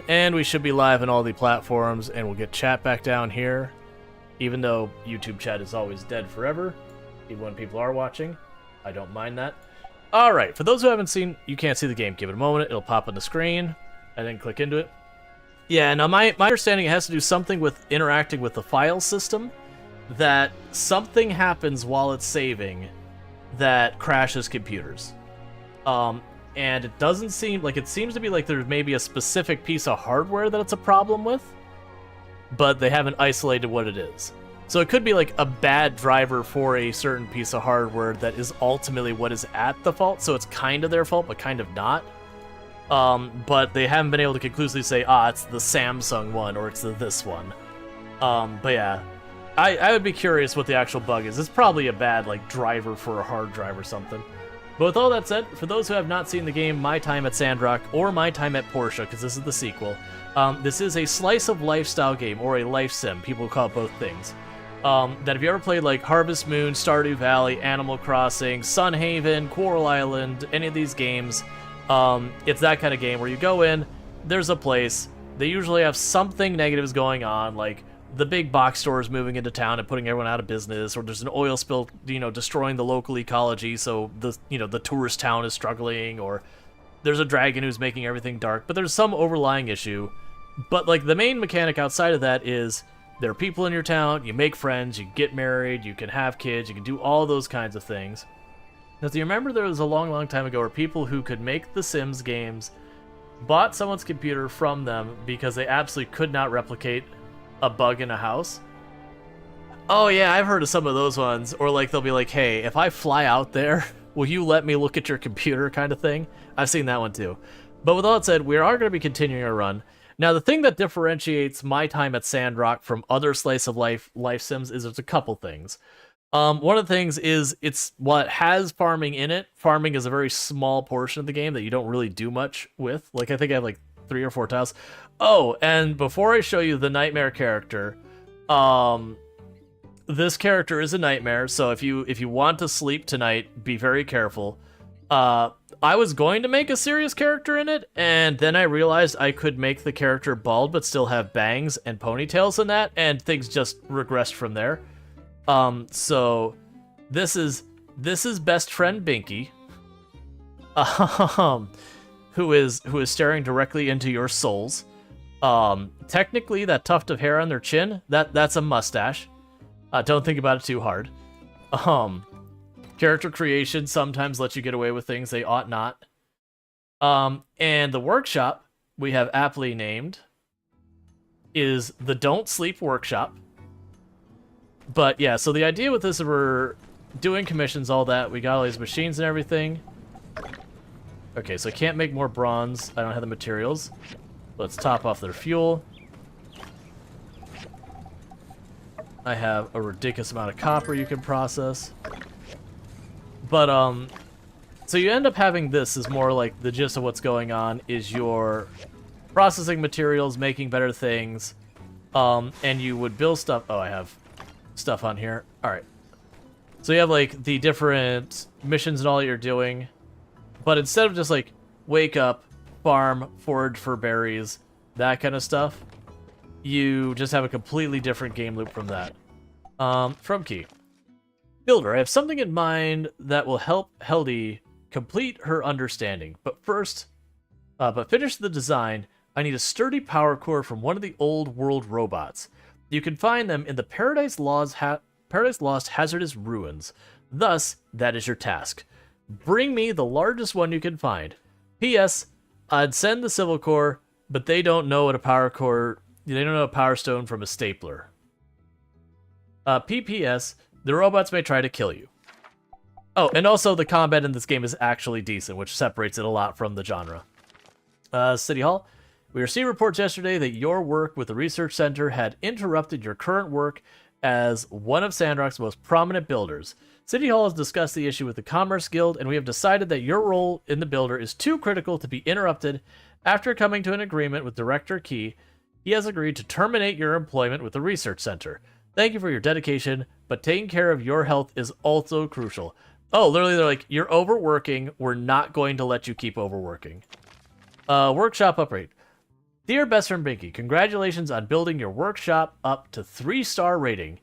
And we should be live on all the platforms, and we'll get chat back down here. Even though YouTube chat is always dead forever, even when people are watching. I don't mind that. Alright, for those who haven't seen, you can't see the game. Give it a moment, it'll pop on the screen, and then click into it. Yeah, now my understanding, it has to do something with interacting with the file system, that something happens while it's saving that crashes computers. And it doesn't seem like, it seems to be like there's maybe a specific piece of hardware that it's a problem with, but they haven't isolated what it is. So it could be like a bad driver for a certain piece of hardware that is ultimately what is at the fault, so it's kind of their fault, but kind of not. But they haven't been able to conclusively say, it's the Samsung one, or it's this one. But yeah, I would be curious what the actual bug is. It's probably a bad, like, driver for a hard drive or something. But with all that said, for those who have not seen the game My Time at Sandrock, or My Time at Porsche, because this is the sequel, this is a slice of lifestyle game, or a life sim, people call it both things. That if you ever played like Harvest Moon, Stardew Valley, Animal Crossing, Sunhaven, Coral Island, any of these games, it's that kind of game where you go in, there's a place, they usually have something negative going on, like the big box stores moving into town and putting everyone out of business, or there's an oil spill, destroying the local ecology, so the tourist town is struggling, or there's a dragon who's making everything dark, but there's some overlying issue. But like the main mechanic outside of that is there are people in your town, you make friends, you get married, you can have kids, you can do all those kinds of things. Now, do you remember there was a long, long time ago where people who could make the Sims games bought someone's computer from them because they absolutely could not replicate a bug in a house? Oh yeah, I've heard of some of those ones. Or like they'll be like, hey, if I fly out there, will you let me look at your computer, kind of thing? I've seen that one too. But with all that said, we are going to be continuing our run. Now, the thing that differentiates My Time at Sandrock from other slice of life sims is there's a couple things. One of the things is it's what has farming in it. Farming is a very small portion of the game that you don't really do much with. Like, I think I have like 3 or 4 tiles. Oh, and before I show you the nightmare character, this character is a nightmare, so if you want to sleep tonight, be very careful. I was going to make a serious character in it, and then I realized I could make the character bald but still have bangs and ponytails in that, and things just regressed from there. So this is best friend Binky, who is staring directly into your souls. Technically, that tuft of hair on their chin, that's a mustache. Don't think about it too hard. Character creation sometimes lets you get away with things they ought not. And the workshop we have aptly named is the Don't Sleep Workshop. But yeah, so the idea with this is we're doing commissions, all that. We got all these machines and everything. Okay, so I can't make more bronze. I don't have the materials. Let's top off their fuel. I have a ridiculous amount of copper you can process. But, so you end up having this is more like the gist of what's going on is you're processing materials, making better things, and you would build stuff. Oh, I have stuff on here. All right. So you have like the different missions and all that you're doing, but instead of just like wake up, farm, forage for berries, that kind of stuff, you just have a completely different game loop from that. From Key. Builder, I have something in mind that will help Heldy complete her understanding. But first, finish the design, I need a sturdy power core from one of the old world robots. You can find them in the Paradise Lost Hazardous Ruins. Thus, that is your task. Bring me the largest one you can find. P.S. I'd send the Civil Core, but they don't know what a power core... They don't know a power stone from a stapler. P.P.S. The robots may try to kill you. Oh, and also the combat in this game is actually decent, which separates it a lot from the genre. City Hall. We received reports yesterday that your work with the research center had interrupted your current work as one of Sandrock's most prominent builders. City Hall has discussed the issue with the Commerce Guild, and we have decided that your role in the builder is too critical to be interrupted. After coming to an agreement with Director Key, he has agreed to terminate your employment with the research center. Thank you for your dedication, but taking care of your health is also crucial. Oh, literally, they're like, you're overworking. We're not going to let you keep overworking. Workshop upgrade. Dear best friend Binky, congratulations on building your workshop up to 3-star rating.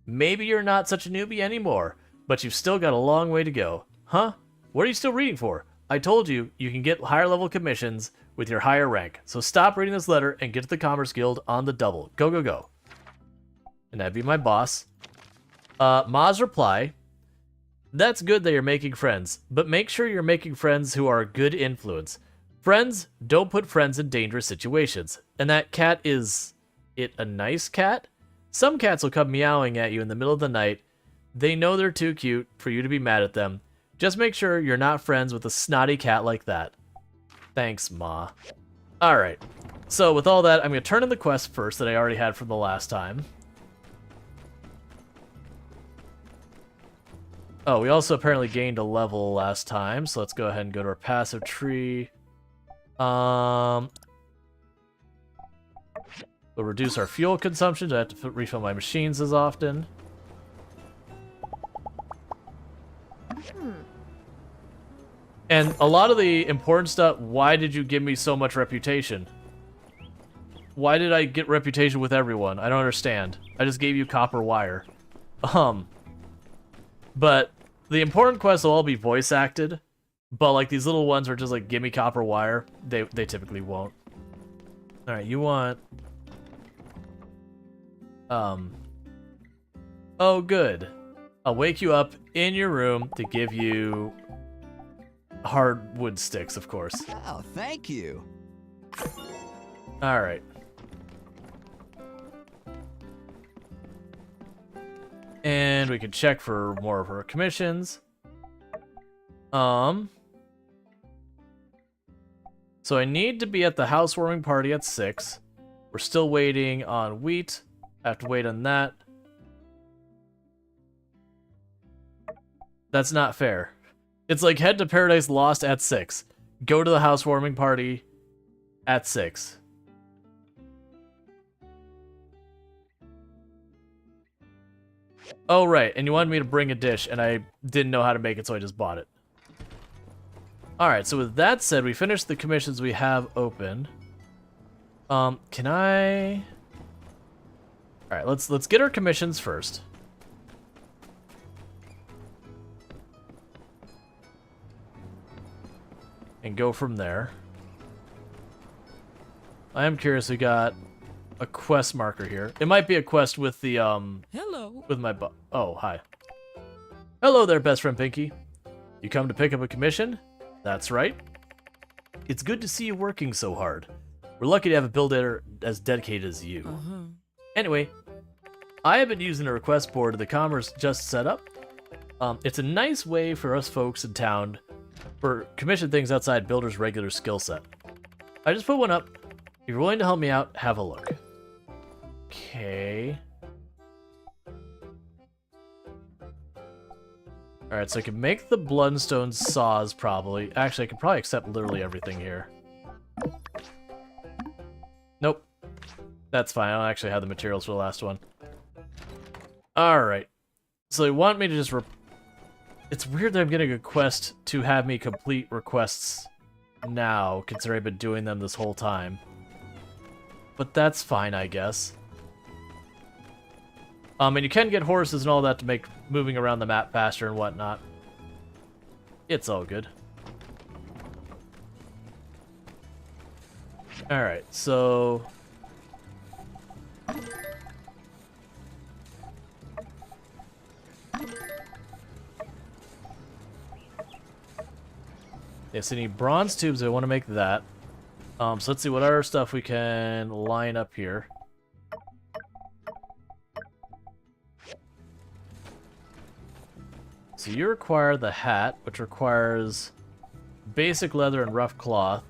Maybe you're not such a newbie anymore, but you've still got a long way to go. Huh? What are you still reading for? I told you, you can get higher level commissions with your higher rank. So stop reading this letter and get to the Commerce Guild on the double. Go, go, go. And that'd be my boss. Ma's reply. That's good that you're making friends, but make sure you're making friends who are a good influence. Friends don't put friends in dangerous situations. And that cat is... it a nice cat? Some cats will come meowing at you in the middle of the night. They know they're too cute for you to be mad at them. Just make sure you're not friends with a snotty cat like that. Thanks, Ma. Alright, so with all that, I'm going to turn in the quest first that I already had from the last time. Oh, we also apparently gained a level last time, so let's go ahead and go to our passive tree. We'll reduce our fuel consumption, so I have to refill my machines as often. And a lot of the important stuff, why did you give me so much reputation? Why did I get reputation with everyone? I don't understand. I just gave you copper wire. But the important quests will all be voice acted. But like these little ones are just like, give me copper wire. They typically won't. Alright, you want... Oh, good. I'll wake you up in your room to give you... hardwood sticks, of course. Oh, thank you. Alright. And we can check for more of her commissions. So I need to be at the housewarming party at 6. We're still waiting on wheat. I have to wait on that. That's not fair. It's like head to Paradise Lost at 6. Go to the housewarming party at 6. Oh, right. And you wanted me to bring a dish, and I didn't know how to make it, so I just bought it. Alright, so with that said, we finished the commissions we have open. Can I... Alright, let's get our commissions first. And go from there. I am curious, we got a quest marker here. It might be a quest with the, Hello. with my oh, hi. Hello there, best friend Pinky. You come to pick up a commission? That's right. It's good to see you working so hard. We're lucky to have a builder as dedicated as you. Anyway, I have been using a request board the Commerce just set up. It's a nice way for us folks in town for commission things outside Builder's regular skill set. I just put one up. If you're willing to help me out, have a look. Okay. Alright, so I can make the bloodstone saws, probably. Actually, I could probably accept literally everything here. Nope. That's fine, I don't actually have the materials for the last one. Alright. So they want me to just... It's weird that I'm getting a quest to have me complete requests now, considering I've been doing them this whole time. But that's fine, I guess. And you can get horses and all that to make moving around the map faster and whatnot. It's all good. Alright, so... Yes, I need bronze tubes. I want to make that. So let's see what other stuff we can line up here. So you require the hat, which requires basic leather and rough cloth.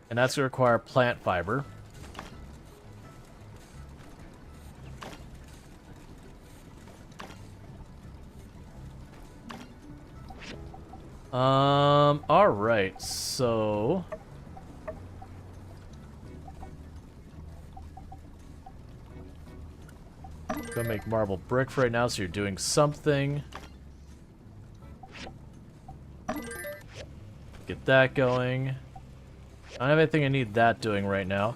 And that's going to require plant fiber. Alright, so... Go make marble brick for right now, so you're doing something. Get that going. I don't have anything I need that doing right now.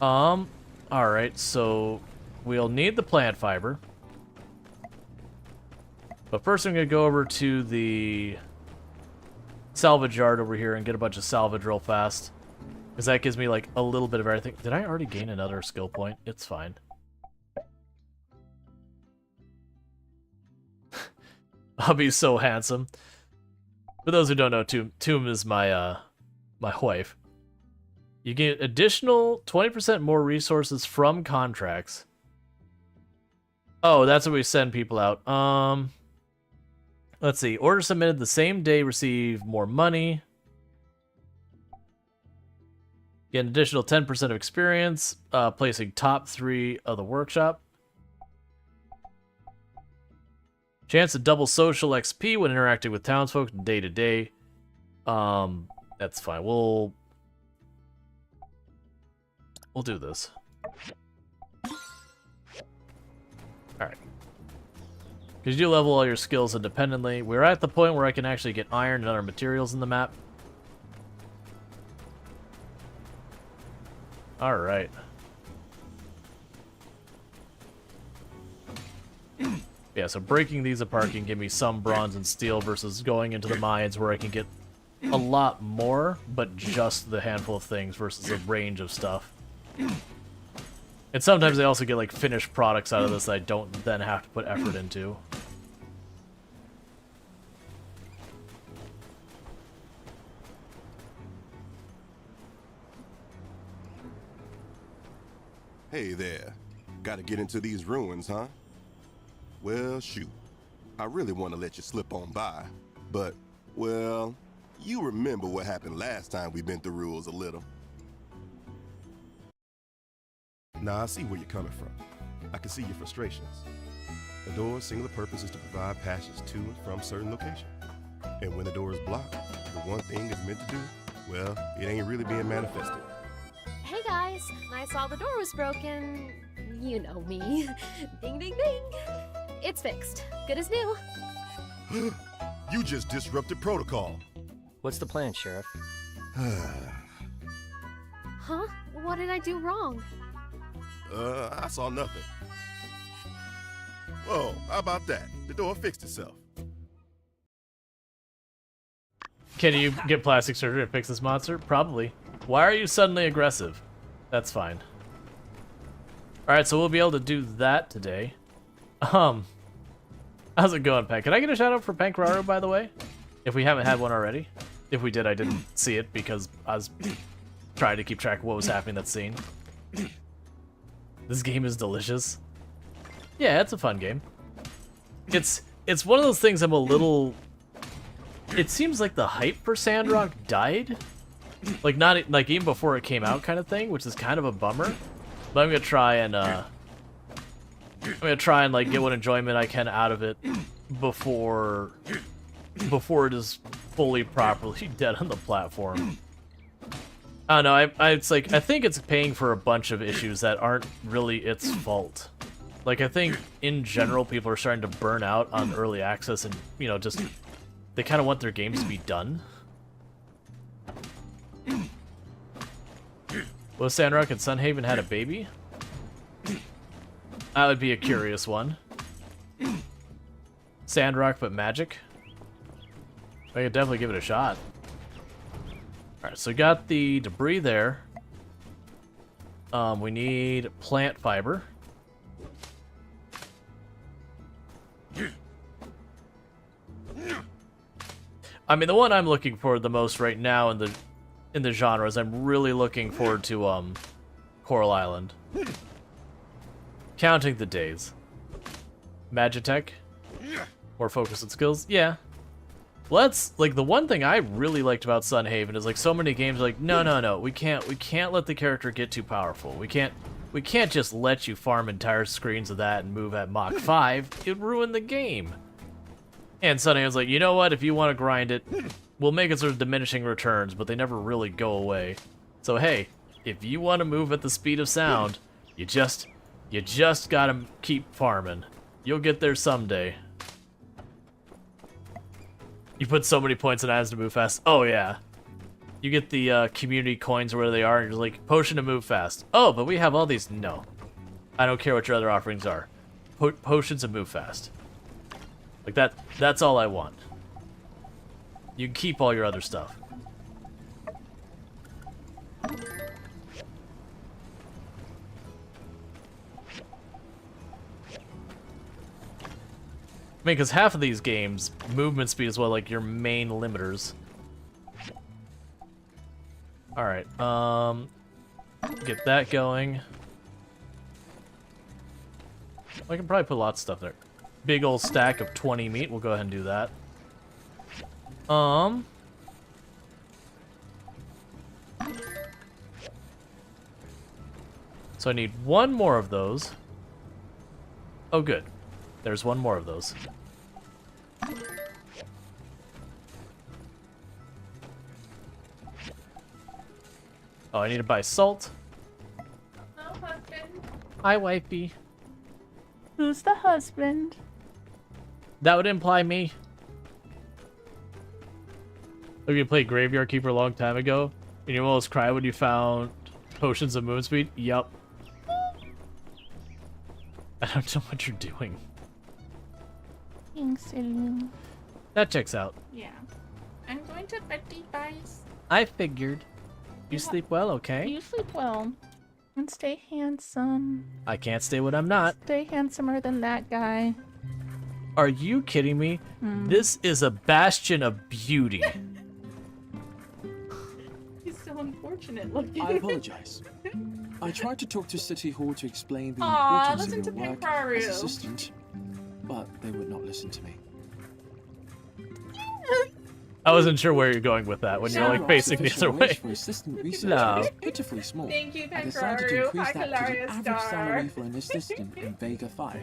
Alright, so we'll need the plant fiber. But first I'm going to go over to the salvage yard over here and get a bunch of salvage real fast. Because that gives me, like, a little bit of everything. Did I already gain another skill point? It's fine. I'll be so handsome. For those who don't know, Tomb is my wife. You get additional 20% more resources from contracts. Oh, that's what we send people out. Let's see. Order submitted the same day, receive more money. Get an additional 10% of experience, placing top 3 of the workshop. Chance to double social XP when interacting with townsfolk day to day. That's fine. We'll do this. Alright. Because you do level all your skills independently. We're at the point where I can actually get iron and other materials in the map. Alright. Yeah, so breaking these apart can give me some bronze and steel versus going into the mines where I can get a lot more, but just the handful of things versus a range of stuff. And sometimes I also get like finished products out of this that I don't then have to put effort into. Hey there. Gotta get into these ruins, huh? Well, shoot. I really want to let you slip on by, but, well, you remember what happened last time we been through Ruals a little. Nah, I see where you're coming from. I can see your frustrations. The door's singular purpose is to provide passage to and from certain locations. And when the door is blocked, the one thing it's meant to do, well, it ain't really being manifested. Hey guys, I saw the door was broken. You know me. Ding ding ding. It's fixed. Good as new. You just disrupted protocol. What's the plan, Sheriff? Huh? What did I do wrong? I saw nothing. Whoa, how about that? The door fixed itself. Can you get plastic surgery to fix this monster? Probably. Why are you suddenly aggressive? That's fine. Alright, so we'll be able to do that today. How's it going, Pen? Can I get a shout out for Pankraro, by the way? If we haven't had one already. If we did, I didn't see it because I was trying to keep track of what was happening in that scene. This game is delicious. Yeah, it's a fun game. It's one of those things I'm a little... It seems like the hype for Sandrock died. Like, not like even before it came out kind of thing, which is kind of a bummer. But I'm gonna try and like get what enjoyment I can out of it before it is fully properly dead on the platform. I don't know, it's like I think it's paying for a bunch of issues that aren't really its fault. Like I think in general people are starting to burn out on early access and, you know, just they kind of want their games to be done. Well, Sandrock and Sunhaven had a baby? That would be a curious one. Sandrock, but magic? I could definitely give it a shot. Alright, so we got the debris there. We need plant fiber. I mean, the one I'm looking for the most right now in the genres, I'm really looking forward to Coral Island. Counting the days. Magitech. More focus on skills. Yeah. Well, that's like the one thing I really liked about Sunhaven is like so many games are like no, we can't let the character get too powerful. We can't just let you farm entire screens of that and move at Mach 5. It'd ruin the game. And Sunhaven's like, you know what, if you want to grind it, we'll make it sort of diminishing returns, but they never really go away. So hey, if you want to move at the speed of sound, you just gotta keep farming. You'll get there someday. You put so many points in items to move fast. Oh yeah. You get the community coins where they are, and you're like, potion to move fast. Oh, but we have all these. No. I don't care what your other offerings are. Potions to move fast. Like that's all I want. You can keep all your other stuff. I mean, because half of these games, movement speed is well, like your main limiters. Alright, get that going. I can probably put lots of stuff there. Big old stack of 20 meat, we'll go ahead and do that. So I need one more of those. Oh, good. There's one more of those. Oh, I need to buy salt. No husband. Hi, wifey. Who's the husband? That would imply me. Look, you played Graveyard Keeper a long time ago, and you almost cried when you found potions of movement speed? Yup. I don't know what you're doing. Being silly. That checks out. Yeah. I'm going to bed, guys. I figured. You sleep well, okay? You sleep well. And stay handsome. I can't stay when I'm not. Stay handsomer than that guy. Are you kidding me? This is a bastion of beauty. He's so unfortunate looking. I apologize. I tried to talk to City Hall to explain the Aw, importance listen of to your work Pink as Raru. assistant, but they would not listen to me. I wasn't sure where you're going with that when you're like Sandrock's facing the official other wage way. for assistant researcher No. is pitifully small. Thank you, I Pink decided to Raru. increase Hi, that to the Hilarious average Star. salary for an assistant in Vega 5.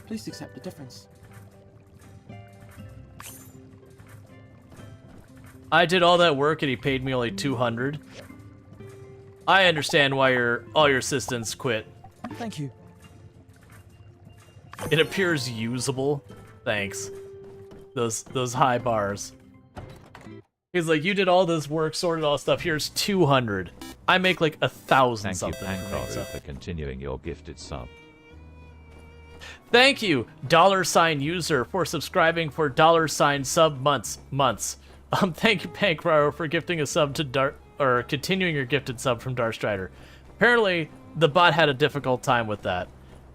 Please accept the difference. I did all that work and he paid me only 200. I understand why all your assistants quit. Thank you. It appears usable. Thanks. Those high bars. He's like, you did all this work, sorted all stuff. Here's 200. I make like 1,000 Thank you, something. Pancaro, for continuing your gifted sub. Thank you, $user, for subscribing for $sub months. Thank you, Pancaro, for gifting a sub to continuing your gifted sub from Darkstrider. Apparently, the bot had a difficult time with that.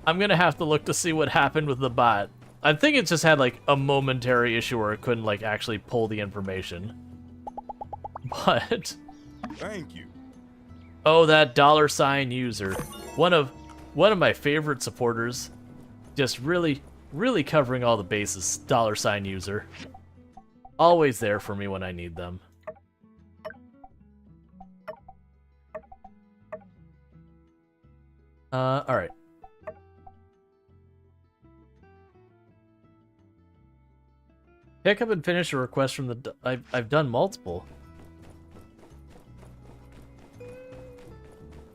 I'm gonna have to look to see what happened with the bot. I think it just had like a momentary issue where it couldn't like actually pull the information. But Thank you. oh, that $user, one of my favorite supporters, just really covering all the bases. $user, always there for me when I need them. All right. Pick up and finish a request from the. I've done multiple.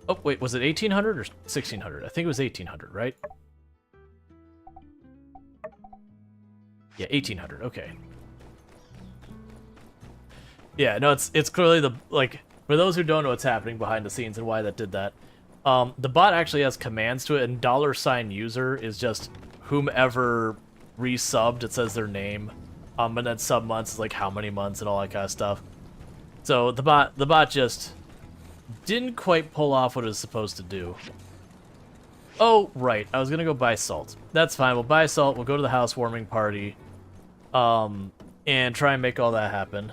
Oh wait, was it 1800 or 1600? I think it was 1800, right? Yeah, 1800. Okay. Yeah, no, it's clearly the like for those who don't know what's happening behind the scenes and why that did that. The bot actually has commands to it, and $user is just whomever resubbed. It says their name, and then sub months is like how many months and all that kind of stuff. So the bot just didn't quite pull off what it was supposed to do. Oh right, I was gonna go buy salt. That's fine. We'll buy salt. We'll go to the housewarming party, and try and make all that happen.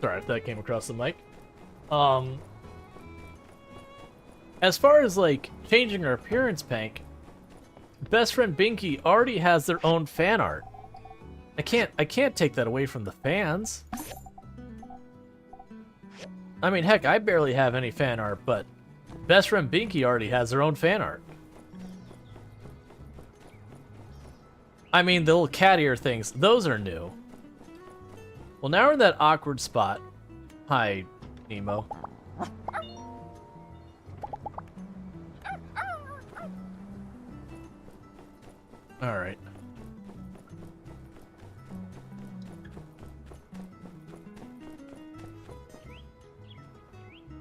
Sorry if that came across the mic. As far as like changing her appearance, Pank, best friend Binky already has their own fan art. I can't take that away from the fans. I mean, heck, I barely have any fan art, but best friend Binky already has their own fan art. I mean, the little cat ear things, those are new. Well, now we're in that awkward spot. Hi, Nemo. Alright.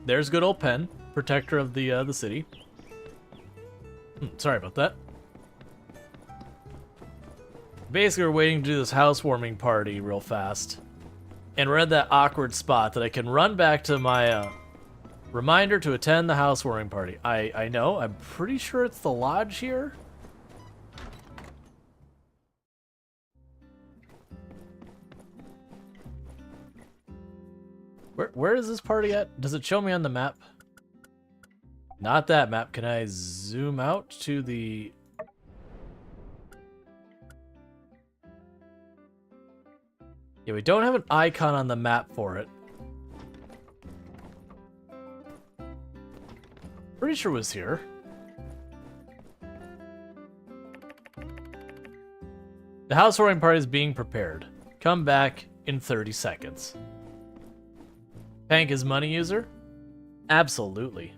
There's good old Penn, protector of the city. Sorry about that. Basically, we're waiting to do this housewarming party real fast. And we're at that awkward spot that I can run back to my reminder to attend the housewarming party. I know, I'm pretty sure it's the lodge here. Where is this party at? Does it show me on the map? Not that map. Can I zoom out to the... Yeah, we don't have an icon on the map for it. Pretty sure it was here. The housewarming party is being prepared. Come back in 30 seconds. Pank is money user? Absolutely.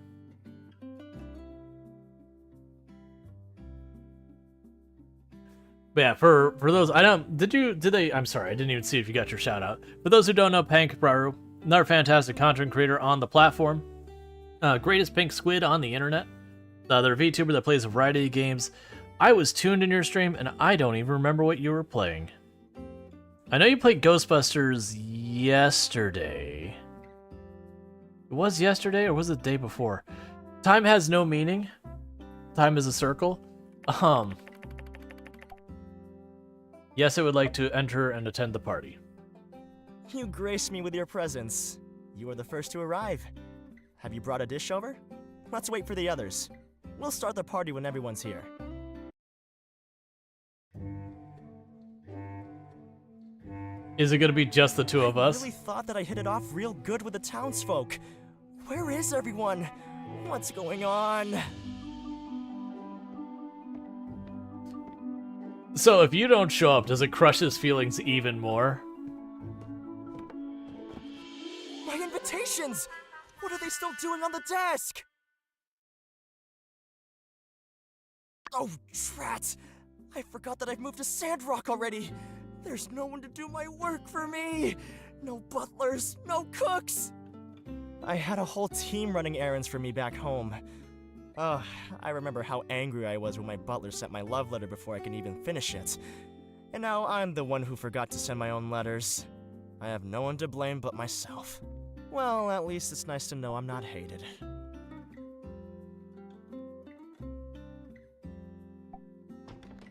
But yeah, for those, I'm sorry, I didn't even see if you got your shout out. For those who don't know, Pank Braru, another fantastic content creator on the platform. Greatest pink squid on the internet. They're a VTuber that plays a variety of games. I was tuned in your stream, and I don't even remember what you were playing. I know you played Ghostbusters yesterday. It was yesterday, or was it the day before? Time has no meaning. Time is a circle. Yes, I would like to enter and attend the party. You grace me with your presence. You are the first to arrive. Have you brought a dish over? Let's wait for the others. We'll start the party when everyone's here. Is it gonna be just the two of us? I really thought that I hit it off real good with the townsfolk. Where is everyone? What's going on? So if you don't show up, does it crush his feelings even more? My invitations! What are they still doing on the desk? Oh, drat! I forgot that I've moved to Sandrock already. There's no one to do my work for me. No butlers, no cooks. I had a whole team running errands for me back home. I remember how angry I was when my butler sent my love letter before I can even finish it. And now I'm the one who forgot to send my own letters. I have no one to blame but myself. Well, at least it's nice to know I'm not hated.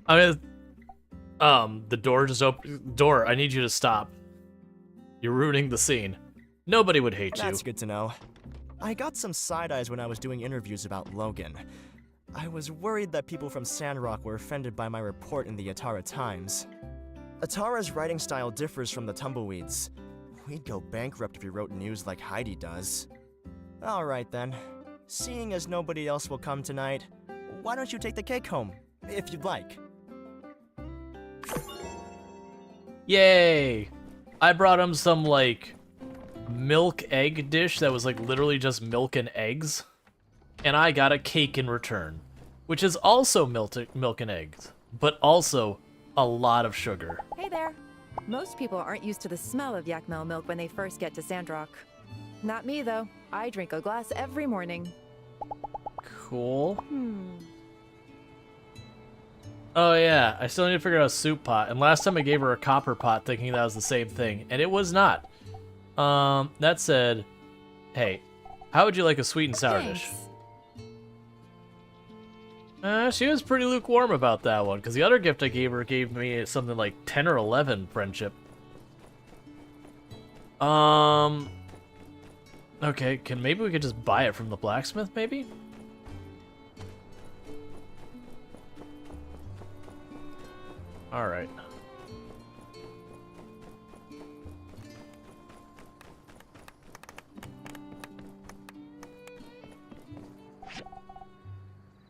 I mean, the door just opened. Door, I need you to stop. You're ruining the scene. Nobody would hate you. That's good to know. I got some side eyes when I was doing interviews about Logan. I was worried that people from Sandrock were offended by my report in the Atara Times. Atara's writing style differs from the Tumbleweeds. We'd go bankrupt if we wrote news like Heidi does. Alright then. Seeing as nobody else will come tonight, why don't you take the cake home, if you'd like? Yay! I brought him some, like, milk egg dish that was, like, literally just milk and eggs. And I got a cake in return, which is also milk and eggs, but also a lot of sugar. Hey there. Most people aren't used to the smell of Yakmel milk when they first get to Sandrock. Not me, though. I drink a glass every morning. Cool. Oh yeah, I still need to figure out a soup pot, and last time I gave her a copper pot thinking that was the same thing, and it was not. That said, hey, how would you like a sweet and sour dish? She was pretty lukewarm about that one, because the other gift I gave her gave me something like 10 or 11 friendship. Okay, maybe we could just buy it from the blacksmith, maybe? Alright.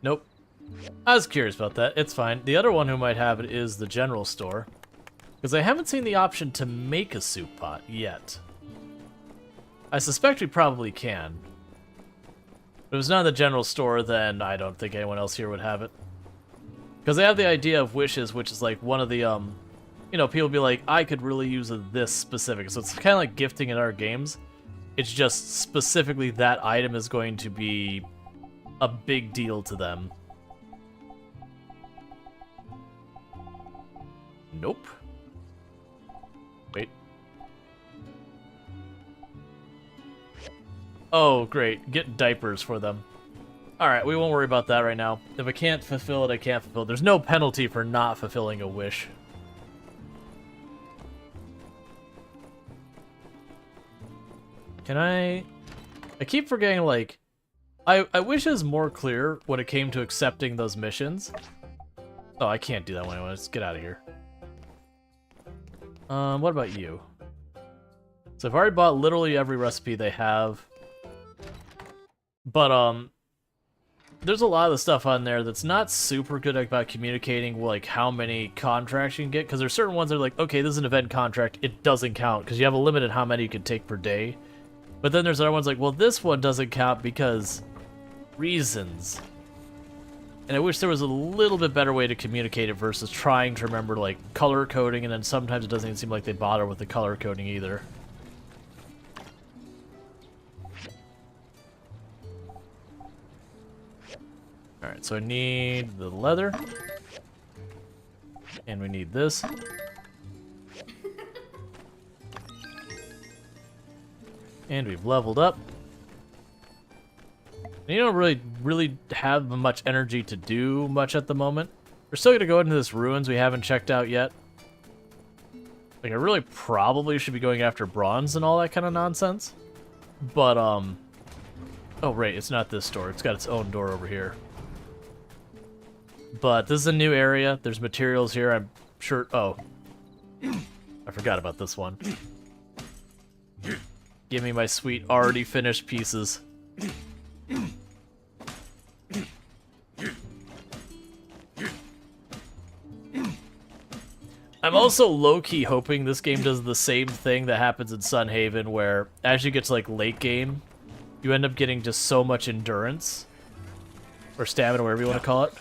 Nope. I was curious about that. It's fine. The other one who might have it is the general store. Because I haven't seen the option to make a soup pot yet. I suspect we probably can. If it was not in the general store, then I don't think anyone else here would have it. Because they have the idea of wishes, which is like one of the, you know, people be like, I could really use this specific. So it's kind of like gifting in our games. It's just specifically that item is going to be a big deal to them. Nope. Wait. Oh, great. Get diapers for them. Alright, we won't worry about that right now. If I can't fulfill it, I can't fulfill it. There's no penalty for not fulfilling a wish. Can I keep forgetting, like... I wish it was more clear when it came to accepting those missions. Oh, I can't do that one anyway. Let's get out of here. What about you? So I've already bought literally every recipe they have. But, there's a lot of the stuff on there that's not super good about communicating, like, how many contracts you can get. Because there's certain ones that are like, okay, this is an event contract. It doesn't count, because you have a limit on how many you can take per day. But then there's other ones like, well, this one doesn't count because reasons. And I wish there was a little bit better way to communicate it versus trying to remember, like, color coding, and then sometimes it doesn't even seem like they bother with the color coding either. Alright, so I need the leather. And we need this. And we've leveled up. And you don't really have much energy to do much at the moment. We're still gonna go into this ruins we haven't checked out yet. Like, I really probably should be going after bronze and all that kind of nonsense. But, oh, right, it's not this door. It's got its own door over here. But this is a new area. There's materials here. I'm sure... Oh. I forgot about this one. Give me my sweet, already finished pieces. I'm also low-key hoping this game does the same thing that happens in Sunhaven, where as you get to, like, late game, you end up getting just so much endurance. Or stamina, whatever you want to call it.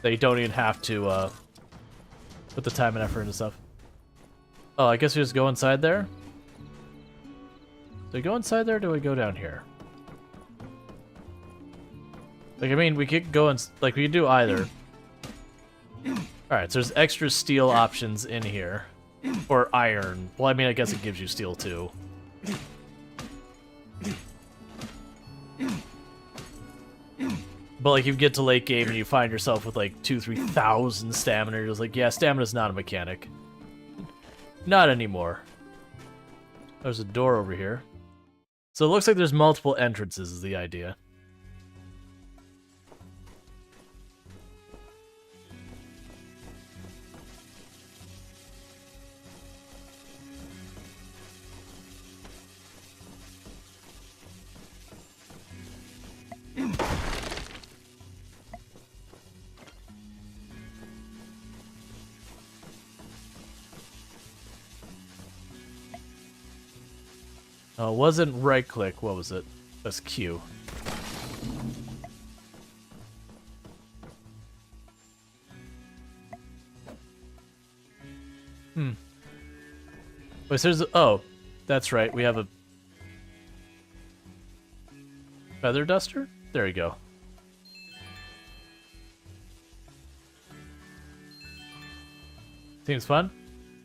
That you don't even have to, put the time and effort into stuff. Oh, I guess we just go inside there? Do I go inside there, or do I go down here? Like, I mean, we could go and... Like, we could do either. Alright, so there's extra steel options in here. Or iron. Well, I mean, I guess it gives you steel, too. But, like, you get to late game and you find yourself with, like, 2,000-3,000 stamina. You're just like, yeah, stamina's not a mechanic. Not anymore. There's a door over here. So it looks like there's multiple entrances is the idea. Oh, it wasn't right click. What was it? That's Q. Wait, so there's... Oh, that's right. We have a... feather duster? There you go. Seems fun?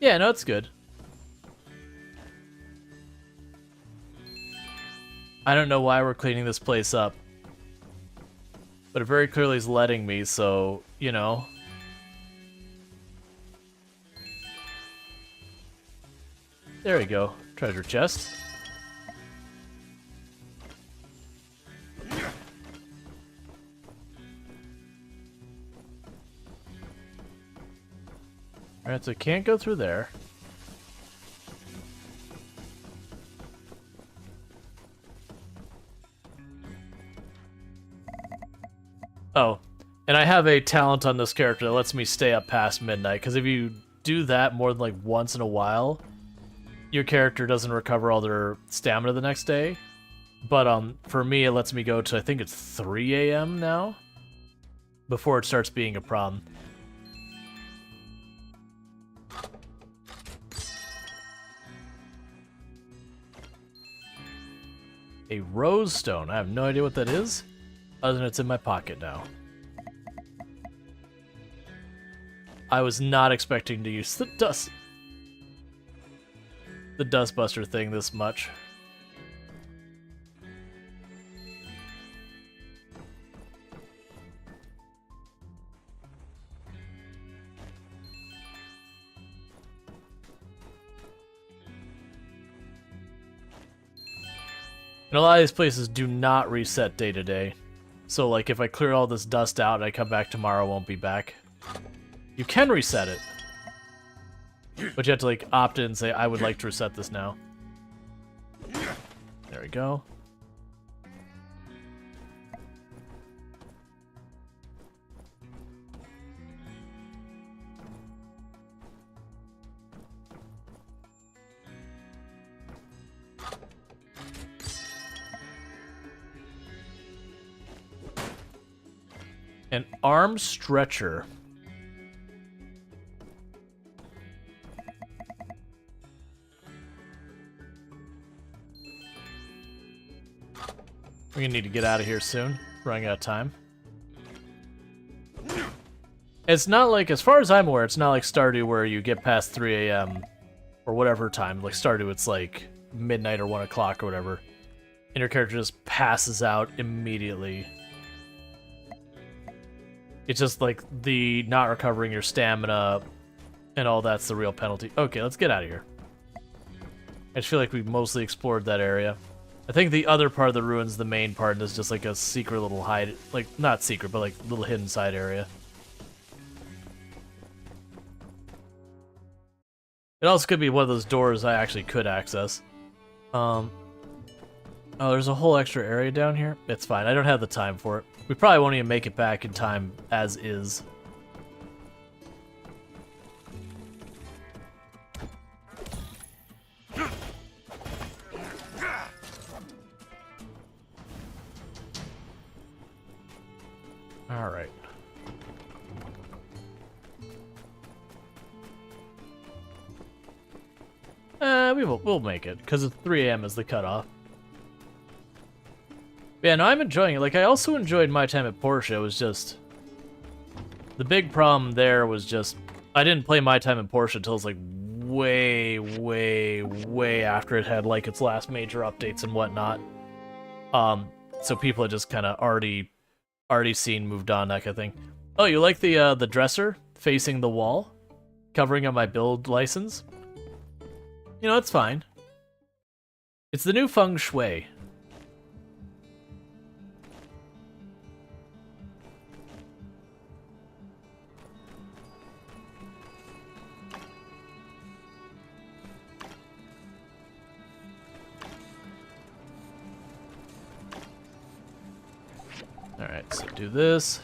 Yeah, no, it's good. I don't know why we're cleaning this place up. But it very clearly is letting me, so, you know. There we go. Treasure chest. Alright, so it can't go through there. Oh, and I have a talent on this character that lets me stay up past midnight, because if you do that more than like once in a while, your character doesn't recover all their stamina the next day. But for me, it lets me go to, I think it's 3 a.m. now. before it starts being a problem. A rose stone. I have no idea what that is, other than it's in my pocket now. I was not expecting to use the dustbuster thing this much. And a lot of these places do not reset day to day. So, like, if I clear all this dust out and I come back tomorrow, I won't be back. You can reset it. But you have to, like, opt in and say, I would like to reset this now. There we go. An arm stretcher. We're gonna need to get out of here soon. Running out of time. It's not like, as far as I'm aware, it's not like Stardew where you get past 3 a.m. or whatever time. Like Stardew, it's like midnight or 1 o'clock or whatever. And your character just passes out immediately. It's just like the not recovering your stamina and all that's the real penalty. Okay, let's get out of here. I just feel like we've mostly explored that area. I think the other part of the ruins, the main part, is just like a secret little hide, like, not secret, but like little hidden side area. It also could be one of those doors I actually could access. Oh, there's a whole extra area down here? It's fine, I don't have the time for it. We probably won't even make it back in time as is. All right. We'll make it, because 3 a.m. is the cutoff. Yeah, no, I'm enjoying it. Like, I also enjoyed my time at Porsche. It was just... The big problem there was just... I didn't play my time at Porsche until it was, like, way, way, way after it had, like, its last major updates and whatnot. So people had just kind of already seen, moved on, that kind of thing. Oh, you like the dresser facing the wall? Covering up my build license? You know, it's fine. It's the new feng shui. Alright, so do this.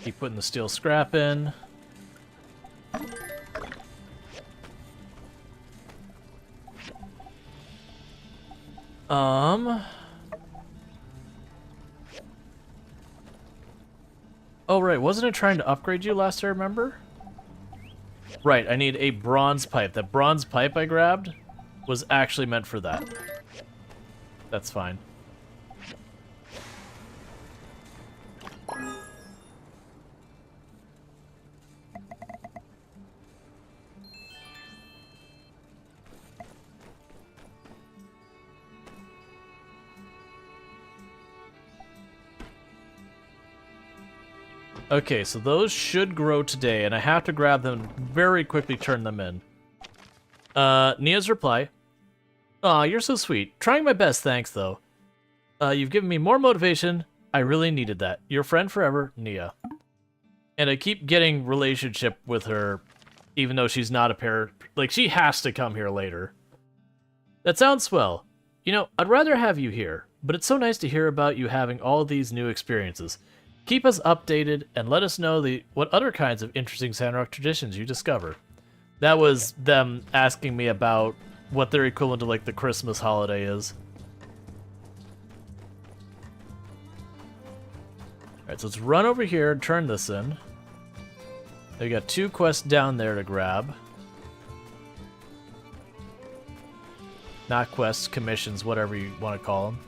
Keep putting the steel scrap in. Oh, right, wasn't it trying to upgrade you last I remember? Right, I need a bronze pipe. That bronze pipe I grabbed was actually meant for that. That's fine. Okay, so those should grow today, and I have to grab them and very quickly turn them in. Nia's reply. Aw, you're so sweet. Trying my best, thanks, though. You've given me more motivation. I really needed that. Your friend forever, Nia. And I keep getting relationship with her, even though she's not a pair. Like, she has to come here later. That sounds swell. You know, I'd rather have you here, but it's so nice to hear about you having all these new experiences. Keep us updated and let us know what other kinds of interesting Sandrock traditions you discover. That was them asking me about what their equivalent to, like, the Christmas holiday is. Alright, so let's run over here and turn this in. We got 2 quests down there to grab. Not quests, commissions, whatever you want to call them.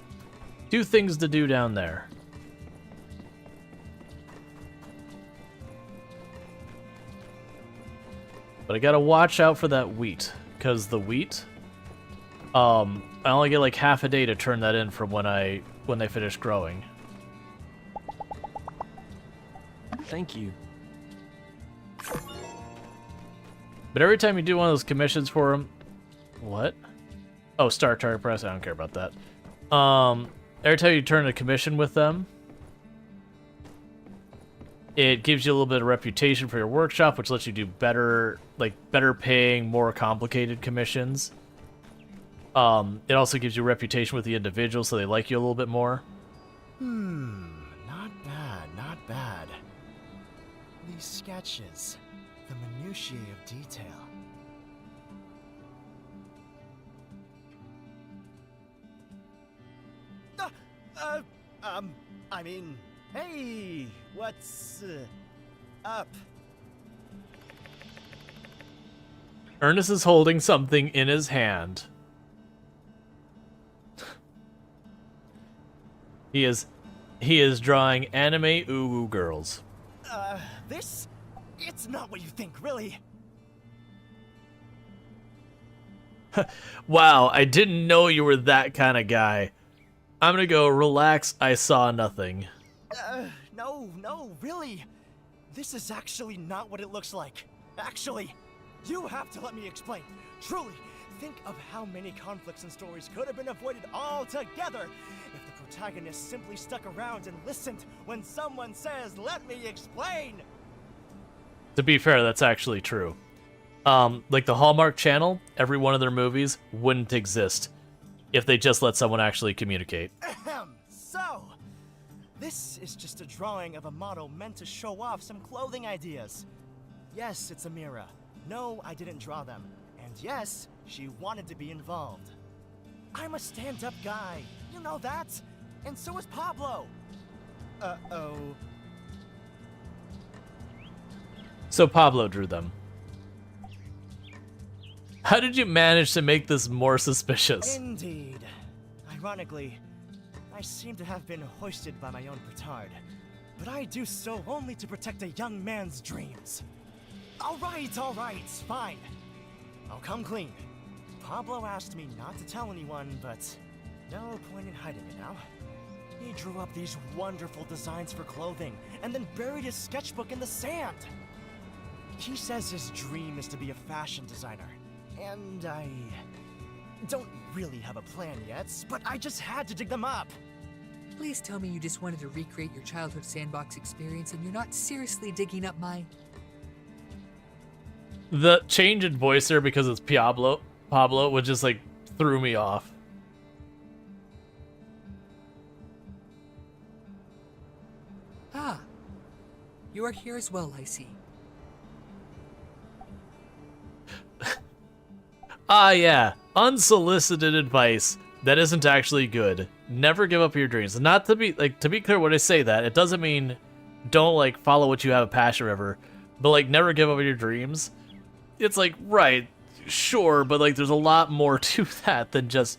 2 things to do down there. But I gotta watch out for that wheat, because the wheat, I only get like half a day to turn that in from when they finish growing. Thank you. But every time you do one of those commissions for them, what? Oh, start target press. I don't care about that. Every time you turn a commission with them, it gives you a little bit of reputation for your workshop, which lets you do better paying, more complicated commissions. It also gives you reputation with the individual, so they like you a little bit more. Not bad, not bad. These sketches, the minutiae of detail. I mean, hey, what's up? Ernest is holding something in his hand. He is drawing anime uwu girls. It's not what you think, really. Wow, I didn't know you were that kind of guy. I'm gonna go relax, I saw nothing. No, really. This is actually not what it looks like. Actually, you have to let me explain. Truly, think of how many conflicts and stories could have been avoided altogether if the protagonist simply stuck around and listened when someone says, "Let me explain." To be fair, that's actually true. Like the Hallmark Channel, every one of their movies wouldn't exist if they just let someone actually communicate. So, this is just a drawing of a model meant to show off some clothing ideas. Yes, it's Amira. No, I didn't draw them. And yes, she wanted to be involved. I'm a stand-up guy. You know that? And so is Pablo. Uh-oh. So Pablo drew them. How did you manage to make this more suspicious? Indeed. Ironically, I seem to have been hoisted by my own petard. But I do so only to protect a young man's dreams. All right, fine. I'll come clean. Pablo asked me not to tell anyone, but no point in hiding it now. He drew up these wonderful designs for clothing, and then buried his sketchbook in the sand. He says his dream is to be a fashion designer, and I don't really have a plan yet, but I just had to dig them up. Please tell me you just wanted to recreate your childhood sandbox experience and you're not seriously digging up my... The change in voice there because it's Pablo would just like threw me off. Ah, you are here as well, I see. Ah, yeah. Unsolicited advice that isn't actually good. Never give up your dreams. Not to be clear, when I say that, it doesn't mean don't like follow what you have a passion over, but like never give up your dreams. It's like, right, sure, but like there's a lot more to that than just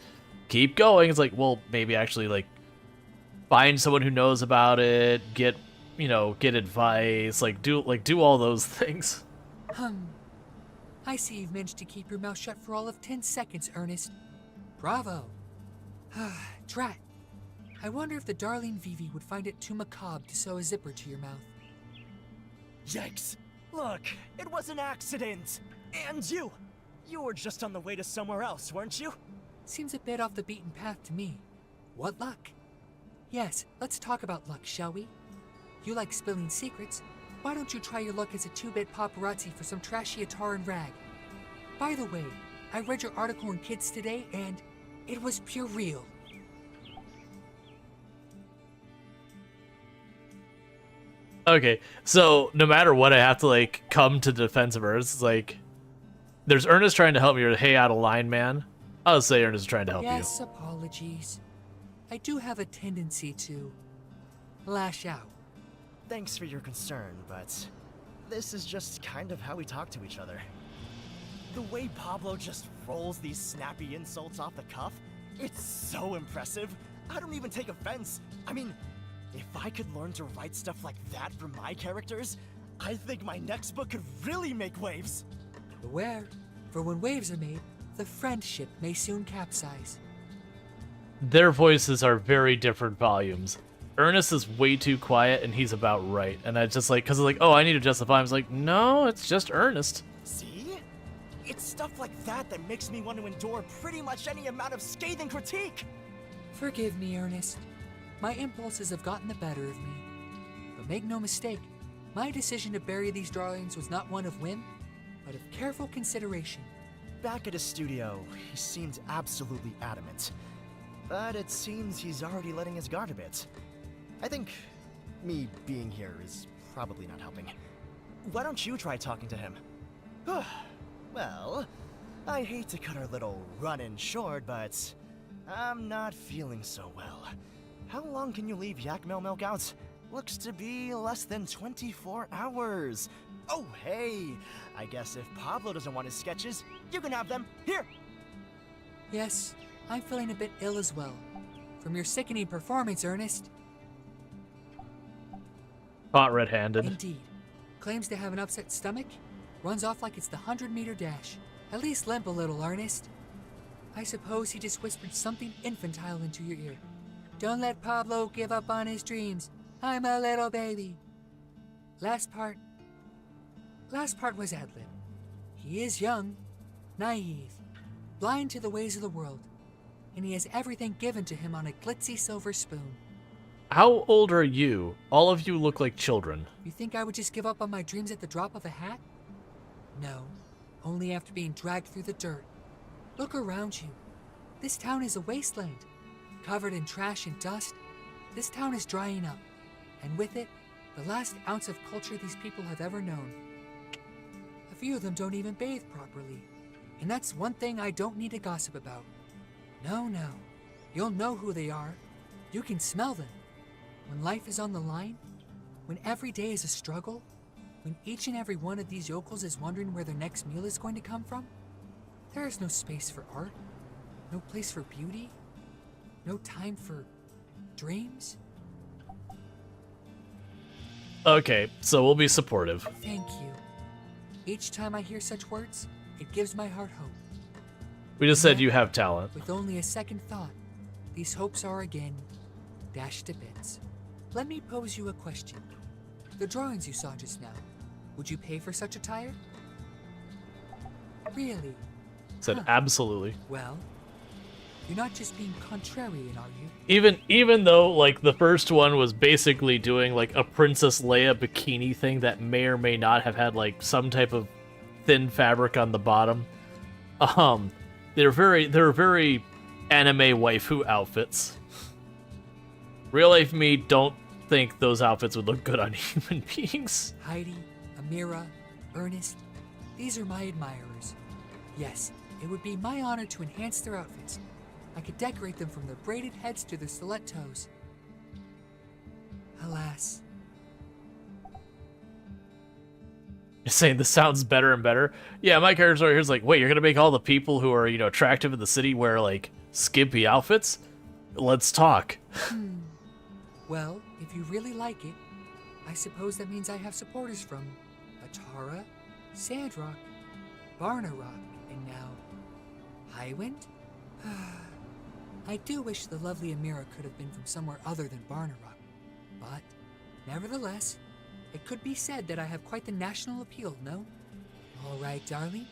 keep going. It's like, well, maybe actually like find someone who knows about it, get advice, do all those things. I see you've managed to keep your mouth shut for all of 10 seconds, Ernest. Bravo. Drat. I wonder if the darling Vivi would find it too macabre to sew a zipper to your mouth. Yikes. Look, it was an accident. And you were just on the way to somewhere else, weren't you? Seems a bit off the beaten path to me. What luck? Yes, let's talk about luck, shall we? You like spilling secrets. Why don't you try your luck as a 2-bit paparazzi for some trashy Ataran rag? By the way, I read your article in Kids Today, and it was pure real. Okay, so no matter what, I have to like come to the defense of Ernest. It's like, there's Ernest trying to help me, or hey, out of line, man. I'll say Ernest is trying to help you. Yes, apologies. I do have a tendency to lash out. Thanks for your concern, but this is just kind of how we talk to each other. The way Pablo just rolls these snappy insults off the cuff, it's so impressive. I don't even take offense. I mean, if I could learn to write stuff like that for my characters, I think my next book could really make waves. Beware, for when waves are made, the friendship may soon capsize. Their voices are very different volumes. Ernest is way too quiet, and he's about right. And I just like, because like, oh, I need to justify. I was like, no, it's just Ernest. See? It's stuff like that that makes me want to endure pretty much any amount of scathing critique. Forgive me, Ernest. My impulses have gotten the better of me. But make no mistake, my decision to bury these drawings was not one of whim, but of careful consideration. Back at his studio, he seemed absolutely adamant. But it seems he's already letting his guard a bit. I think me being here is probably not helping. Why don't you try talking to him? Well, I hate to cut our little run-in short, but I'm not feeling so well. How long can you leave Yakmel milk out? Looks to be less than 24 hours. Oh, hey! I guess if Pablo doesn't want his sketches, you can have them. Here! Yes, I'm feeling a bit ill as well. From your sickening performance, Ernest. Caught red-handed. Indeed. Claims to have an upset stomach, runs off like it's the 100-meter dash. At least limp a little, Ernest. I suppose he just whispered something infantile into your ear. Don't let Pablo give up on his dreams. I'm a little baby. Last part was ad-lib. He is young, naive, blind to the ways of the world, and he has everything given to him on a glitzy silver spoon. How old are you? All of you look like children. You think I would just give up on my dreams at the drop of a hat? No, only after being dragged through the dirt. Look around you. This town is a wasteland. Covered in trash and dust, this town is drying up, and with it, the last ounce of culture these people have ever known. A few of them don't even bathe properly, and that's one thing I don't need to gossip about. No, you'll know who they are. You can smell them. When life is on the line, when every day is a struggle, when each and every one of these yokels is wondering where their next meal is going to come from, there is no space for art, no place for beauty, no time for dreams. Okay, so we'll be supportive. Thank you. Each time I hear such words, it gives my heart hope. We just said you have talent. With only a second thought, these hopes are again dashed to bits. Let me pose you a question. The drawings you saw just now, would you pay for such attire? Really? Said absolutely. Well, you're not just being contrarian, are you? Even though like the first one was basically doing like a Princess Leia bikini thing that may or may not have had like some type of thin fabric on the bottom. They're very anime waifu outfits. Real life me don't think those outfits would look good on human beings. Heidi, Amira, Ernest, these are my admirers. Yes, it would be my honor to enhance their outfits. I could decorate them from their braided heads to their stiletto toes. Alas. You're saying this sounds better and better? Yeah, my character over here is like, wait, you're gonna make all the people who are, attractive in the city wear, like, skimpy outfits? Let's talk. Well, if you really like it, I suppose that means I have supporters from Atara, Sandrock, Barnarock, and now Highwind? I do wish the lovely Amira could have been from somewhere other than Barnarock, but nevertheless, it could be said that I have quite the national appeal, no? All right, darling,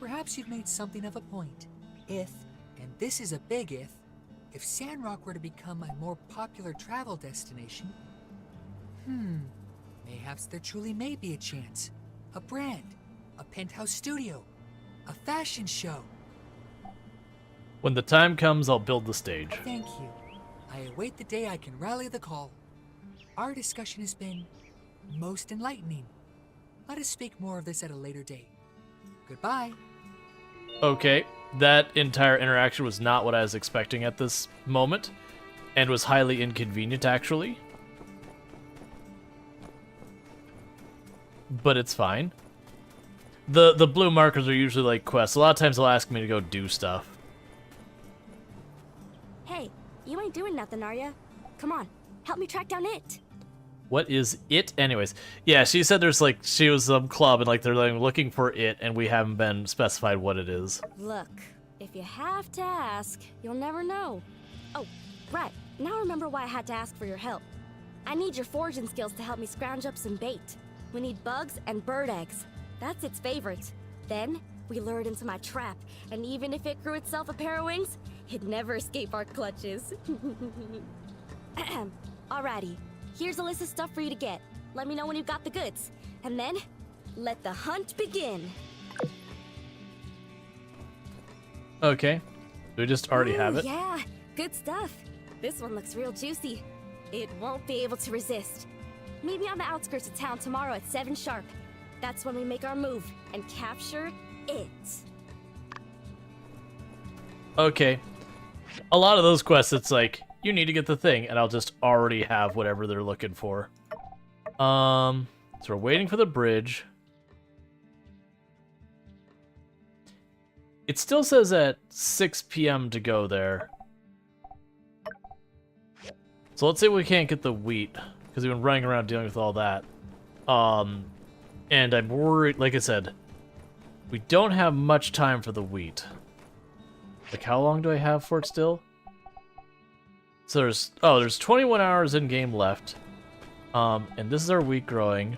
perhaps you've made something of a point. If, and this is a big if Sandrock were to become a more popular travel destination, mayhaps there truly may be a chance. A brand, a penthouse studio, a fashion show. When the time comes, I'll build the stage. Thank you. I await the day I can rally the call. Our discussion has been most enlightening. Let us speak more of this at a later date. Goodbye. Okay, that entire interaction was not what I was expecting at this moment, and was highly inconvenient, actually. but it's fine. The blue markers are usually like quests. A lot of times they'll ask me to go do stuff. Hey, you ain't doing nothing, are ya? Come on, help me track down it. What is it, anyways? Yeah, she said there's like she was some club and like they're like looking for it, and we haven't been specified what it is. Look, if you have to ask, you'll never know. Oh, right. Now I remember why I had to ask for your help. I need your foraging skills to help me scrounge up some bait. We need bugs and bird eggs. That's its favorite. Then, we lure it into my trap, and even if it grew itself a pair of wings, it'd never escape our clutches. Alrighty, here's a list of stuff for you to get. Let me know when you've got the goods. And then, let the hunt begin. Okay. Do we just already have it? Yeah, good stuff. This one looks real juicy. It won't be able to resist. Meet me on the outskirts of town tomorrow at 7 sharp. That's when we make our move and capture it. Okay. A lot of those quests, it's like, you need to get the thing, and I'll just already have whatever they're looking for. So we're waiting for the bridge. It still says at 6 p.m. to go there. So let's say we can't get the wheat, because we've been running around dealing with all that. And I'm worried, like I said, we don't have much time for the wheat. Like, how long do I have for it still? So there's 21 hours in game left. And this is our wheat growing.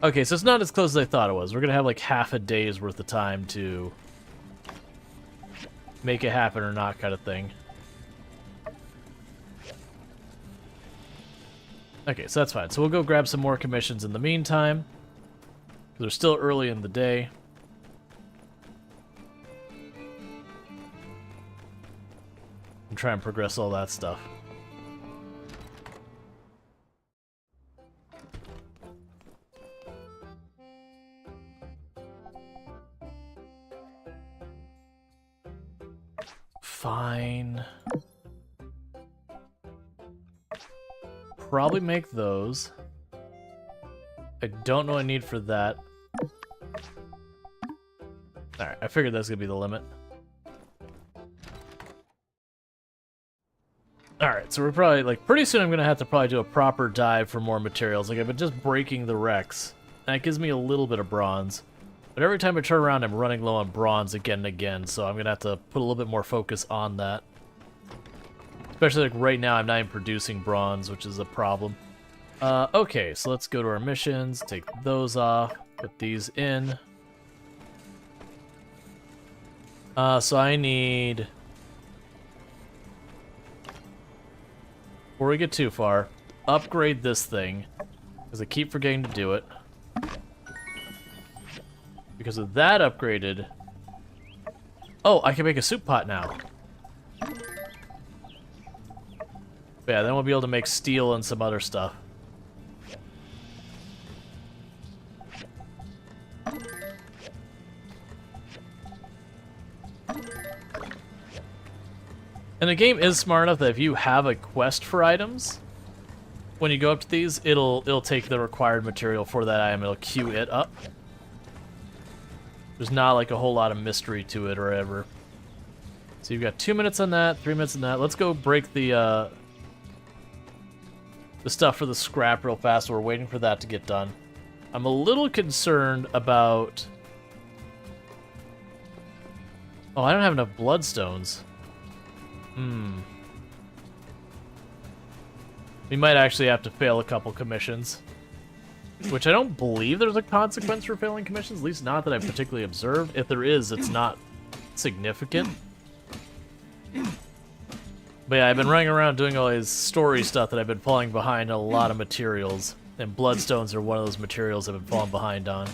Okay, so it's not as close as I thought it was. We're gonna have like half a day's worth of time to make it happen or not, kind of thing. Okay, so that's fine. So we'll go grab some more commissions in the meantime. They're still early in the day. And try and progress all that stuff. Fine. Probably make those. I don't know what I need for that. Alright, I figured that's gonna be the limit. Alright, so we're probably, like, pretty soon I'm gonna have to probably do a proper dive for more materials. Like, I've been just breaking the wrecks. And that gives me a little bit of bronze. But every time I turn around, I'm running low on bronze again and again, so I'm gonna have to put a little bit more focus on that. Especially, like, right now, I'm not even producing bronze, which is a problem. Okay, so let's go to our missions, take those off, put these in. So I need... Before we get too far, upgrade this thing, because I keep forgetting to do it. Because of that upgraded... Oh, I can make a soup pot now. But yeah, then we'll be able to make steel and some other stuff. And the game is smart enough that if you have a quest for items, when you go up to these, it'll take the required material for that item, it'll queue it up. There's not like a whole lot of mystery to it or whatever. So you've got 2 minutes on that, 3 minutes on that. Let's go break the stuff for the scrap real fast. We're waiting for that to get done. I'm a little concerned about... Oh, I don't have enough bloodstones. We might actually have to fail a couple commissions. Which I don't believe there's a consequence for failing commissions, at least not that I've particularly observed. If there is, it's not significant. But yeah, I've been running around doing all this story stuff that I've been falling behind on a lot of materials. And bloodstones are one of those materials I've been falling behind on.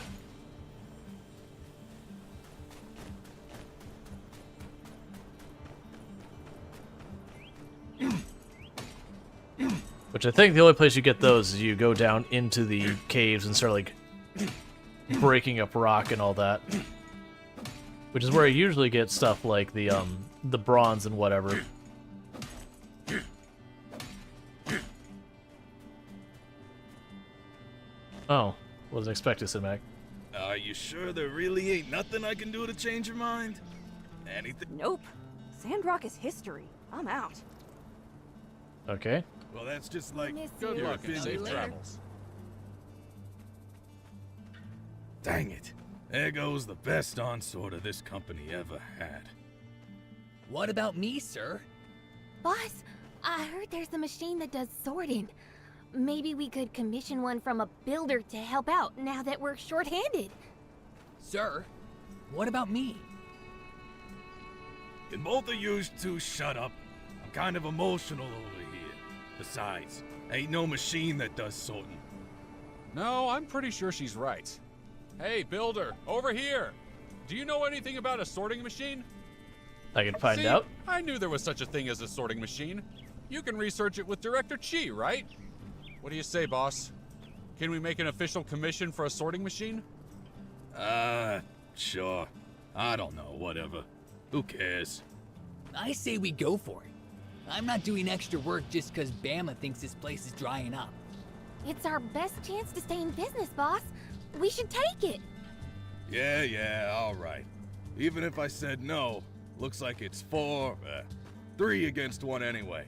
Which I think the only place you get those is you go down into the caves and start, like, breaking up rock and all that. Which is where I usually get stuff like the bronze and whatever. Oh, wasn't expecting cinematic. Are you sure there really ain't nothing I can do to change your mind? Anything? Nope. Sandrock is history. I'm out. Okay. Well, that's just like Good your luck and opinion. safe travels. Dang it. There goes the best on-sorter this company ever had. What about me, sir? Boss, I heard there's a machine that does sorting. Maybe we could commission one from a builder to help out now that we're short-handed. Sir, what about me? Can both of you two shut up? I'm kind of emotional over here. Besides, ain't no machine that does sorting. No, I'm pretty sure she's right. Hey, builder, over here! Do you know anything about a sorting machine? I can find See, out. I knew there was such a thing as a sorting machine. You can research it with Director Chi, right? What do you say, boss? Can we make an official commission for a sorting machine? Sure. I don't know, whatever. Who cares? I say we go for it. I'm not doing extra work just because Bama thinks this place is drying up. It's our best chance to stay in business, boss. We should take it. Yeah, alright. Even if I said no, looks like it's 3 against 1 anyway.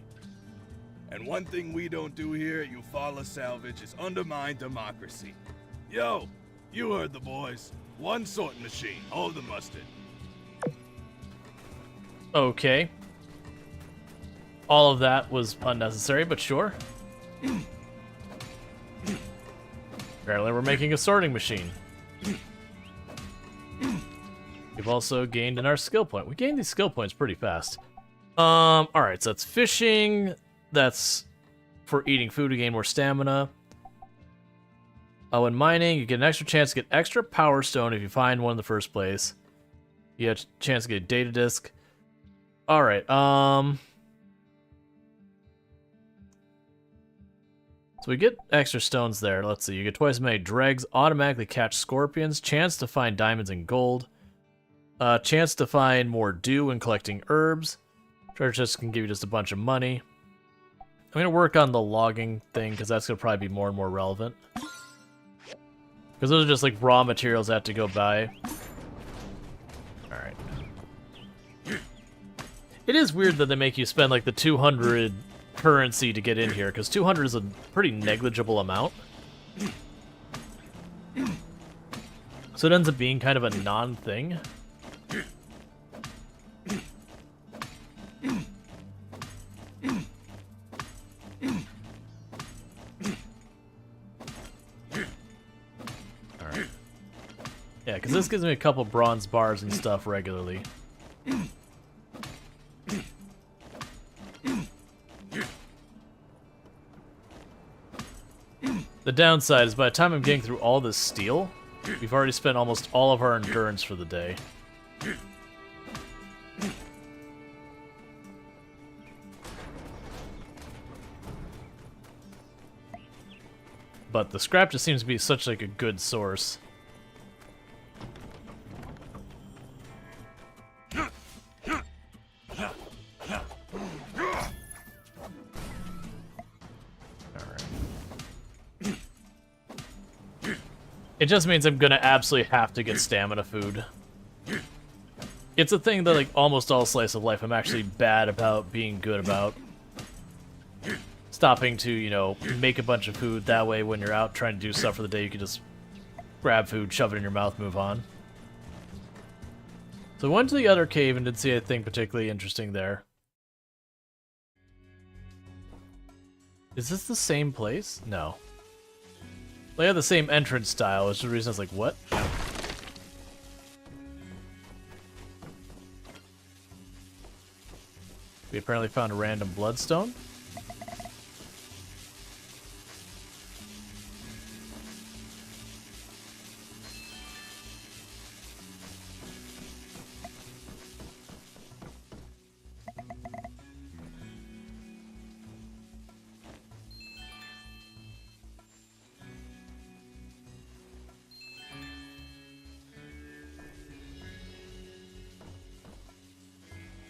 And one thing we don't do here at Eufaula Salvage is undermine democracy. Yo, you heard the boys. One sorting machine, hold the mustard. Okay. All of that was unnecessary, but sure. Apparently we're making a sorting machine. We've also gained in our skill point. We gained these skill points pretty fast. Alright, so that's fishing. That's for eating food to gain more stamina. Oh, and mining, you get an extra chance to get extra power stone if you find one in the first place. You have a chance to get a data disk. Alright, so we get extra stones there. Let's see, you get twice as many dregs, automatically catch scorpions, chance to find diamonds and gold, chance to find more dew when collecting herbs. Treasure chest can give you just a bunch of money. I'm going to work on the logging thing, because that's going to probably be more and more relevant. Because those are just like raw materials I have to go buy. Alright. It is weird that they make you spend like the 200 currency to get in here, because 200 is a pretty negligible amount. So it ends up being kind of a non-thing. Alright. Yeah, because this gives me a couple bronze bars and stuff regularly. The downside is by the time I'm getting through all this steel, we've already spent almost all of our endurance for the day. But the scrap just seems to be such like a good source. It just means I'm gonna absolutely have to get stamina food. It's a thing that, like, almost all slice of life I'm actually bad about being good about. Stopping to, you know, make a bunch of food. That way when you're out trying to do stuff for the day, you can just grab food, shove it in your mouth, move on. So I went to the other cave and didn't see anything particularly interesting there. Is this the same place? No. They have the same entrance style, which is the reason I was like, what? We apparently found a random bloodstone.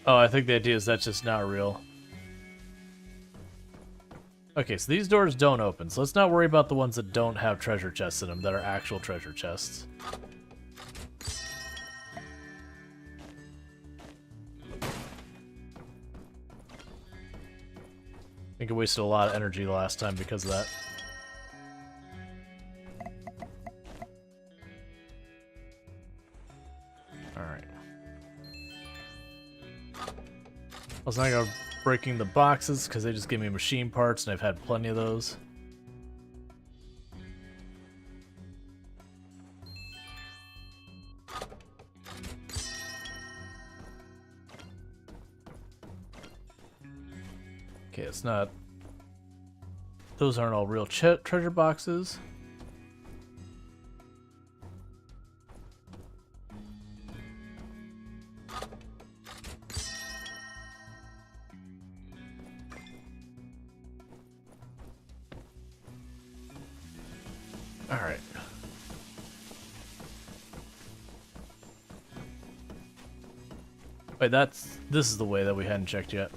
Oh, I think the idea is that's just not real. Okay, so these doors don't open, so let's not worry about the ones that don't have treasure chests in them, that are actual treasure chests. I think I wasted a lot of energy last time because of that. Alright. Also, I got breaking the boxes because they just give me machine parts and I've had plenty of those. Okay, it's not... Those aren't all real treasure boxes. Alright. Wait, this is the way that we hadn't checked yet.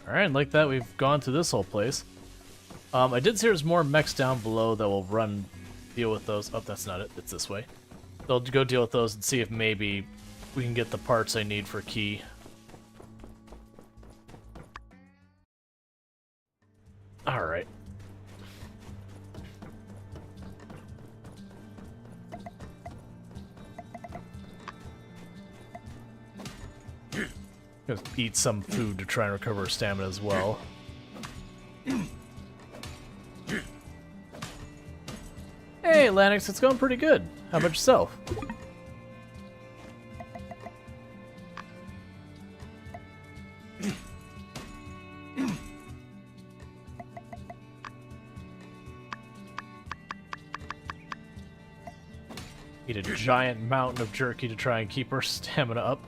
Alright, like that, we've gone through this whole place. I did see there's more mechs down below that will deal with those. Oh, that's not it. It's this way. They'll go deal with those and see if maybe we can get the parts I need for Key. Alright. Gonna eat some food to try and recover stamina as well. Hey, Lanix, it's going pretty good. How about yourself? Eat a giant mountain of jerky to try and keep our stamina up.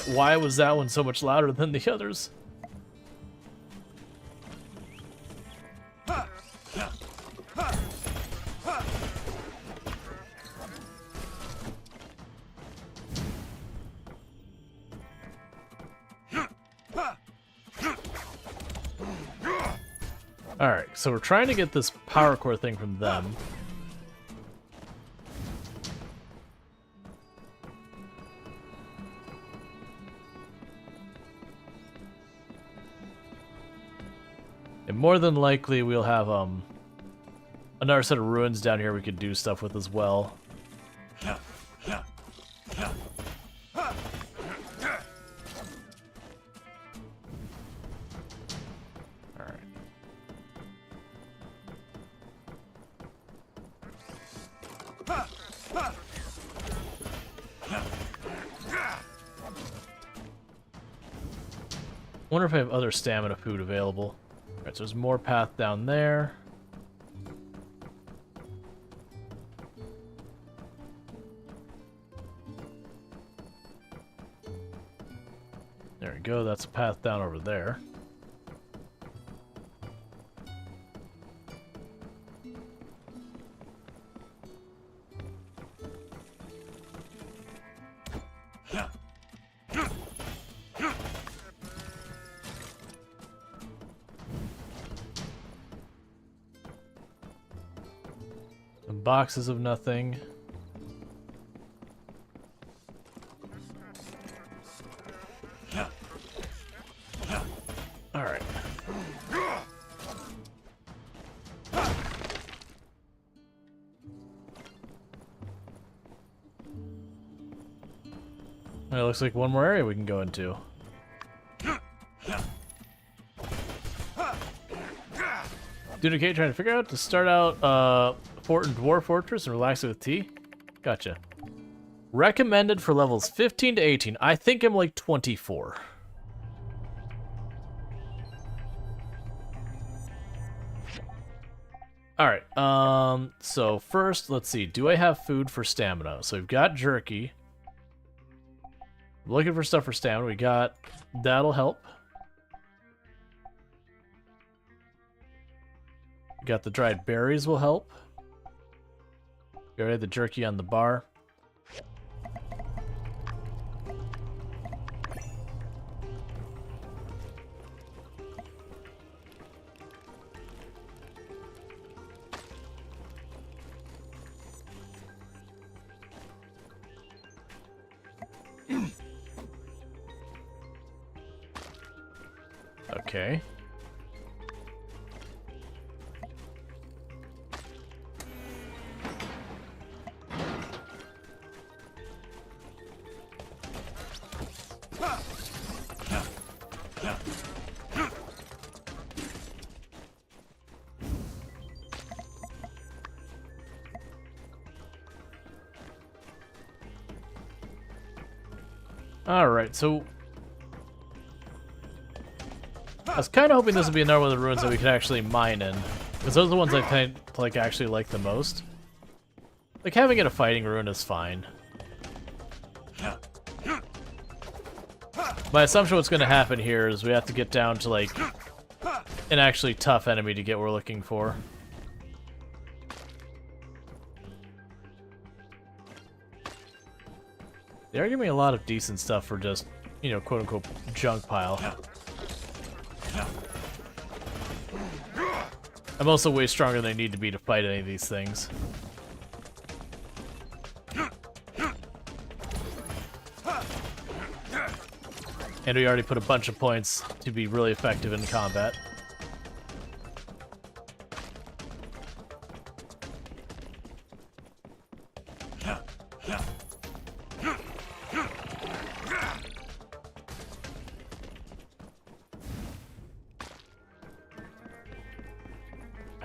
Why was that one so much louder than the others? Alright, so we're trying to get this power core thing from them. And more than likely we'll have another set of ruins down here we could do stuff with as well. Alright. Wonder if I have other stamina food available. Alright, so there's more path down there. There we go, that's a path down over there. Boxes of nothing. All right. It looks like one more area we can go into. Dude, okay, trying to figure out to start out Fort and Dwarf Fortress and relax with tea. Gotcha. Recommended for levels 15 to 18. I think I'm like 24. Alright, so first, let's see. Do I have food for stamina? So we've got jerky. Looking for stuff for stamina. We got... That'll help. Got the dried berries will help. We already had the jerky on the bar. Okay. Alright, so I was kind of hoping this would be another one of the ruins that we could actually mine in, because those are the ones I kind of, like actually like the most. Like having it a fighting ruin is fine. My assumption what's going to happen here is we have to get down to like an actually tough enemy to get what we're looking for. They are giving me a lot of decent stuff for just, you know, quote-unquote junk pile. I'm also way stronger than I need to be to fight any of these things. And we already put a bunch of points to be really effective in combat.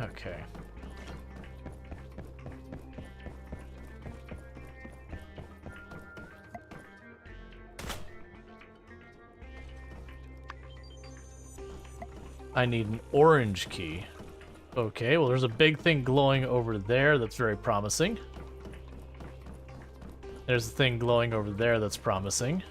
Okay. I need an orange key. Okay, well there's a big thing glowing over there that's very promising. There's a thing glowing over there that's promising.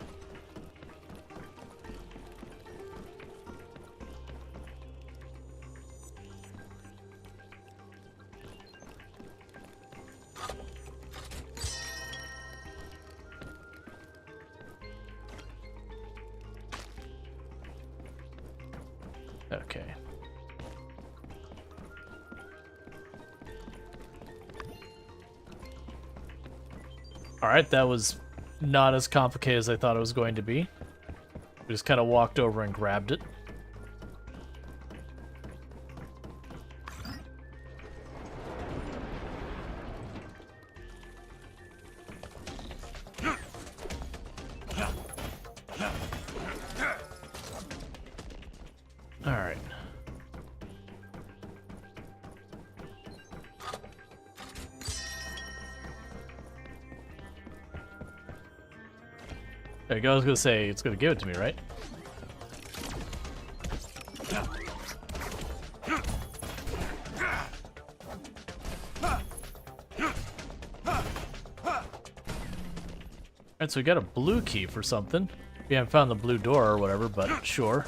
Okay. Alright, that was not as complicated as I thought it was going to be. We just kind of walked over and grabbed it. Alright. There you go, I was gonna say, it's gonna give it to me, right? Alright, so we got a blue key for something. We haven't found the blue door or whatever, but sure.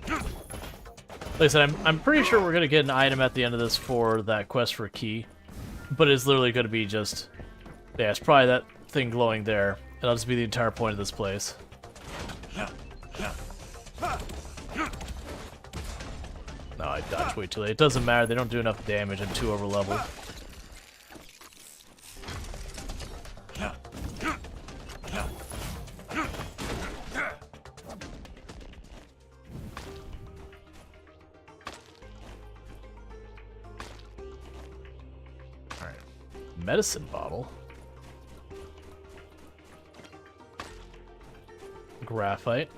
Like I said, I'm pretty sure we're gonna get an item at the end of this for that quest for a key. But it's literally gonna be just... yeah, it's probably that thing glowing there. That'll just be the entire point of this place. No, I dodged way too late. It doesn't matter, they don't do enough damage. I'm too over leveled. Alright. Medicine bottle. Graphite.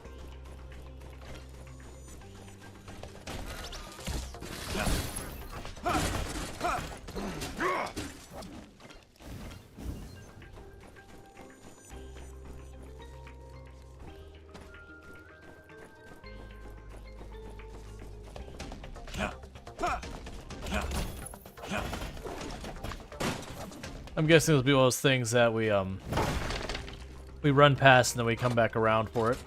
I'm guessing it'll be one of those things that we run past and then we come back around for it.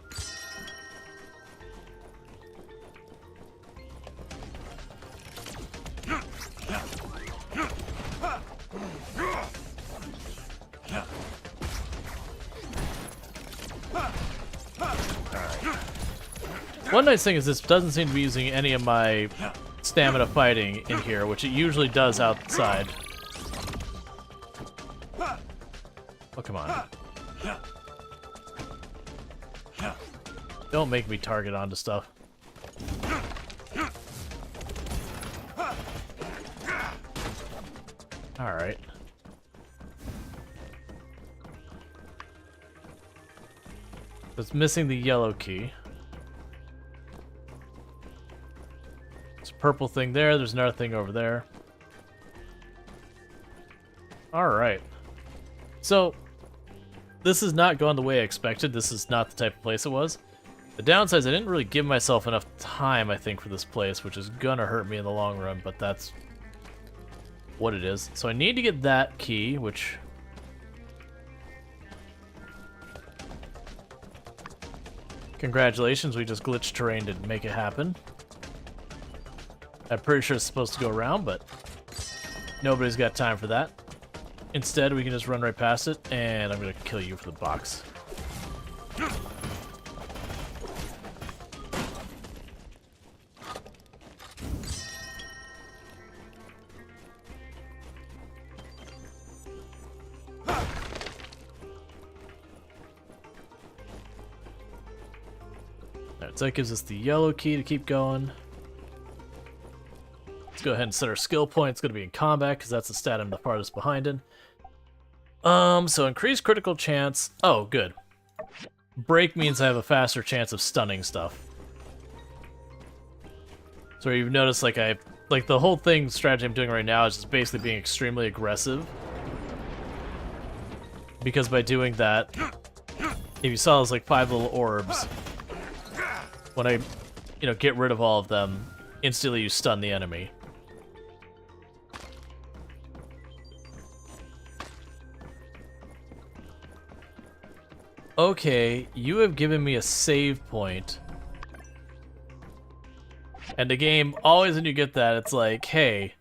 One nice thing is this doesn't seem to be using any of my stamina fighting in here, which it usually does outside. Oh, come on. Don't make me target onto stuff. Alright. It's missing the yellow key. There's a purple thing there. There's another thing over there. Alright. So, this is not going the way I expected. This is not the type of place it was. The downside is I didn't really give myself enough time, I think, for this place, which is gonna hurt me in the long run, but that's what it is. So I need to get that key, which... Congratulations, we just glitched terrain to make it happen. I'm pretty sure it's supposed to go around, but nobody's got time for that. Instead, we can just run right past it, and I'm gonna kill you for the box. Alright, so that gives us the yellow key to keep going. Let's go ahead and set our skill point. It's going to be in combat, because that's the stat I'm the farthest behind in. So increased critical chance. Oh, good. Break means I have a faster chance of stunning stuff. So you've noticed, like, the whole strategy I'm doing right now is just basically being extremely aggressive. Because by doing that, if you saw those, like, 5 little orbs, when I, get rid of all of them, instantly you stun the enemy. Okay, you have given me a save point. And the game, always when you get that, it's like, hey,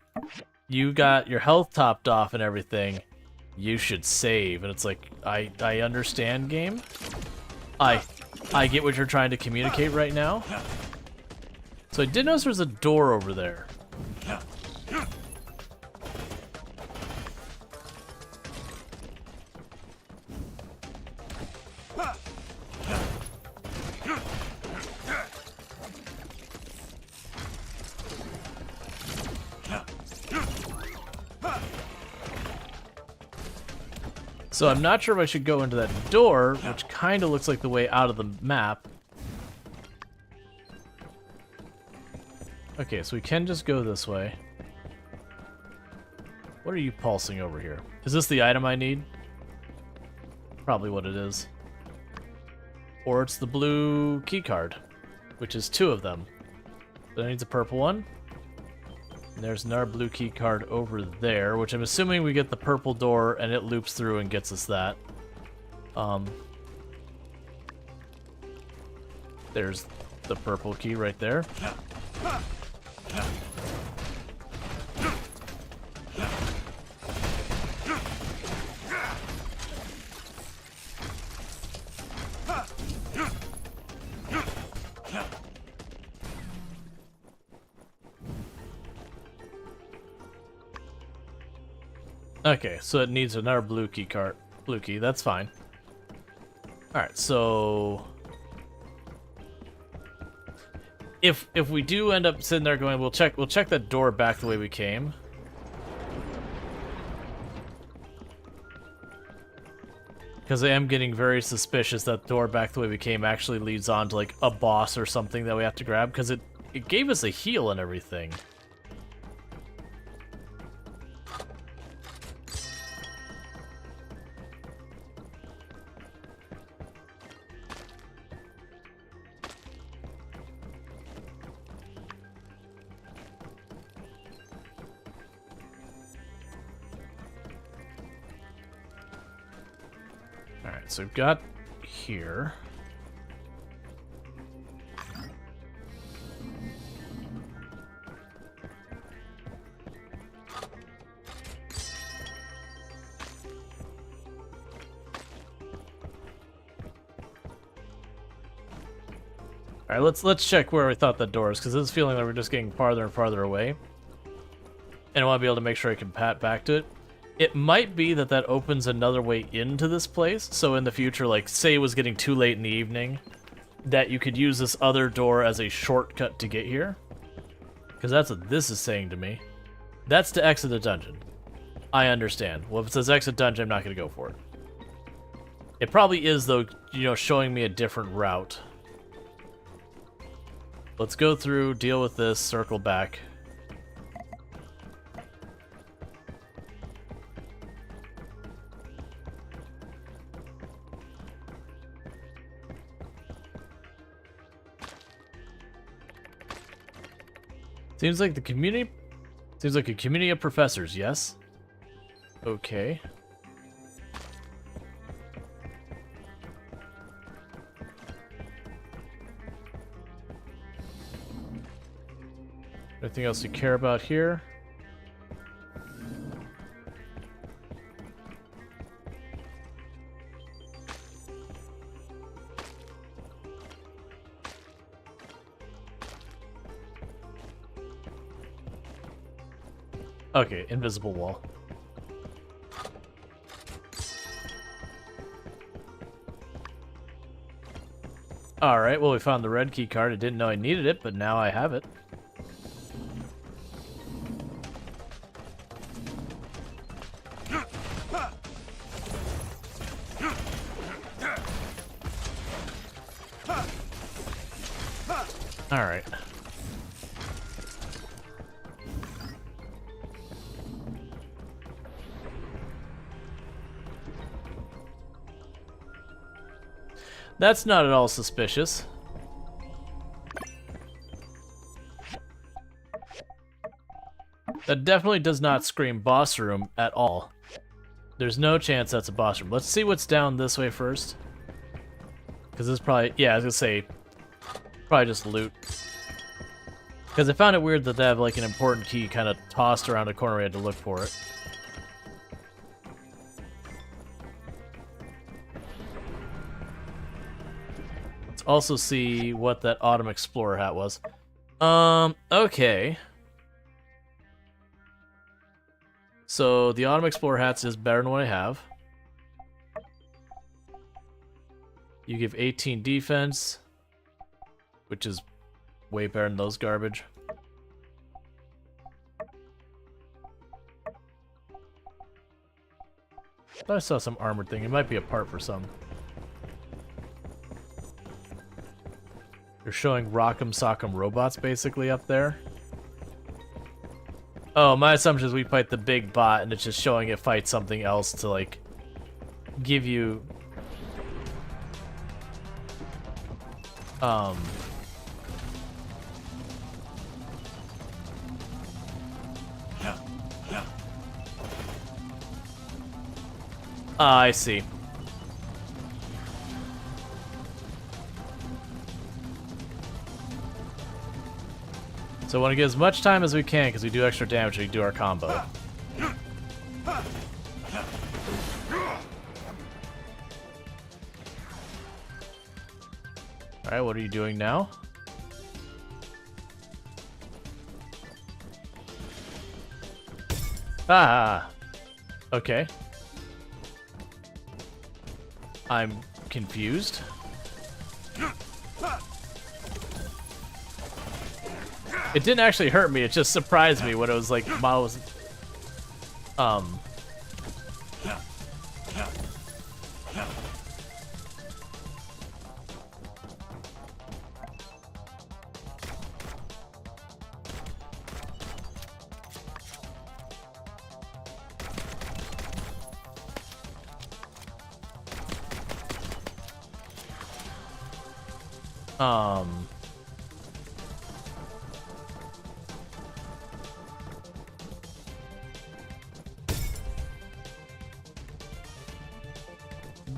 you got your health topped off and everything, you should save. And it's like, I understand, game. I get what you're trying to communicate right now. So I did notice there's a door over there. So I'm not sure if I should go into that door, which kind of looks like the way out of the map. Okay, so we can just go this way. What are you pulsing over here? Is this the item I need? Probably what it is. Or it's the blue key card, which is 2 of them. That needs a purple one. And there's another blue key card over there, which I'm assuming we get the purple door and it loops through and gets us that. There's the purple key right there. Okay, so it needs another blue key card. Blue key, that's fine. Alright, so if we do end up sitting there going, we'll check that door back the way we came. Because I am getting very suspicious that door back the way we came actually leads on to like a boss or something that we have to grab, because it gave us a heal and everything. Alright, so we've got here. All right, let's check where we thought the door is, because this is feeling like we're just getting farther and farther away. And I want to be able to make sure I can pat back to it. It might be that that opens another way into this place, so in the future, like, say it was getting too late in the evening, that you could use this other door as a shortcut to get here. Because that's what this is saying to me. That's to exit the dungeon. I understand. Well, if it says exit dungeon, I'm not going to go for it. It probably is, though, you know, showing me a different route. Let's go through, deal with this, circle back. Seems like a community of professors, yes? Okay. Anything else you care about here? Okay, invisible wall. Alright, well we found the red key card. I didn't know I needed it, but now I have it. Alright. That's not at all suspicious. That definitely does not scream boss room at all. There's no chance that's a boss room. Let's see what's down this way first. Because this is probably... Yeah, I was going to say... Probably just loot. Because I found it weird that they have like an important key kind of tossed around a corner. We had to look for it. Let's also see what that Autumn Explorer hat was. Okay. So the Autumn Explorer hats is better than what I have. You give 18 defense, which is way better than those garbage. Thought I saw some armored thing. It might be a part for some. You're showing Rock'em Sock'em robots basically up there. Oh, my assumption is we fight the big bot and it's just showing it fight something else to like give you I see. So I want to get as much time as we can because we do extra damage when we do our combo. Alright, what are you doing now? Ah! Okay. I'm confused. It didn't actually hurt me, it just surprised me when it was like, Mao was...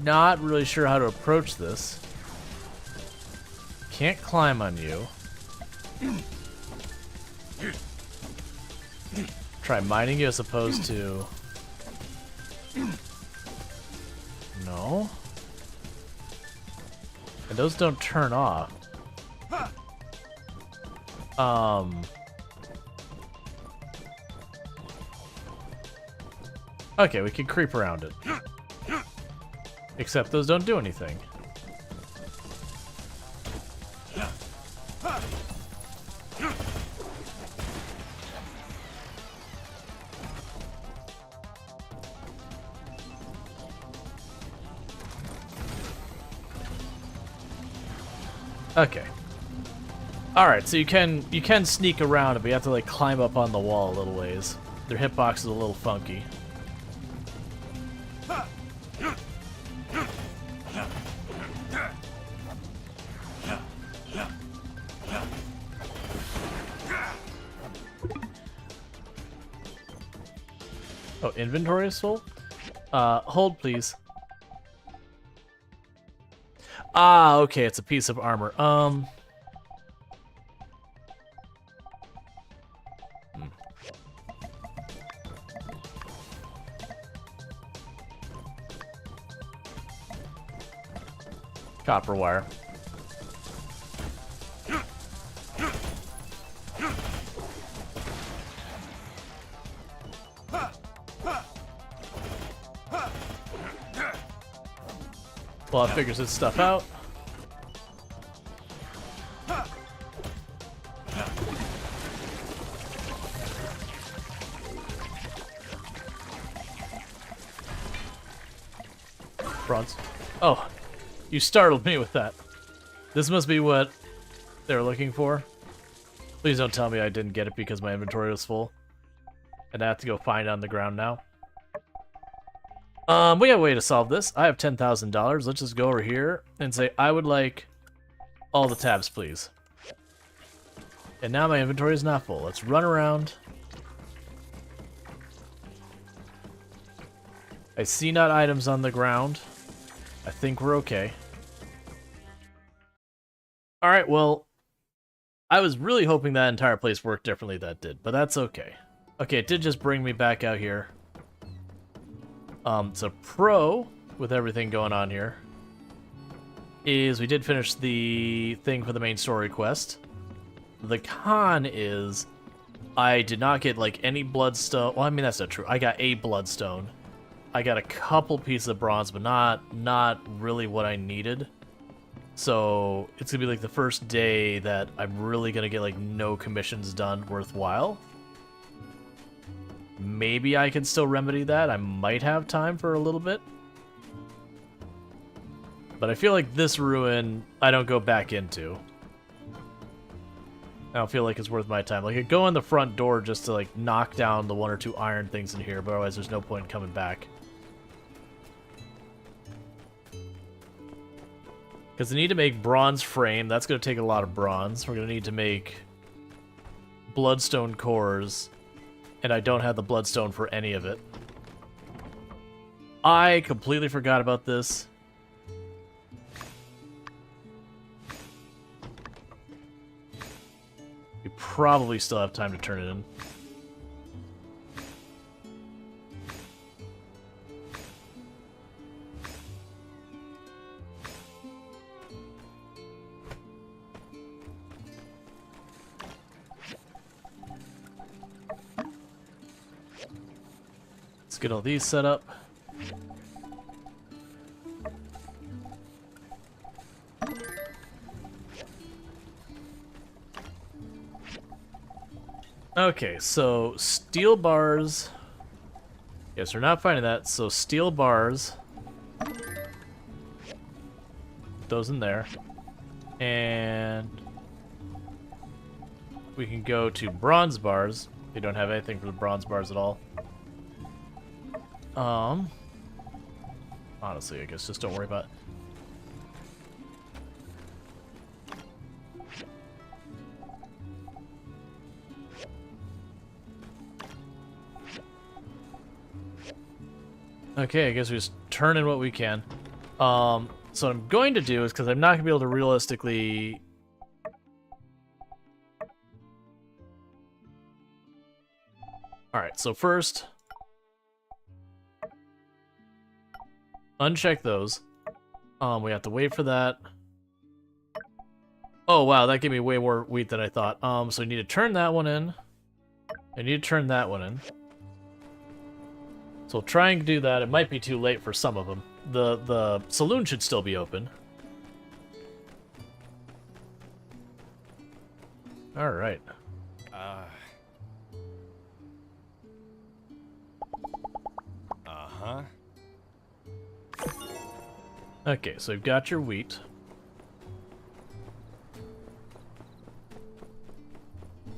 not really sure how to approach this. Can't climb on you. Try mining you as opposed to... No. And those don't turn off. Okay, we can creep around it. Except those don't do anything. Okay. Alright, so you can sneak around it, but you have to like climb up on the wall a little ways. Their hitbox is a little funky. Oh, inventory is full? Hold please. Ah, okay, it's a piece of armor. Copper wire. Well, it figures this stuff out. Bronze. Oh, you startled me with that. This must be what they're looking for. Please don't tell me I didn't get it because my inventory was full. And I have to go find it on the ground now. We have a way to solve this. I have $10,000. Let's just go over here and say, I would like all the tabs, please. And now my inventory is not full. Let's run around. I see not items on the ground. I think we're okay. Alright, well, I was really hoping that entire place worked differently than it did, but that's okay. Okay, it did just bring me back out here. So pro, with everything going on here, is we did finish the thing for the main story quest. The con is I did not get, like, any bloodstone. Well, I mean, that's not true. I got a bloodstone. I got a couple pieces of bronze, but not really what I needed. So it's gonna be like the first day that I'm really gonna get like no commissions done worthwhile. Maybe I can still remedy that. I might have time for a little bit. But I feel like this ruin I don't go back into. I don't feel like it's worth my time. Like I go in the front door just to like knock down the 1 or 2 iron things in here, but otherwise there's no point in coming back. Because we need to make bronze frame. That's going to take a lot of bronze. We're going to need to make bloodstone cores. And I don't have the bloodstone for any of it. I completely forgot about this. We probably still have time to turn it in. Let's get all these set up. Okay, so steel bars. Yes, we're not finding that. So steel bars. Those in there. And we can go to bronze bars. We don't have anything for the bronze bars at all. Honestly, I guess just don't worry about it. Okay, I guess we just turn in what we can. So what I'm going to do is, because I'm not going to be able to realistically... Alright, so first... uncheck those. We have to wait for that. Oh, wow, that gave me way more wheat than I thought. So I need to turn that one in. I need to turn that one in. So we'll try and do that. It might be too late for some of them. The saloon should still be open. All right. Uh-huh. Okay, so you've got your wheat.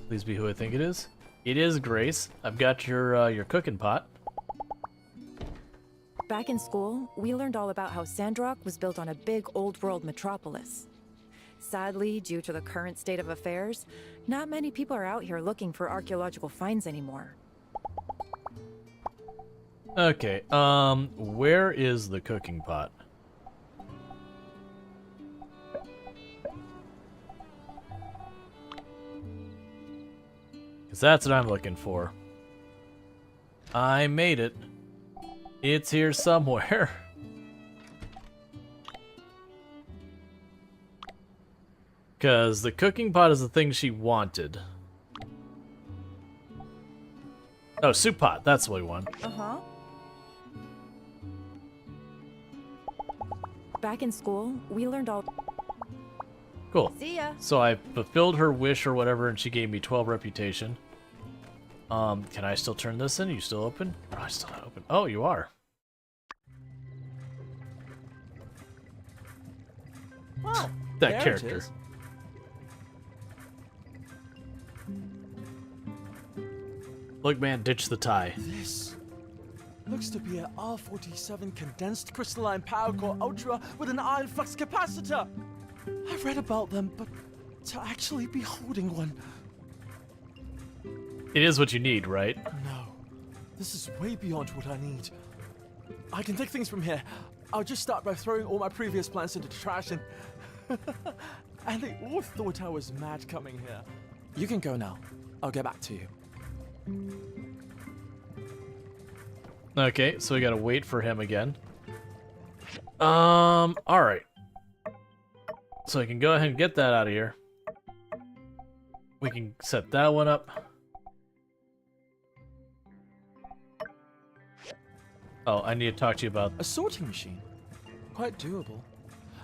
Please be who I think it is. It is Grace. I've got your cooking pot. Back in school, we learned all about how Sandrock was built on a big old-world metropolis. Sadly, due to the current state of affairs, not many people are out here looking for archaeological finds anymore. Okay, where is the cooking pot? Because that's what I'm looking for. I made it. It's here somewhere. Because the cooking pot is the thing she wanted. Oh, soup pot. That's what we want. Uh-huh. Back in school, we learned all... Cool. See ya. So I fulfilled her wish or whatever, and she gave me 12 reputation. Can I still turn this in? Are you still open? Oh, I'm still not open. Oh, you are. Oh, That there character. It is. Look, man, ditch the tie. This looks to be an R47 condensed crystalline power core ultra with an iron flux capacitor. I've read about them, but to actually be holding one. It is what you need, right? No, this is way beyond what I need. I can take things from here. I'll just start by throwing all my previous plans into the trash and they all thought I was mad coming here. You can go now. I'll get back to you. Okay, so we gotta wait for him again. Alright. So I can go ahead and get that out of here. We can set that one up. Oh, I need to talk to you about... A sorting machine. Quite doable.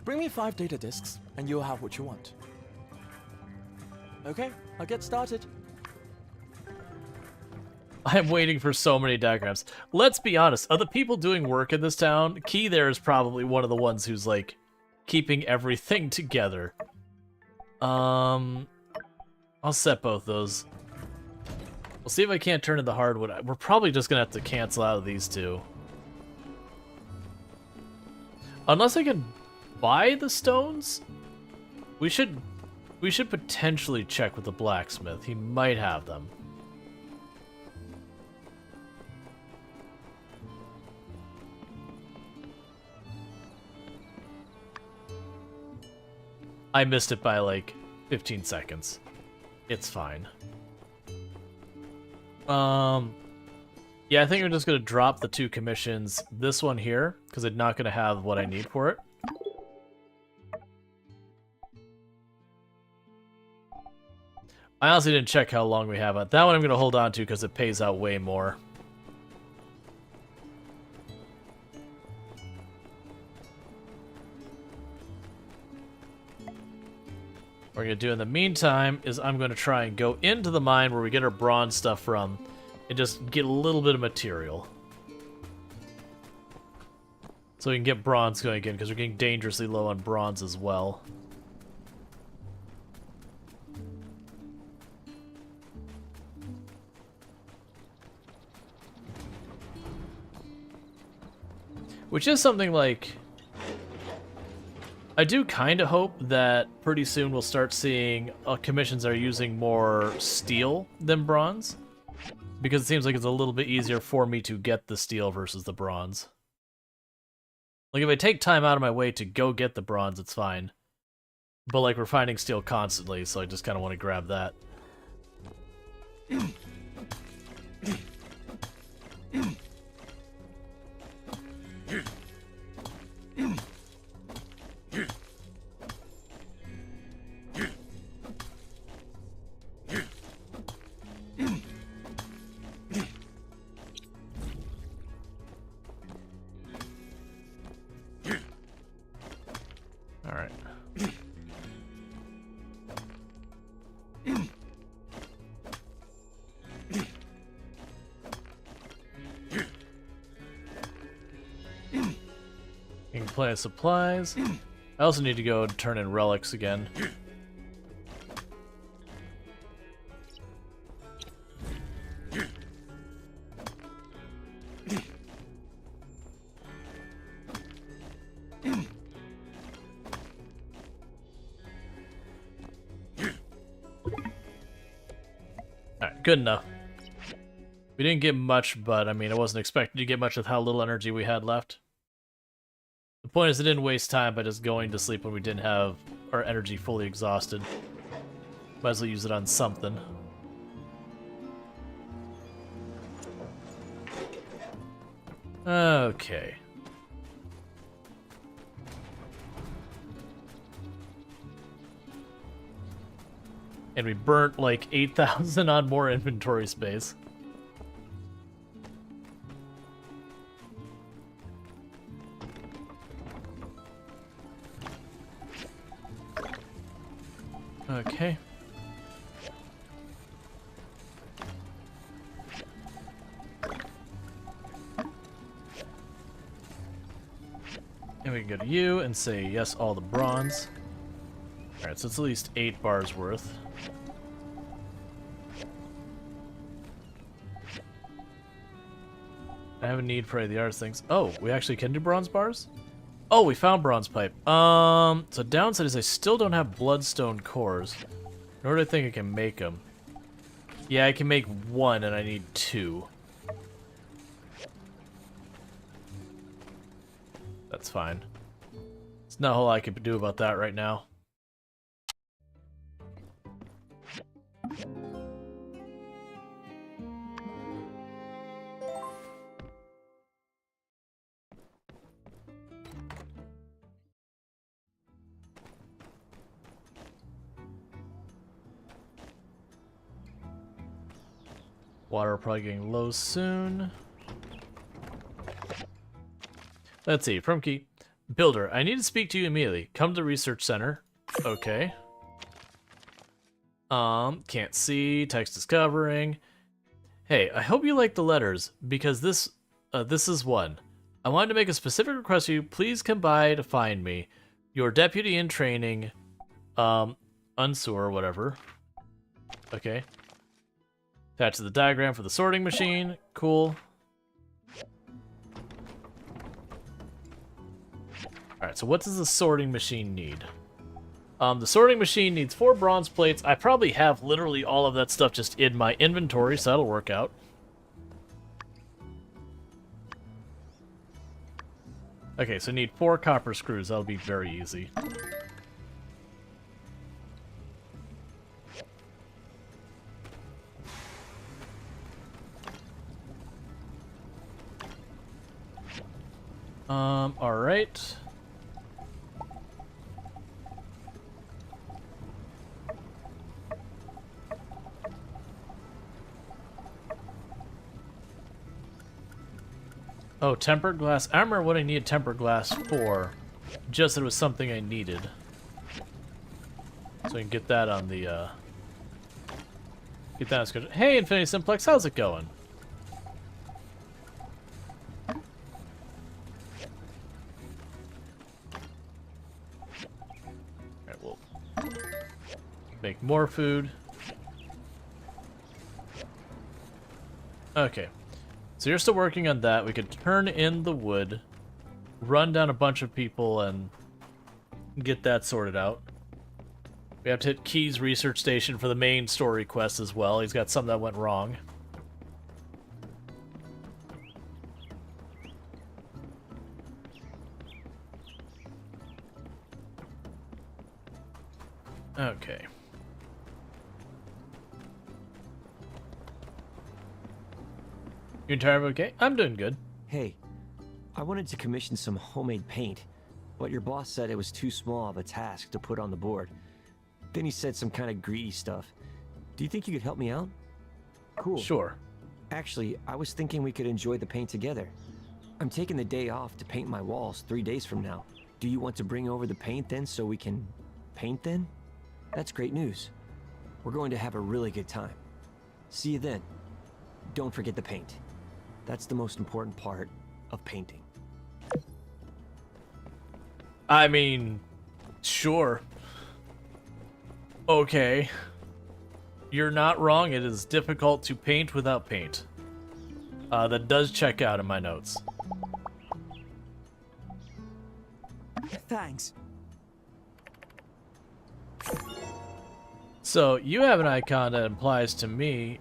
Bring me 5 data disks, and you'll have what you want. Okay, I'll get started. I'm waiting for so many diagrams. Let's be honest, of the people doing work in this town, Key there is probably one of the ones who's, like, keeping everything together. I'll set both those. We'll see if I can't turn in the hardwood. We're probably just gonna have to cancel out of these two. Unless I can buy the stones? We should potentially check with the blacksmith. He might have them. I missed it by like 15 seconds. It's fine. Yeah, I think I'm just gonna drop the 2 commissions. This one here, because I'm not gonna have what I need for it. I honestly didn't check how long we have it. That one I'm gonna hold on to because it pays out way more. What we're gonna do in the meantime is I'm gonna try and go into the mine where we get our bronze stuff from and just get a little bit of material. So we can get bronze going again, because we're getting dangerously low on bronze as well. Which is something like... I do kind of hope that pretty soon we'll start seeing commissions that are using more steel than bronze. Because it seems like it's a little bit easier for me to get the steel versus the bronze. Like, if I take time out of my way to go get the bronze, it's fine. But, like, we're finding steel constantly, so I just kind of want to grab that. Alright. You can play supplies. I also need to go and turn in relics again. Alright, good enough. We didn't get much, but I mean, I wasn't expecting to get much with how little energy we had left. The point is, it didn't waste time by just going to sleep when we didn't have our energy fully exhausted. Might as well use it on something. Okay. And we burnt like 8,000 on more inventory space. Okay. And we can go to you and say yes, all the bronze. Alright, so it's at least 8 bars worth. I have a need for any of the arts things. Oh, we actually can do bronze bars? Oh, we found bronze pipe. So downside is I still don't have bloodstone cores. Nor do I think I can make them. Yeah, I can make 1 and I need 2. That's fine. There's not a whole lot I can do about that right now. Water probably getting low soon. Let's see, from key. Builder, I need to speak to you immediately. Come to the research center. Okay. Can't see. Text is covering. Hey, I hope you like the letters, because this is one. I wanted to make a specific request of you. Please come by to find me. Your deputy in training, Unsur or whatever. Okay. Attach the diagram for the sorting machine. Cool. Alright, so what does the sorting machine need? The sorting machine needs 4 bronze plates. I probably have literally all of that stuff just in my inventory, so that'll work out. Okay, so I need 4 copper screws. That'll be very easy. Alright. Oh, tempered glass. I remember what I needed tempered glass for. Just that it was something I needed. So I can get that on the, get that on schedule. Hey, Infinity Simplex, how's it going? Alright, we'll make more food. Okay. So you're still working on that. We could turn in the wood, run down a bunch of people, and get that sorted out. We have to hit Key's research station for the main story quest as well. He's got something that went wrong. Okay. You entirely okay? I'm doing good. Hey, I wanted to commission some homemade paint, but your boss said it was too small of a task to put on the board. Then he said some kind of greedy stuff. Do you think you could help me out? Cool. Sure. Actually, I was thinking we could enjoy the paint together. I'm taking the day off to paint my walls 3 days from now. Do you want to bring over the paint then so we can paint then? That's great news. We're going to have a really good time. See you then. Don't forget the paint. That's the most important part of painting. I mean, sure. Okay. You're not wrong. It is difficult to paint without paint. That does check out in my notes. Thanks. So, you have an icon that implies to me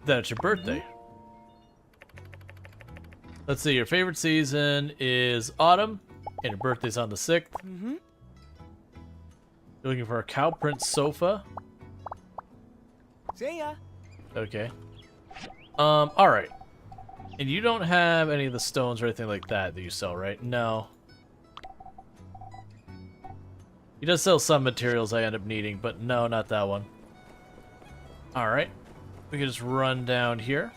that it's your birthday. Let's see, your favorite season is autumn, and your birthday's on the 6th. Mm-hmm. You're looking for a cow print sofa. See ya. Okay. Alright. And you don't have any of the stones or anything like that you sell, right? No. He does sell some materials I end up needing, but no, not that one. Alright. We can just run down here.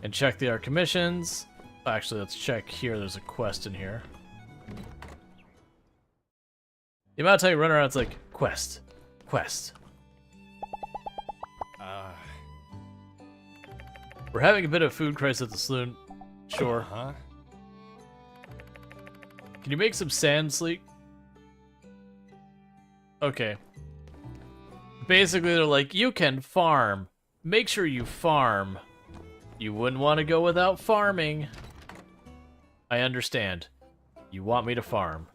And check the art commissions. Actually, let's check here. There's a quest in here. The amount of time you run around, it's like, quest. Quest. We're having a bit of food crisis at the saloon. Sure. Can you make some sand sleek? Okay. Basically, they're like, you can farm. Make sure you farm. You wouldn't want to go without farming. I understand. You want me to farm.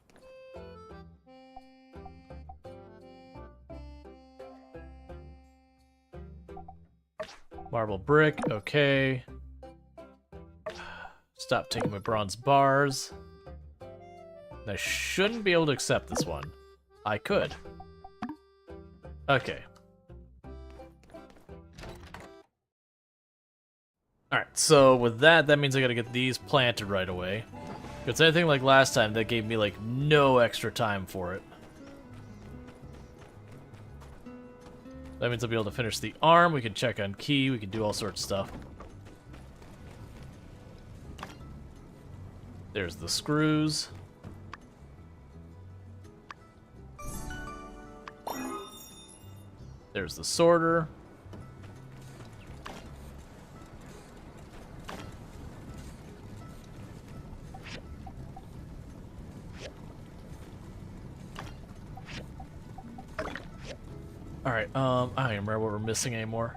Marble brick, okay. Stop taking my bronze bars. I shouldn't be able to accept this one. I could. Okay. Alright, so with that, that means I gotta get these planted right away. If it's anything like last time, that gave me like no extra time for it. That means I'll be able to finish the arm, we can check on key, we can do all sorts of stuff. There's the screws. There's the sorter. Alright, I don't even remember what we're missing anymore.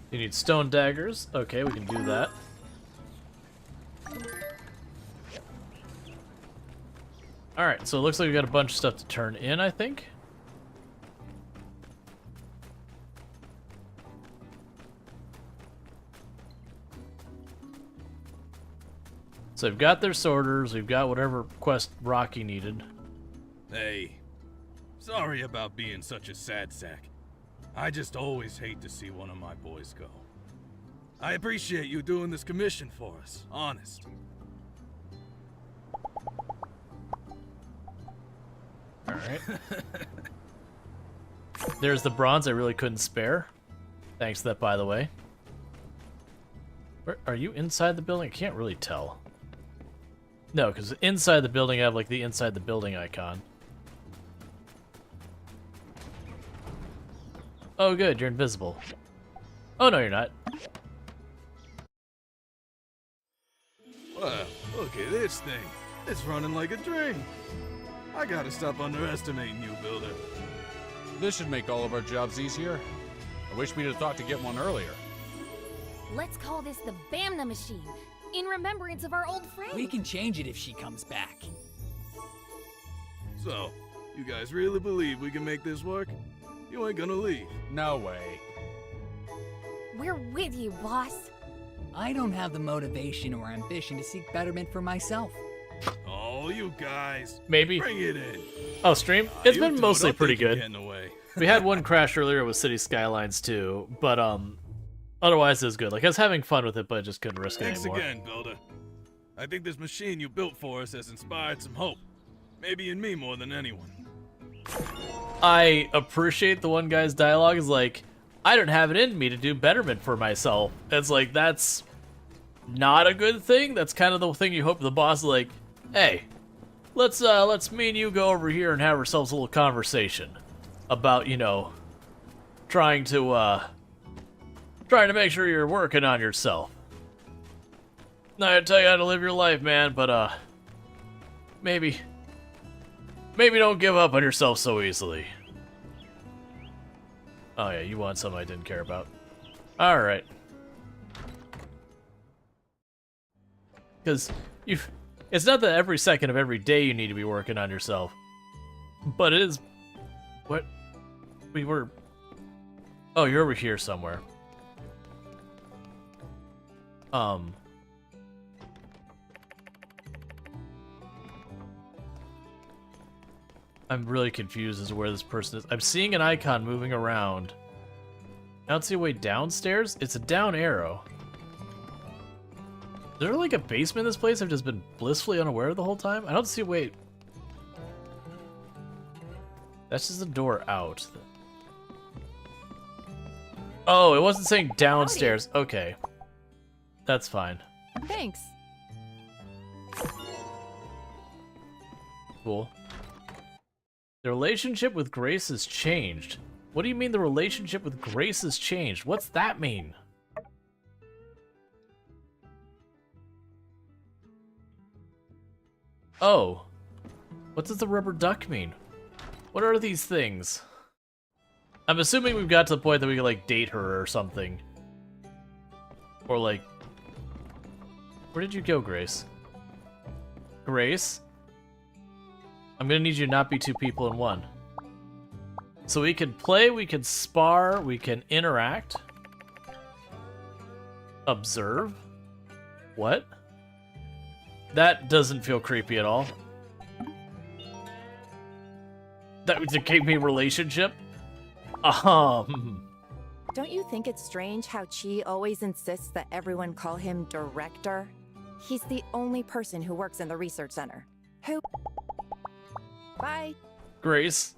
You need stone daggers. Okay, we can do that. Alright, so it looks like we got a bunch of stuff to turn in, I think. So we've got their sorters, we've got whatever quest Rocky needed. Hey, sorry about being such a sad sack. I just always hate to see one of my boys go. I appreciate you doing this commission for us, honest. Alright. There's the bronze I really couldn't spare. Thanks for that, by the way. Where, are you inside the building? I can't really tell. No, because inside the building I have like the inside the building icon. Oh good, you're invisible. Oh no, you're not. Wow, look at this thing. It's running like a dream. I gotta stop underestimating you, Builder. This should make all of our jobs easier. I wish we'd have thought to get one earlier. Let's call this the Bamna machine, in remembrance of our old friend. We can change it if she comes back. So, you guys really believe we can make this work? You ain't gonna leave. No way. We're with you, boss. I don't have the motivation or ambition to seek betterment for myself. Oh, you guys. Maybe. Bring it in. Oh, stream? It's You been two, mostly don't pretty think you're good. getting away. We had one crash earlier with City Skylines too, but otherwise it was good. Like, I was having fun with it, but I just couldn't risk it Thanks anymore. again, Builder. I think this machine you built for us has inspired some hope. Maybe in me more than anyone. I appreciate the one guy's dialogue is like, I don't have it in me to do betterment for myself. It's like, that's not a good thing. That's kind of the thing you hope the boss is like, hey, let's me and you go over here and have ourselves a little conversation about, you know, trying to make sure you're working on yourself. Not gonna tell you how to live your life, man, but maybe don't give up on yourself so easily. Oh yeah, you want something I didn't care about. Alright. Because it's not that every second of every day you need to be working on yourself. But it is... What? We were... Oh, you're over here somewhere. I'm really confused as to where this person is. I'm seeing an icon moving around. I don't see a way downstairs. It's a down arrow. Is there like a basement in this place I've just been blissfully unaware of the whole time? I don't see a way. That's just a door out. Oh, it wasn't saying downstairs. Okay. That's fine. Thanks. Cool. The relationship with Grace has changed. What do you mean the relationship with Grace has changed? What's that mean? Oh. What does the rubber duck mean? What are these things? I'm assuming we've got to the point that we can, like, date her or something. Or, like... Where did you go, Grace? Grace? I'm gonna need you to not be two people in one. So we can play, we can spar, we can interact. Observe? What? That doesn't feel creepy at all. That gave me relationship? Don't you think it's strange how Chi always insists that everyone call him Director? He's the only person who works in the research center. Who? Bye. Grace,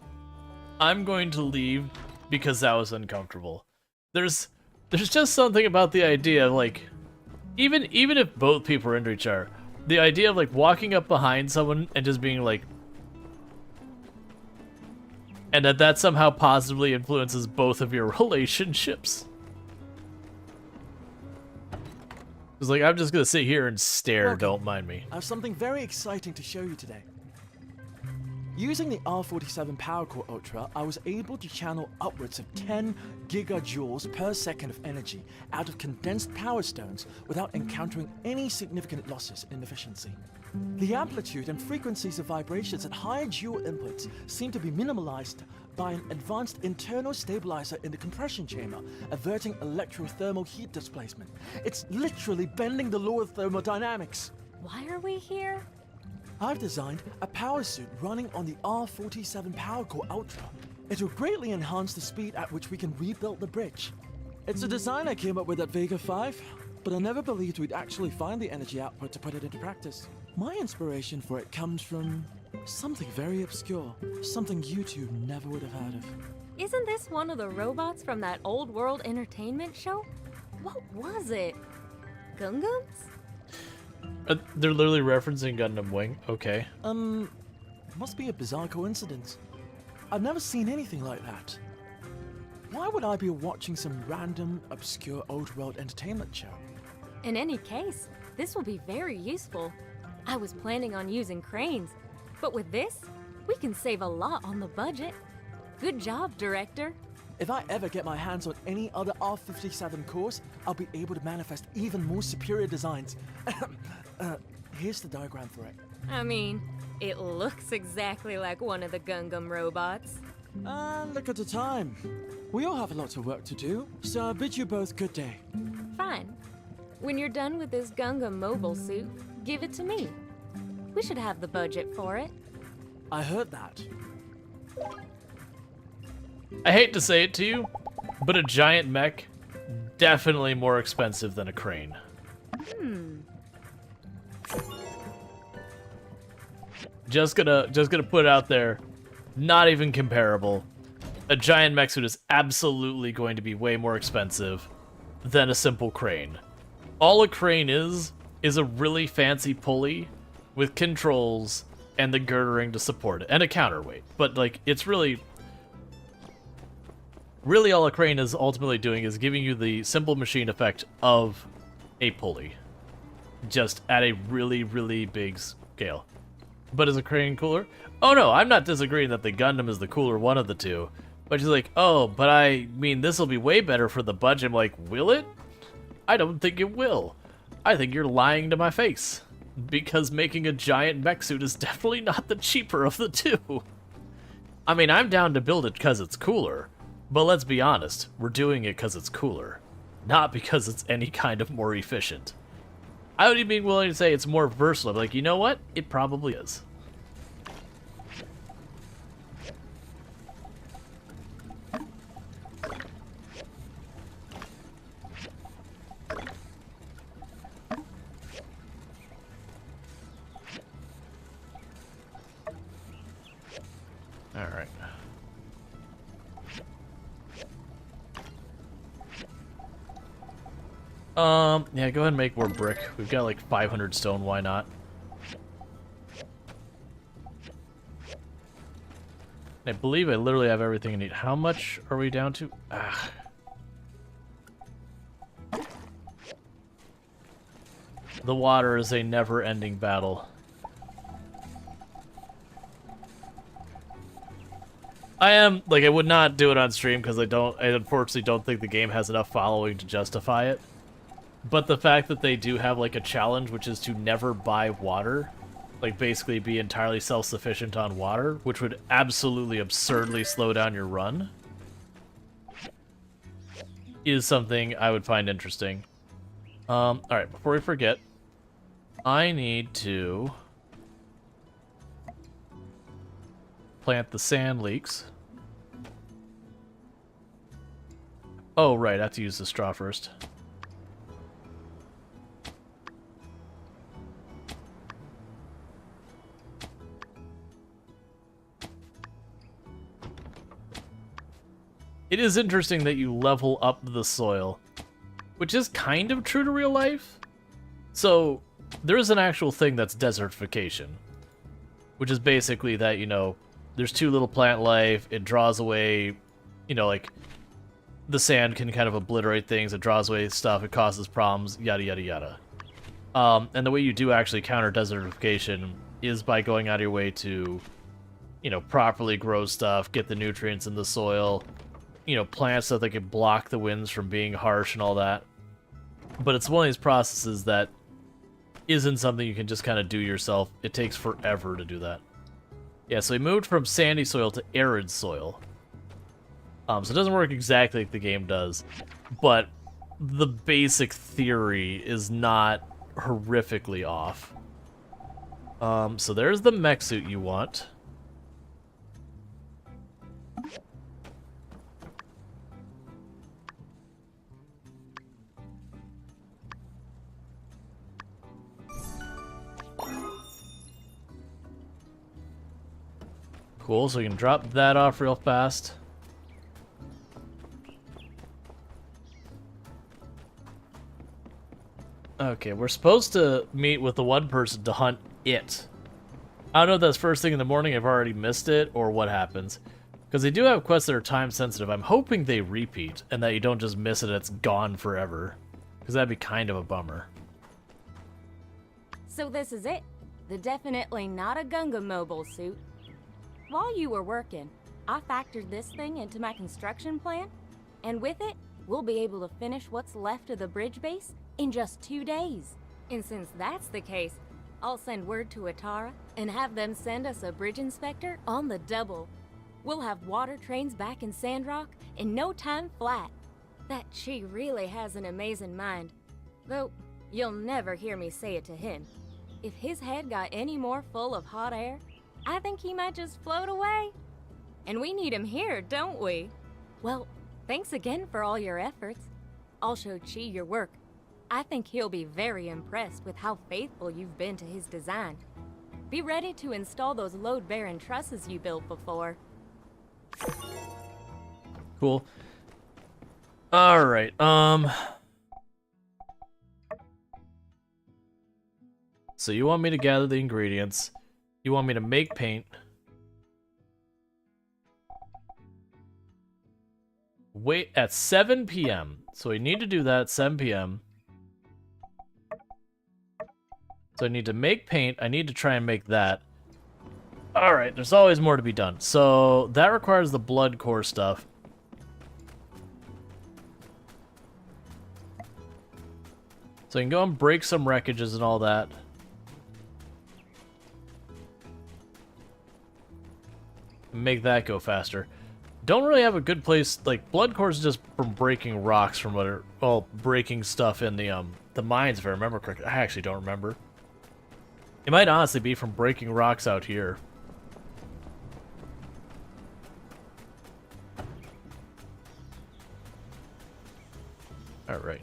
I'm going to leave because that was uncomfortable. There's just something about the idea of, like, even if both people are into each other, the idea of, like, walking up behind someone and just being like, and that somehow positively influences both of your relationships. It's like, I'm just gonna sit here and stare, Welcome. don't mind me. I have something very exciting to show you today. Using the R47 Power Core Ultra, I was able to channel upwards of 10 gigajoules per second of energy out of condensed power stones without encountering any significant losses in efficiency. The amplitude and frequencies of vibrations at higher joule inputs seem to be minimalized by an advanced internal stabilizer in the compression chamber, averting electrothermal heat displacement. It's literally bending the law of thermodynamics. Why are we here? I've designed a power suit running on the R47 Power Core Ultra. It will greatly enhance the speed at which we can rebuild the bridge. It's a design I came up with at Vega 5, but I never believed we'd actually find the energy output to put it into practice. My inspiration for it comes from something very obscure, something you two never would have heard of. Isn't this one of the robots from that old world entertainment show? What was it? Gungams? They're literally referencing Gundam Wing. Okay. Must be a bizarre coincidence. I've never seen anything like that. Why would I be watching some random, obscure old world entertainment show? In any case, this will be very useful. I was planning on using cranes, but with this, we can save a lot on the budget. Good job, Director. If I ever get my hands on any other R57 cores, I'll be able to manifest even more superior designs. Here's the diagram for it. I mean, it looks exactly like one of the Gungam robots. And look at the time. We all have a lot of work to do, so I bid you both good day. Fine. When you're done with this Gunga mobile suit, give it to me. We should have the budget for it. I heard that. I hate to say it to you, but a giant mech, definitely more expensive than a crane. Just gonna put it out there, not even comparable. A giant mech suit is absolutely going to be way more expensive than a simple crane. All a crane is a really fancy pulley with controls and the girdering to support it, and a counterweight. But like, it's really all a crane is ultimately doing is giving you the simple machine effect of a pulley, just at a really, really big scale. But is a crane cooler? Oh no, I'm not disagreeing that the Gundam is the cooler one of the two. But she's like, oh, but I mean, this will be way better for the budget. I'm like, will it? I don't think it will. I think you're lying to my face. Because making a giant mech suit is definitely not the cheaper of the two. I mean, I'm down to build it because it's cooler. But let's be honest, we're doing it because it's cooler. Not because it's any kind of more efficient. I would even be willing to say it's more versatile. Like, you know what? It probably is. Alright. Yeah, go ahead and make more brick. We've got like 500 stone, why not? I believe I literally have everything I need. How much are we down to? Ah. The water is a never-ending battle. I would not do it on stream because I unfortunately don't think the game has enough following to justify it. But the fact that they do have like a challenge, which is to never buy water, like basically be entirely self-sufficient on water, which would absolutely absurdly slow down your run, is something I would find interesting. Alright, before we forget, I need to plant the sand leeks. Oh, right, I have to use the straw first. It is interesting that you level up the soil, which is kind of true to real life. So, there is an actual thing that's desertification, which is basically that, you know, there's too little plant life, it draws away, you know, like, the sand can kind of obliterate things, it draws away stuff, it causes problems, yada yada yada. And the way you do actually counter desertification is by going out of your way to, you know, properly grow stuff, get the nutrients in the soil, you know, plant stuff that can block the winds from being harsh and all that. But it's one of these processes that isn't something you can just kind of do yourself. It takes forever to do that. Yeah, so we moved from sandy soil to arid soil. So it doesn't work exactly like the game does, but the basic theory is not horrifically off. So there's the mech suit you want. Cool, so we can drop that off real fast. Okay, we're supposed to meet with the one person to hunt it. I don't know if that's first thing in the morning, I've already missed it, or what happens. Because they do have quests that are time sensitive. I'm hoping they repeat, and that you don't just miss it and it's gone forever. Because that'd be kind of a bummer. So this is it. The definitely not a Gunga mobile suit. While you were working, I factored this thing into my construction plan, and with it, we'll be able to finish what's left of the bridge base in just 2 days. And since that's the case, I'll send word to Atara and have them send us a bridge inspector on the double. We'll have water trains back in Sandrock in no time flat. That Chi really has an amazing mind. Though, you'll never hear me say it to him. If his head got any more full of hot air, I think he might just float away. And we need him here, don't we? Well, thanks again for all your efforts. I'll show Chi your work. I think he'll be very impressed with how faithful you've been to his design. Be ready to install those load-bearing trusses you built before. Cool. All right. So you want me to gather the ingredients. You want me to make paint. Wait at 7 p.m. So we need to do that at 7 p.m. So I need to make paint. I need to try and make that. Alright, there's always more to be done. So that requires the blood core stuff. So I can go and break some wreckages and all that. Make that go faster. Don't really have a good place, like, blood core is just from breaking rocks from what are, well, breaking stuff in the mines, if I remember correctly. I actually don't remember. It might honestly be from breaking rocks out here. Alright.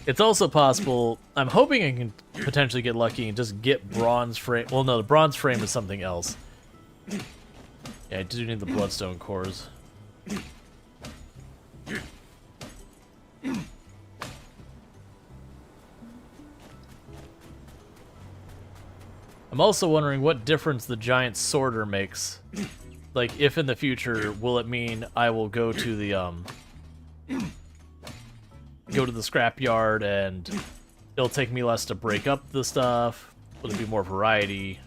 It's also possible, I'm hoping I can potentially get lucky and just get bronze frame. Well, no, the bronze frame is something else. Yeah, I do need the bloodstone cores. I'm also wondering what difference the giant sorter makes. Like, if in the future, will it mean I will go to the, scrapyard and it'll take me less to break up the stuff? Will there be more variety?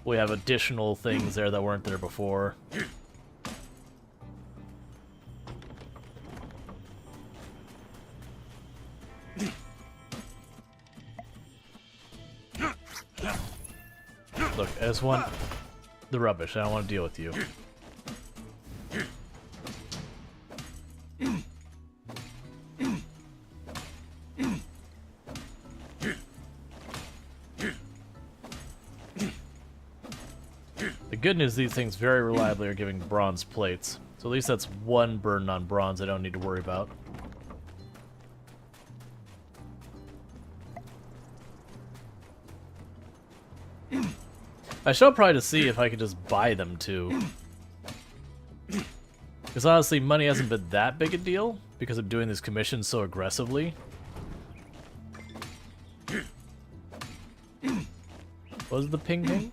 We have additional things there that weren't there before. Look, I just want the rubbish. I don't want to deal with you. The good news, these things very reliably are giving bronze plates. So at least that's one burden on bronze I don't need to worry about. I should probably just see if I could just buy them too. Because honestly, money hasn't been that big a deal because I'm doing these commissions so aggressively. What was the ping ping?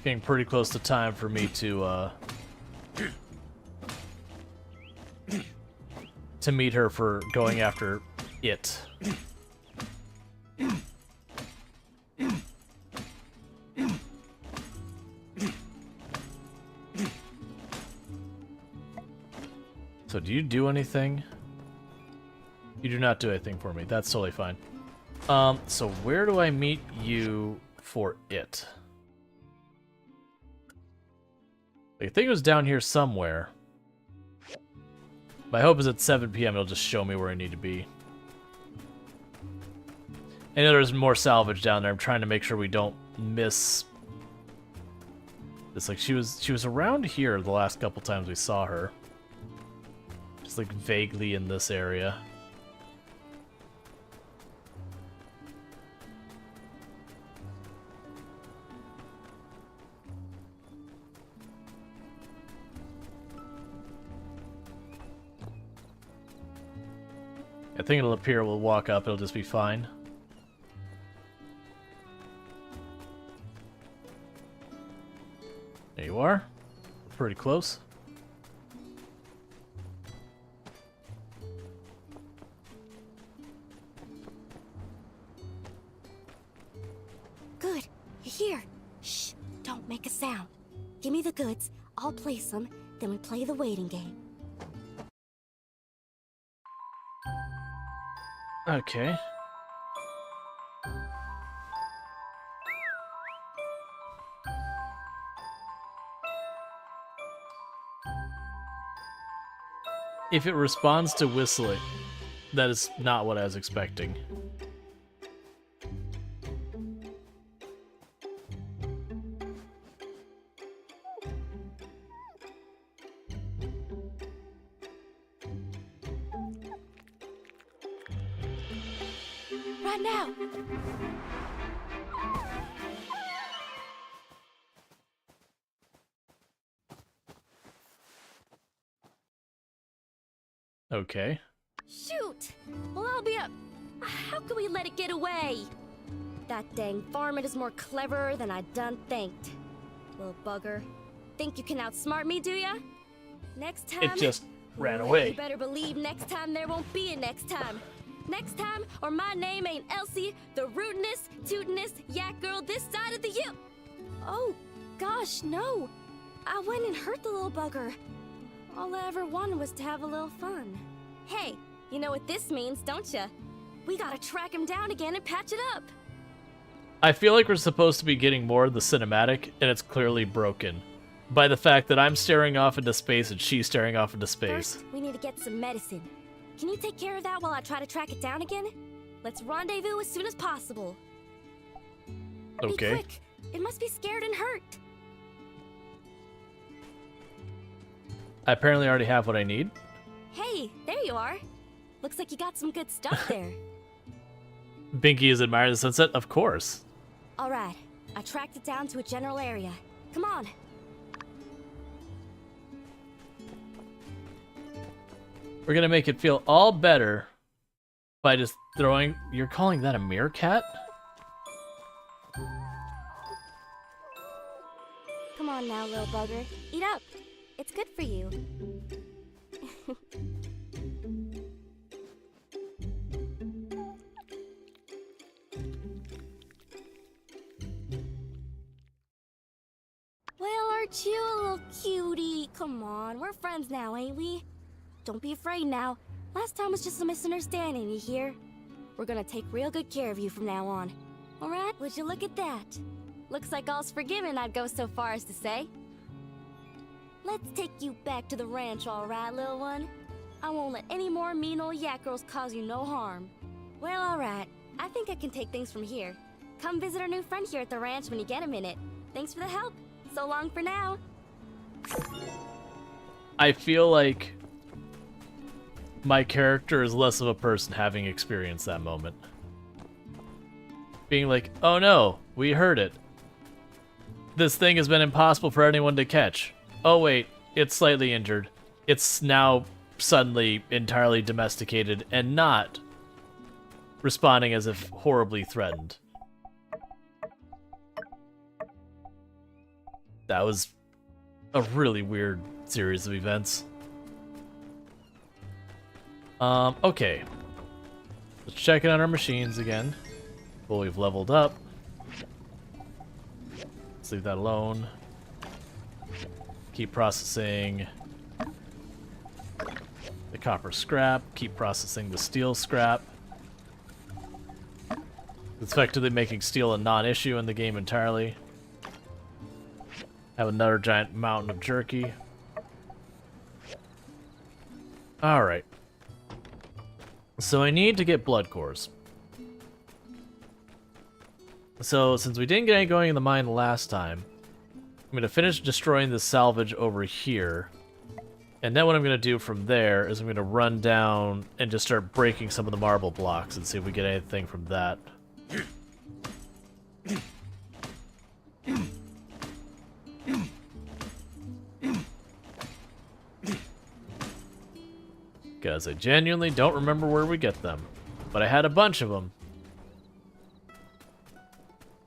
Getting pretty close to time for me to meet her for going after it. So do you do anything? You do not do anything for me. That's totally fine. So where do I meet you for it? I think it was down here somewhere. My hope is at 7 p.m. it'll just show me where I need to be. I know there's more salvage down there. I'm trying to make sure we don't miss. It's like she was around here the last couple times we saw her. Just like vaguely in this area. I think it'll appear, we'll walk up, it'll just be fine. There you are. Pretty close. Good. You're here. Shh. Don't make a sound. Give me the goods, I'll place them, then we play the waiting game. Okay. If it responds to whistling, that is not what I was expecting. Right now! Okay. Shoot! Well, I'll be up. How can we let it get away? That dang varmint is more clever than I done thinked. Little bugger. Think you can outsmart me, do ya? Next time... It just ran You away. better believe next time there won't be a next time. Next time, or my name ain't Elsie, the rootinest, tootinest yak girl this side of the U. Oh, gosh, no. I went and hurt the little bugger. All I ever wanted was to have a little fun. Hey, you know what this means, don't ya? We gotta track him down again and patch it up. I feel like we're supposed to be getting more of the cinematic, and it's clearly broken by the fact that I'm staring off into space and she's staring off into space. First, we need to get some medicine. Can you take care of that while I try to track it down again? Let's rendezvous as soon as possible. Okay. Be quick. It must be scared and hurt. I apparently already have what I need. Hey, there you are. Looks like you got some good stuff there. Binky is admiring the sunset? Of course. All right, I tracked it down to a general area. Come on. We're gonna make it feel all better by just throwing... You're calling that a meerkat? Come on now, little bugger. Eat up. It's good for you. Well, aren't you a little cutie? Come on, we're friends now, ain't we? Don't be afraid now. Last time was just a misunderstanding, you hear? We're gonna take real good care of you from now on. Alright, would you look at that? Looks like all's forgiven, I'd go so far as to say. Let's take you back to the ranch, alright, little one? I won't let any more mean old yak girls cause you no harm. Well, alright. I think I can take things from here. Come visit our new friend here at the ranch when you get a minute. Thanks for the help. So long for now. I feel like my character is less of a person having experienced that moment. Being like, oh no, we heard it. This thing has been impossible for anyone to catch. Oh wait, it's slightly injured. It's now suddenly entirely domesticated and not responding as if horribly threatened. That was a really weird series of events. Okay. Let's check in on our machines again. Well, we've leveled up. Let's leave that alone. Keep processing the copper scrap. Keep processing the steel scrap. It's effectively making steel a non-issue in the game entirely. Have another giant mountain of jerky. Alright. So I need to get blood cores. So since we didn't get any going in the mine last time, I'm going to finish destroying the salvage over here. And then what I'm going to do from there is I'm going to run down and just start breaking some of the marble blocks and see if we get anything from that. Because I genuinely don't remember where we get them. But I had a bunch of them.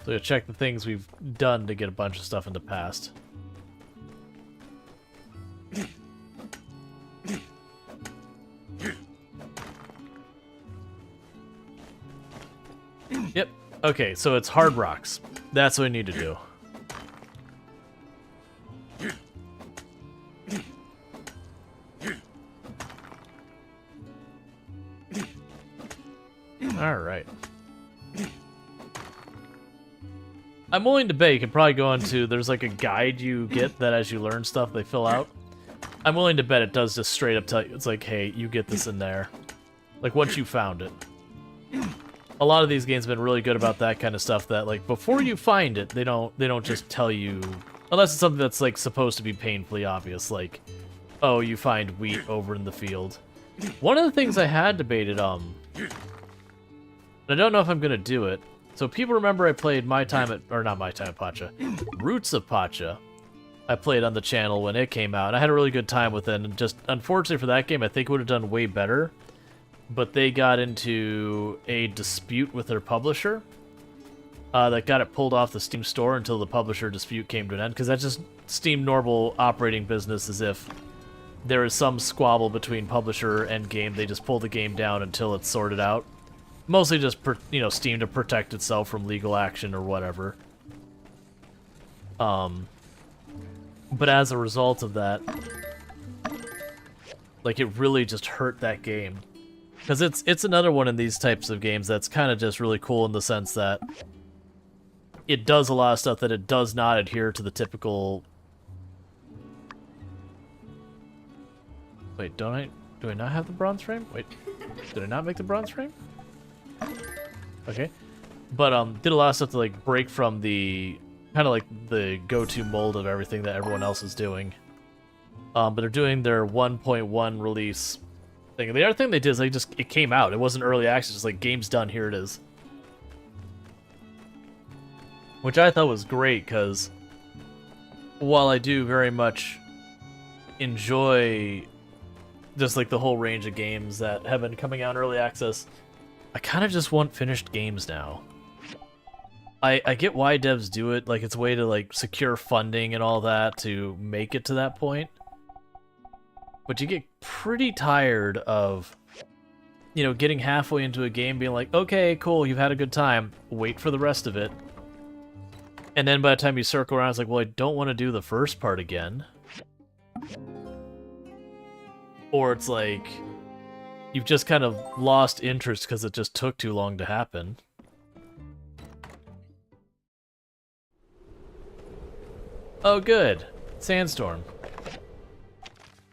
So check the things we've done to get a bunch of stuff in the past. Yep. Okay, so it's hard rocks. That's what I need to do. Alright. I'm willing to bet you could probably go into, there's like a guide you get that as you learn stuff they fill out. I'm willing to bet it does just straight up tell you, it's like, hey, you get this in there. Like once you found it. A lot of these games have been really good about that kind of stuff that like before you find it, they don't just tell you, unless it's something that's like supposed to be painfully obvious, like, oh, you find wheat over in the field. One of the things I had debated, and I don't know if I'm gonna do it. So people remember I played My Time at, or not My Time at Pacha, Roots of Pacha. I played on the channel when it came out. I had a really good time with it, and just unfortunately for that game, I think it would have done way better. But they got into a dispute with their publisher that got it pulled off the Steam store until the publisher dispute came to an end. Because that's just Steam normal operating business, as if there is some squabble between publisher and game. They just pull the game down until it's sorted out. Mostly just, Steam to protect itself from legal action or whatever. But as a result of that, like, it really just hurt that game. Because it's another one in these types of games that's kind of just really cool in the sense that it does a lot of stuff that it does not adhere to the typical... Wait, do I not have the bronze frame? Wait, did I not make the bronze frame? Okay. But did a lot of stuff to like break from the kind of like the go-to mold of everything that everyone else is doing. But they're doing their 1.1 release thing. The other thing they did is it came out. It wasn't early access, just like game's done, here it is. Which I thought was great, because while I do very much enjoy just like the whole range of games that have been coming out in early access, I kind of just want finished games now. I get why devs do it, like it's a way to like secure funding and all that to make it to that point. But you get pretty tired of, getting halfway into a game being like, okay, cool, you've had a good time, wait for the rest of it. And then by the time you circle around, it's like, well, I don't want to do the first part again. Or it's like, you've just kind of lost interest because it just took too long to happen. Oh, good. Sandstorm.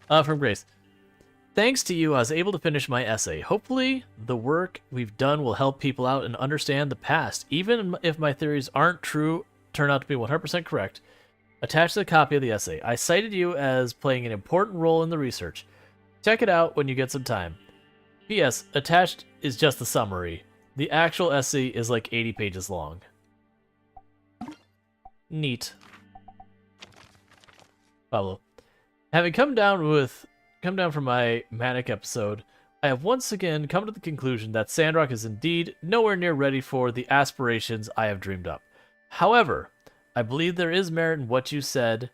From Grace. Thanks to you, I was able to finish my essay. Hopefully, the work we've done will help people out and understand the past. Even if my theories aren't true, turn out to be 100% correct. Attached to the copy of the essay. I cited you as playing an important role in the research. Check it out when you get some time. P.S. Attached is just the summary. The actual essay is like 80 pages long. Neat. Pablo. Having come down from my manic episode, I have once again come to the conclusion that Sandrock is indeed nowhere near ready for the aspirations I have dreamed up. However, I believe there is merit in what you said,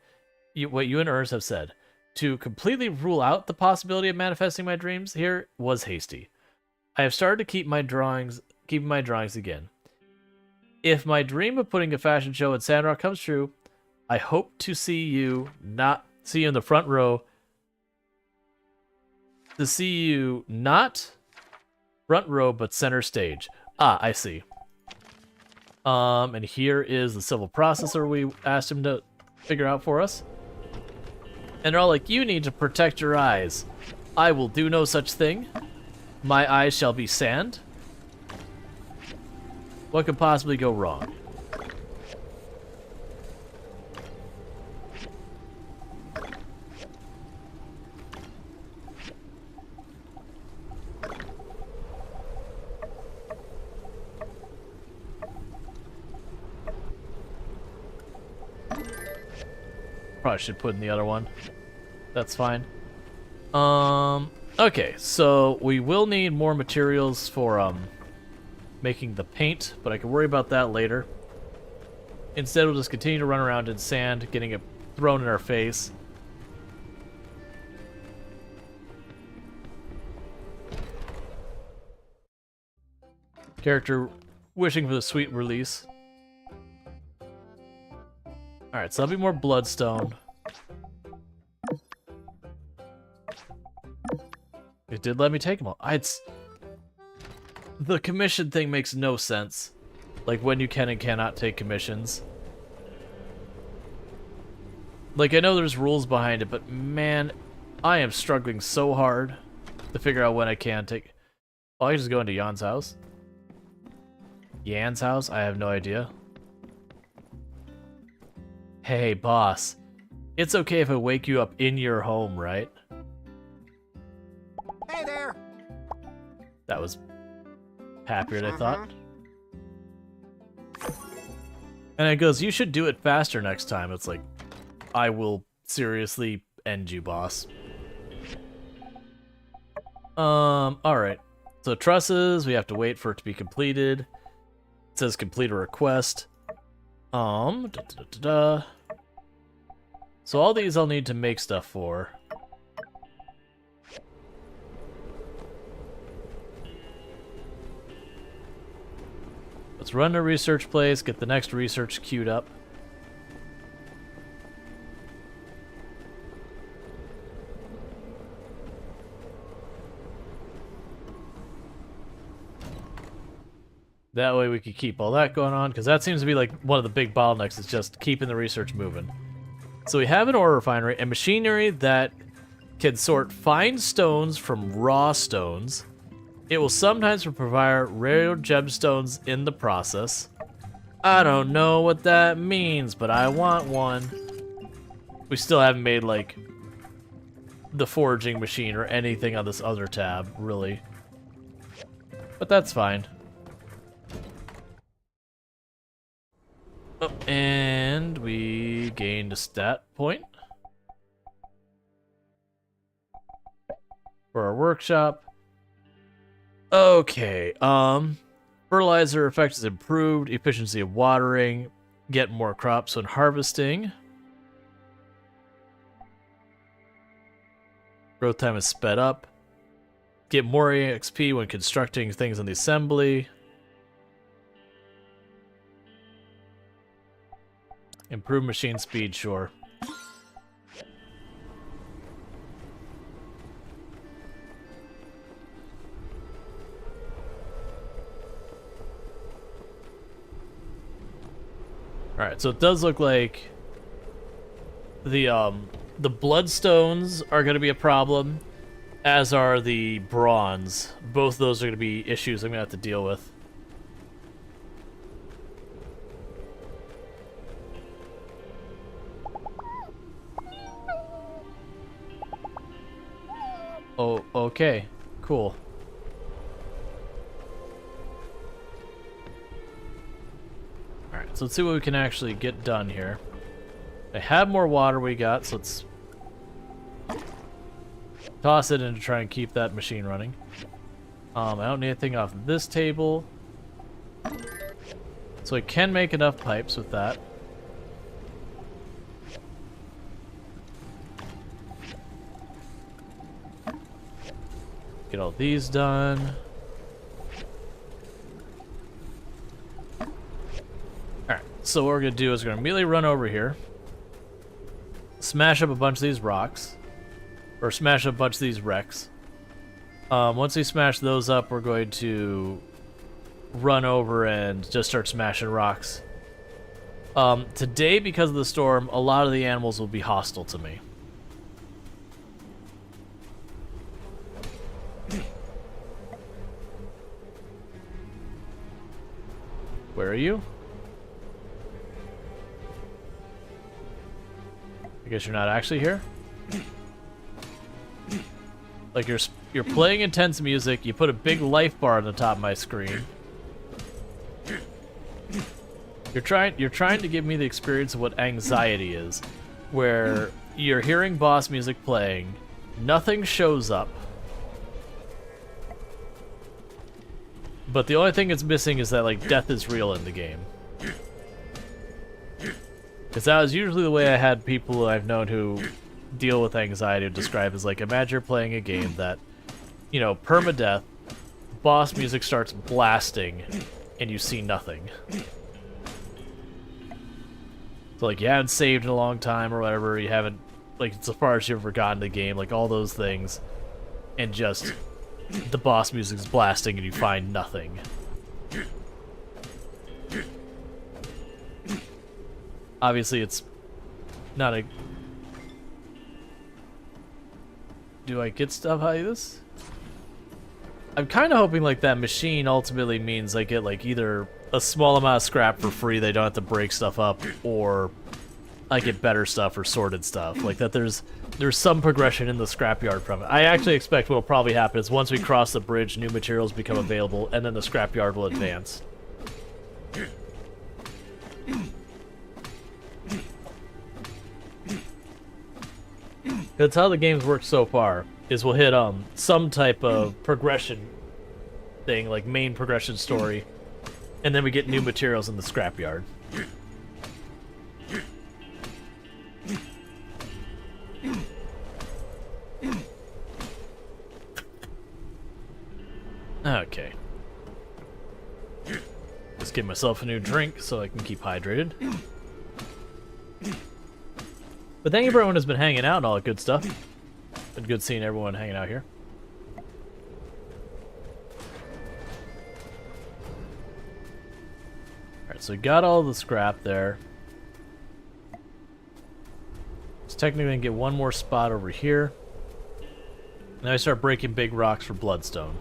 what you and Ernst have said. To completely rule out the possibility of manifesting my dreams here was hasty. I have started to keeping my drawings again. If my dream of putting a fashion show at Sandrock comes true, I hope to see you in the front row. To see you not front row but center stage. Ah, I see. And here is the civil processor we asked him to figure out for us. And they're all like, you need to protect your eyes. I will do no such thing. My eyes shall be sand. What could possibly go wrong? Probably should put in the other one. That's fine. Okay, so we will need more materials for making the paint, but I can worry about that later. Instead, we'll just continue to run around in sand, getting it thrown in our face. Character wishing for the sweet release. Alright, so that'll be more bloodstone. It did let me take them all. The commission thing makes no sense. Like, when you can and cannot take commissions. Like, I know there's rules behind it, but man, I am struggling so hard to figure out when I can take... Oh, I can just go into Jan's house? Jan's house? I have no idea. Hey, boss. It's okay if I wake you up in your home, right? Hey there! That was happier than I thought. And it goes, you should do it faster next time. It's like, I will seriously end you, boss. Alright. So trusses, we have to wait for it to be completed. It says complete a request. So all these I'll need to make stuff for. Let's run a research place, get the next research queued up. That way we could keep all that going on, because that seems to be like one of the big bottlenecks, is just keeping the research moving. So we have an ore refinery and machinery that can sort fine stones from raw stones. It will sometimes provide rare gemstones in the process. I don't know what that means, but I want one. We still haven't made, like, the foraging machine or anything on this other tab, really. But that's fine. Oh, and we gained a stat point for our workshop. Okay, fertilizer effect is improved, efficiency of watering, get more crops when harvesting. Growth time is sped up. Get more EXP when constructing things in the assembly. Improve machine speed, sure. Alright, so it does look like the bloodstones are going to be a problem, as are the bronze. Both those are going to be issues I'm going to have to deal with. Oh, okay. Cool. Alright, so let's see what we can actually get done here. I have more water we got, so let's toss it in to try and keep that machine running. I don't need anything off this table. So I can make enough pipes with that. Get all these done. Alright, so what we're going to do is we're going to immediately run over here. Smash up a bunch of these rocks. Or smash up a bunch of these wrecks. Once we smash those up, we're going to run over and just start smashing rocks. Today, because of the storm, a lot of the animals will be hostile to me. Where are you? I guess you're not actually here? Like, you're playing intense music, you put a big life bar on the top of my screen. You're trying to give me the experience of what anxiety is, where you're hearing boss music playing, nothing shows up, but the only thing it's missing is that, like, death is real in the game. Because that was usually the way I had people I've known who deal with anxiety describe as, like, imagine you're playing a game that, you know, permadeath, boss music starts blasting, and you see nothing. So, like, you haven't saved in a long time or whatever, you haven't, like, so far as you've forgotten the game, like, all those things, and just the boss music's blasting and you find nothing. Obviously, it's not a... Do I get stuff out of this? I'm kind of hoping like that machine ultimately means I get like either a small amount of scrap for free, they don't have to break stuff up, or I get better stuff or sorted stuff. Like that there's some progression in the scrapyard from it. I actually expect what will probably happen is once we cross the bridge, new materials become available, and then the scrapyard will advance. That's how the game's worked so far, is we'll hit some type of progression thing, like main progression story, and then we get new materials in the scrapyard. Okay. Let's give myself a new drink so I can keep hydrated. But thank you for everyone who's been hanging out and all that good stuff. Been good seeing everyone hanging out here. Alright, so we got all the scrap there. Let's technically get one more spot over here. Now I start breaking big rocks for bloodstone.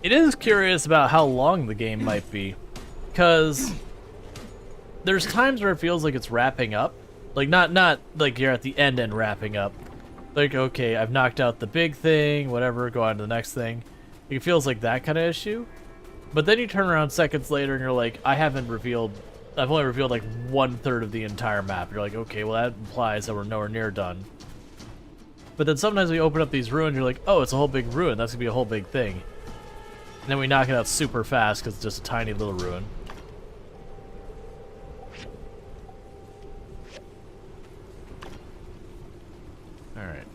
It is curious about how long the game might be, because there's times where it feels like it's wrapping up. Like, not like you're at the end and wrapping up. Like, okay, I've knocked out the big thing, whatever, go on to the next thing. It feels like that kind of issue. But then you turn around seconds later and you're like, I've only revealed like 1/3 of the entire map. You're like, okay, well that implies that we're nowhere near done. But then sometimes we open up these ruins, you're like, oh, it's a whole big ruin, that's gonna be a whole big thing. And then we knock it out super fast because it's just a tiny little ruin. Alright.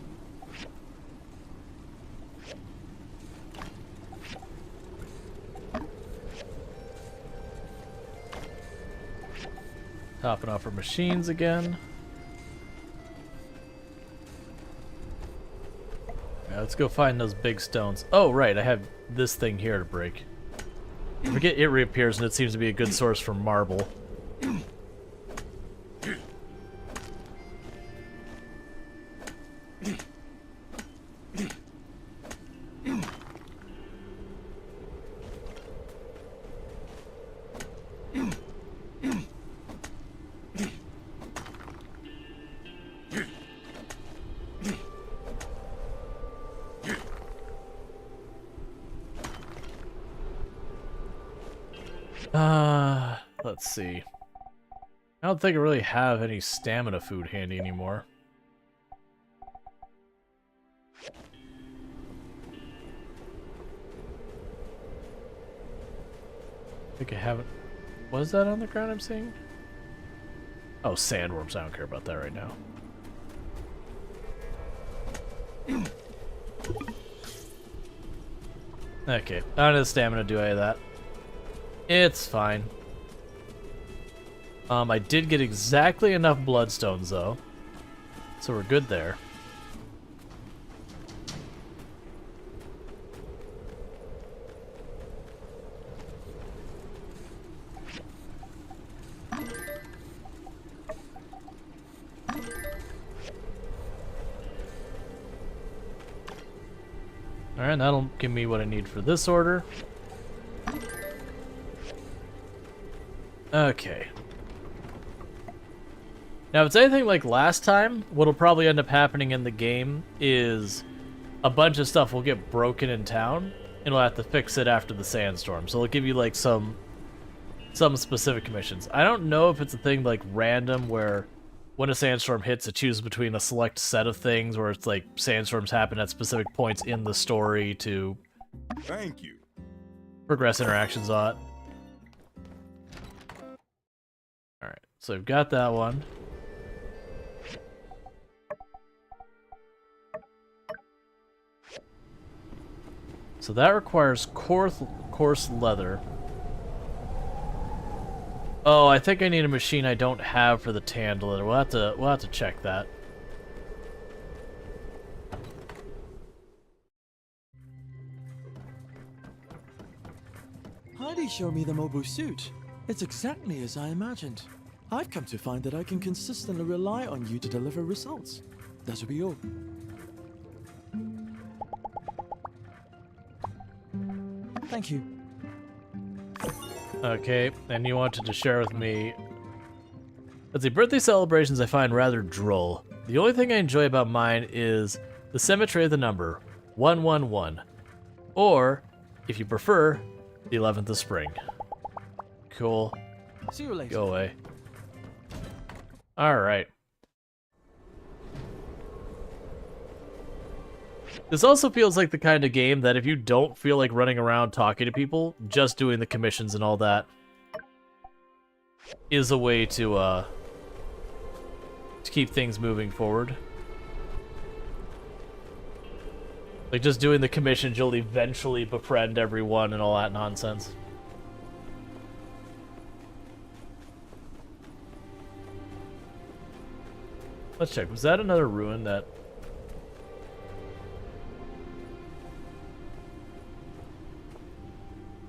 Topping off our machines again. Alright, let's go find those big stones. Oh, right, I have this thing here to break. I forget it reappears, and it seems to be a good source for marble. Let's see. I don't think I really have any stamina food handy anymore. I think I haven't... Was that on the ground I'm seeing? Oh, sandworms. I don't care about that right now. Okay, I don't have stamina to do any of that. It's fine. I did get exactly enough bloodstones, though. So we're good there. Alright, that'll give me what I need for this order. Okay. Now, if it's anything like last time, what'll probably end up happening in the game is a bunch of stuff will get broken in town, and we'll have to fix it after the sandstorm. So it'll give you like some specific missions. I don't know if it's a thing like random where when a sandstorm hits, it chooses between a select set of things, where it's like sandstorms happen at specific points in the story to Thank you. progress interactions on it. So we've got that one. So that requires coarse leather. Oh, I think I need a machine I don't have for the tanned leather. We'll have to check that. Heidi showed me the mobile suit. It's exactly as I imagined. I've come to find that I can consistently rely on you to deliver results. That will be all. Thank you. Okay, and you wanted to share with me... Let's see, birthday celebrations I find rather droll. The only thing I enjoy about mine is the symmetry of the number, 111. Or, if you prefer, the 11th of spring. Cool. See you later. Go away. Alright. This also feels like the kind of game that if you don't feel like running around talking to people, just doing the commissions and all that is a way to keep things moving forward. Like, just doing the commissions, you'll eventually befriend everyone and all that nonsense. Let's check. Was that another ruin that...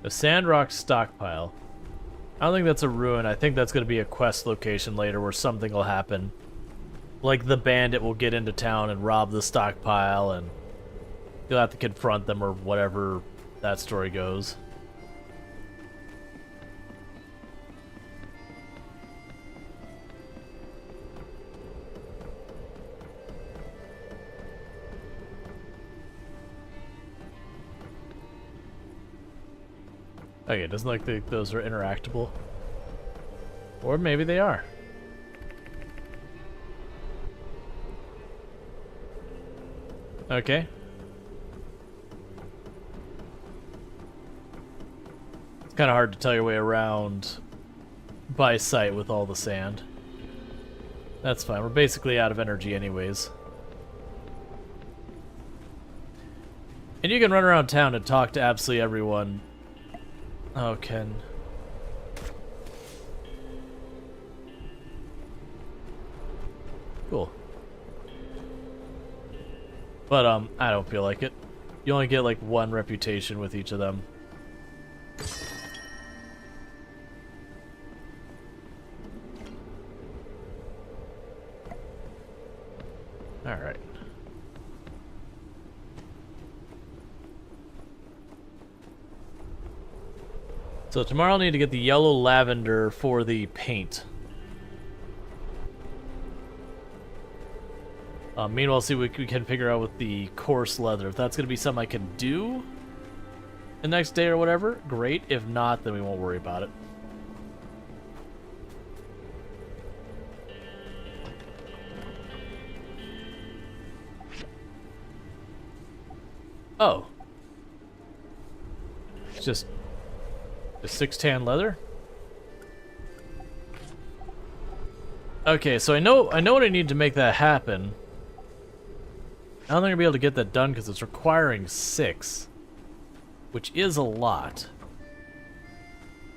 The Sandrock stockpile. I don't think that's a ruin. I think that's going to be a quest location later where something will happen. Like the bandit will get into town and rob the stockpile and you'll have to confront them or whatever that story goes. Okay, it doesn't look like those are interactable. Or maybe they are. Okay. It's kind of hard to tell your way around by sight with all the sand. That's fine. We're basically out of energy anyways. And you can run around town and talk to absolutely everyone. Oh, Ken. Cool. But, I don't feel like it. You only get, like, one reputation with each of them. Alright. So tomorrow I'll need to get the yellow lavender for the paint. Meanwhile, see what we can figure out with the coarse leather. If that's going to be something I can do the next day or whatever, great. If not, then we won't worry about it. Oh. It's just 6 tan leather? Okay, so I know what I need to make that happen. I don't think I'll be able to get that done because it's requiring 6, which is a lot.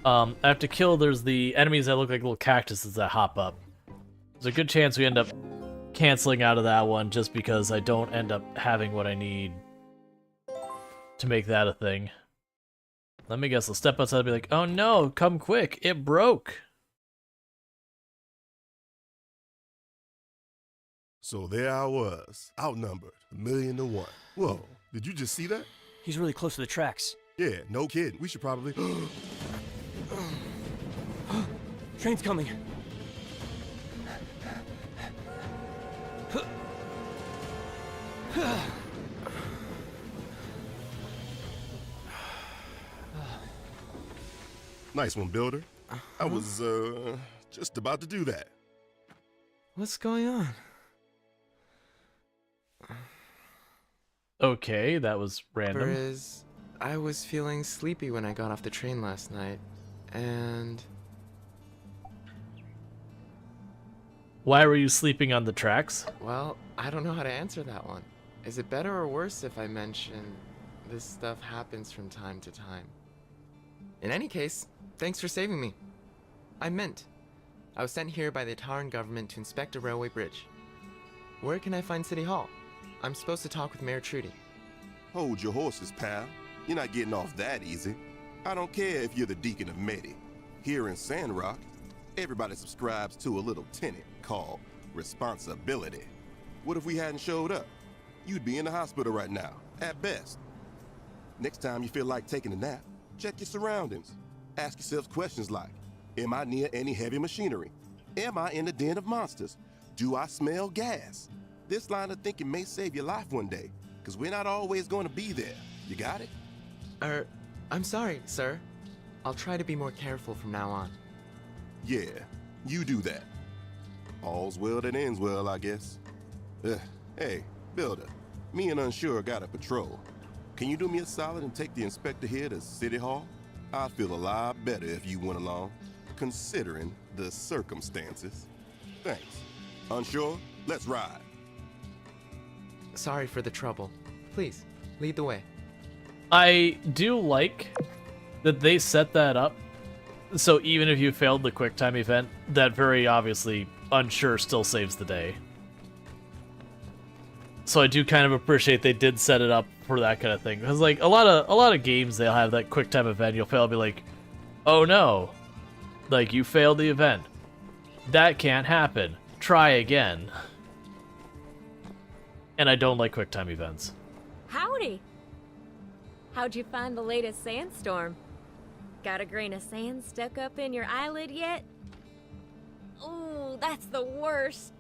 I have to kill, there's the enemies that look like little cactuses that hop up. There's a good chance we end up canceling out of that one just because I don't end up having what I need to make that a thing. Let me guess, I'll step outside and be like, oh no, come quick, it broke. So there I was, outnumbered, 1,000,000 to 1. Whoa, did you just see that? He's really close to the tracks. Yeah, no kidding. We should probably... Train's coming. Nice one, Builder. I was, just about to do that. What's going on? Okay, that was random. Whereas I was feeling sleepy when I got off the train last night, and Why were you sleeping on the tracks? Well, I don't know how to answer that one. Is it better or worse if I mention this stuff happens from time to time? In any case, thanks for saving me. I'm Mint. I was sent here by the Ataran government to inspect a railway bridge. Where can I find City Hall? I'm supposed to talk with Mayor Trudy. Hold your horses, pal. You're not getting off that easy. I don't care if you're the Deacon of Medi. Here in Sandrock, everybody subscribes to a little tenet called responsibility. What if we hadn't showed up? You'd be in the hospital right now, at best. Next time you feel like taking a nap, check your surroundings. Ask yourselves questions like, am I near any heavy machinery? Am I in the den of monsters? Do I smell gas? This line of thinking may save your life one day, because we're not always going to be there. You got it? I'm sorry, sir. I'll try to be more careful from now on. Yeah, you do that. All's well that ends well, I guess. Hey, Builder, me and Unsure got a patrol. Can you do me a solid and take the inspector here to City Hall? I'd feel a lot better if you went along, considering the circumstances. Thanks. Unsure, let's ride. Sorry for the trouble. Please, lead the way. I do like that they set that up, so even if you failed the QuickTime event, that very obviously Unsure still saves the day. So I do kind of appreciate they did set it up for that kind of thing, because like a lot of games they'll have that QuickTime event, you'll fail, be like, oh no, like you failed the event, that can't happen, try again. And I don't like QuickTime events. Howdy! How'd you find the latest sandstorm? Got a grain of sand stuck up in your eyelid yet? Ooh, that's the worst.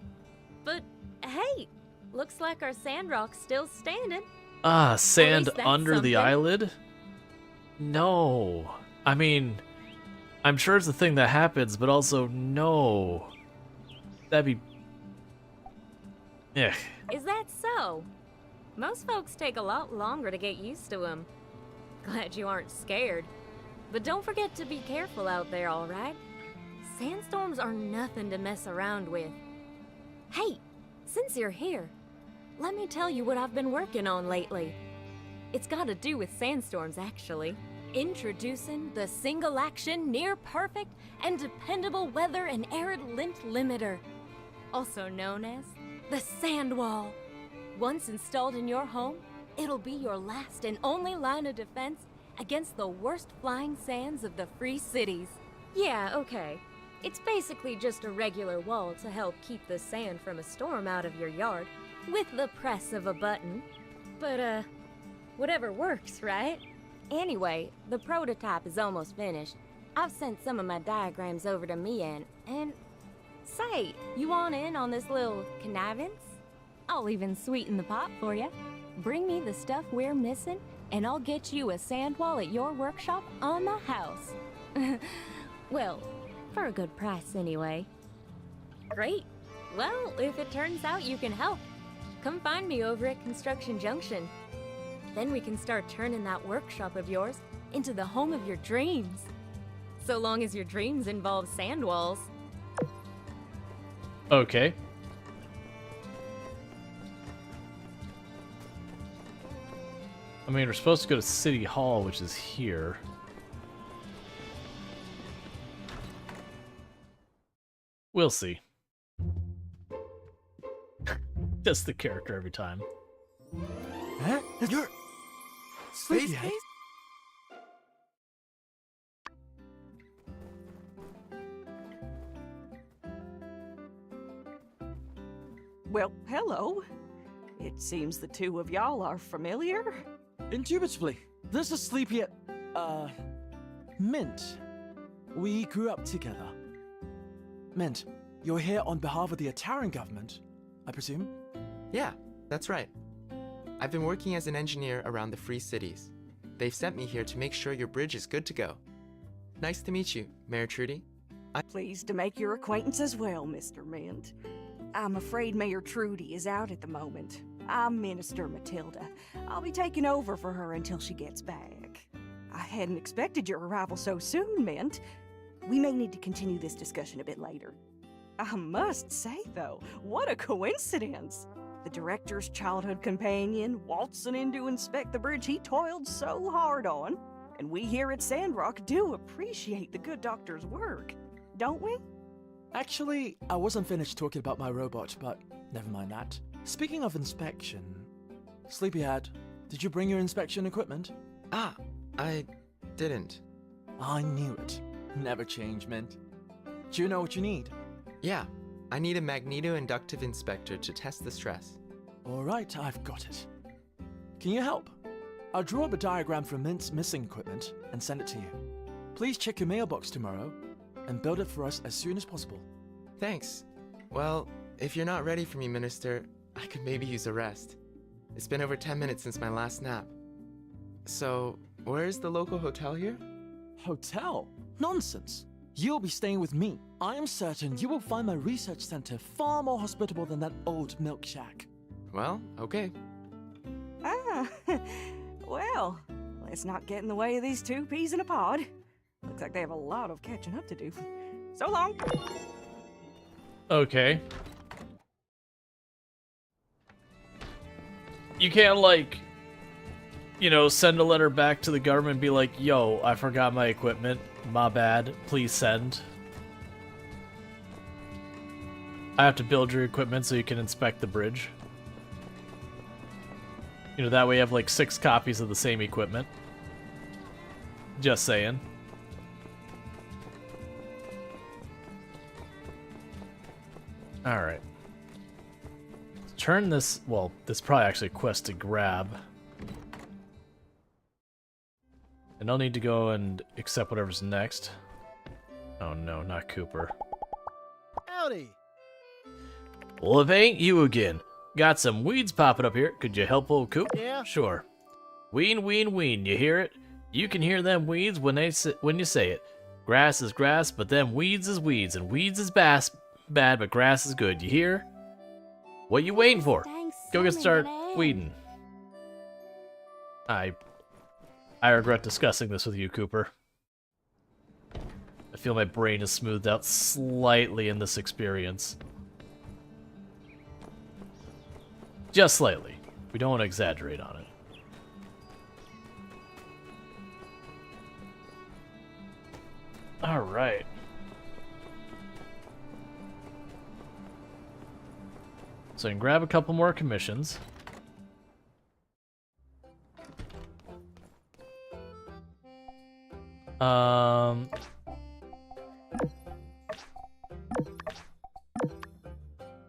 But hey, looks like our Sandrock's still standing. Ah, sand that's under the something. eyelid? No. I mean, I'm sure it's a thing that happens, but also no. That'd be... Ugh. Is that so? Most folks take a lot longer to get used to them. Glad you aren't scared. But don't forget to be careful out there, alright? Sandstorms are nothing to mess around with. Hey, since you're here, let me tell you what I've been working on lately. It's got to do with sandstorms, actually. Introducing the single-action, near-perfect, and dependable weather and arid lint limiter, also known as the Sand Wall. Once installed in your home, it'll be your last and only line of defense against the worst flying sands of the Free Cities. Yeah, okay. It's basically just a regular wall to help keep the sand from a storm out of your yard with the press of a button. But, whatever works, right? Anyway, the prototype is almost finished. I've sent some of my diagrams over to Mian, and say, you want in on this little connivance? I'll even sweeten the pot for you. Bring me the stuff we're missing, and I'll get you a sand wall at your workshop on the house. Well, for a good price anyway. Great. Well, if it turns out you can help, come find me over at Construction Junction. Then we can start turning that workshop of yours into the home of your dreams. So long as your dreams involve sand walls. Okay. I mean, we're supposed to go to City Hall, which is here. We'll see. Just the character every time. Huh? You're... Sleepyhead? Well, hello. It seems the two of y'all are familiar. Indubitably. This is Sleepyhead... Mint. We grew up together. Mint, you're here on behalf of the Ataran government, I presume? Yeah, that's right. I've been working as an engineer around the Free Cities. They've sent me here to make sure your bridge is good to go. Nice to meet you, Mayor Trudy. I'm pleased to make your acquaintance as well, Mr. Mint. I'm afraid Mayor Trudy is out at the moment. I'm Minister Matilda. I'll be taking over for her until she gets back. I hadn't expected your arrival so soon, Mint. We may need to continue this discussion a bit later. I must say, though, what a coincidence. The director's childhood companion waltzing in to inspect the bridge he toiled so hard on. And we here at Sandrock do appreciate the good doctor's work, don't we? Actually, I wasn't finished talking about my robot, but never mind that. Speaking of inspection, Sleepyhead, did you bring your inspection equipment? Ah, I didn't. I knew it. Never change, Mint. Do you know what you need? Yeah, I need a magneto-inductive inspector to test the stress. Alright, I've got it. Can you help? I'll draw up a diagram for Mint's missing equipment and send it to you. Please check your mailbox tomorrow and build it for us as soon as possible. Thanks. Well, if you're not ready for me, Minister, I could maybe use a rest. It's been over 10 minutes since my last nap. So, where's the local hotel here? Hotel? Nonsense! You'll be staying with me. I am certain you will find my research center far more hospitable than that old milk shack. Well, okay. Ah, well, let's not get in the way of these two peas in a pod. Looks like they have a lot of catching up to do. So long! Okay. You can't, like, you know, send a letter back to the government and be like, yo, I forgot my equipment. My bad. Please send. I have to build your equipment so you can inspect the bridge. You know, that way you have like 6 copies of the same equipment. Just saying. Alright. Turn this... Well, this is probably actually a quest to grab. And I'll need to go and accept whatever's next. Oh no, not Cooper. Howdy. Well, if it ain't you again. Got some weeds popping up here. Could you help old Coop? Yeah? Sure. Ween, ween, ween. You hear it? You can hear them weeds when you say it. Grass is grass, but them weeds is weeds. And weeds is bad, but grass is good. You hear? What you waiting for? Go get start weeding. I regret discussing this with you, Cooper. I feel my brain is smoothed out slightly in this experience. Just slightly. We don't want to exaggerate on it. Alright. So I can grab a couple more commissions.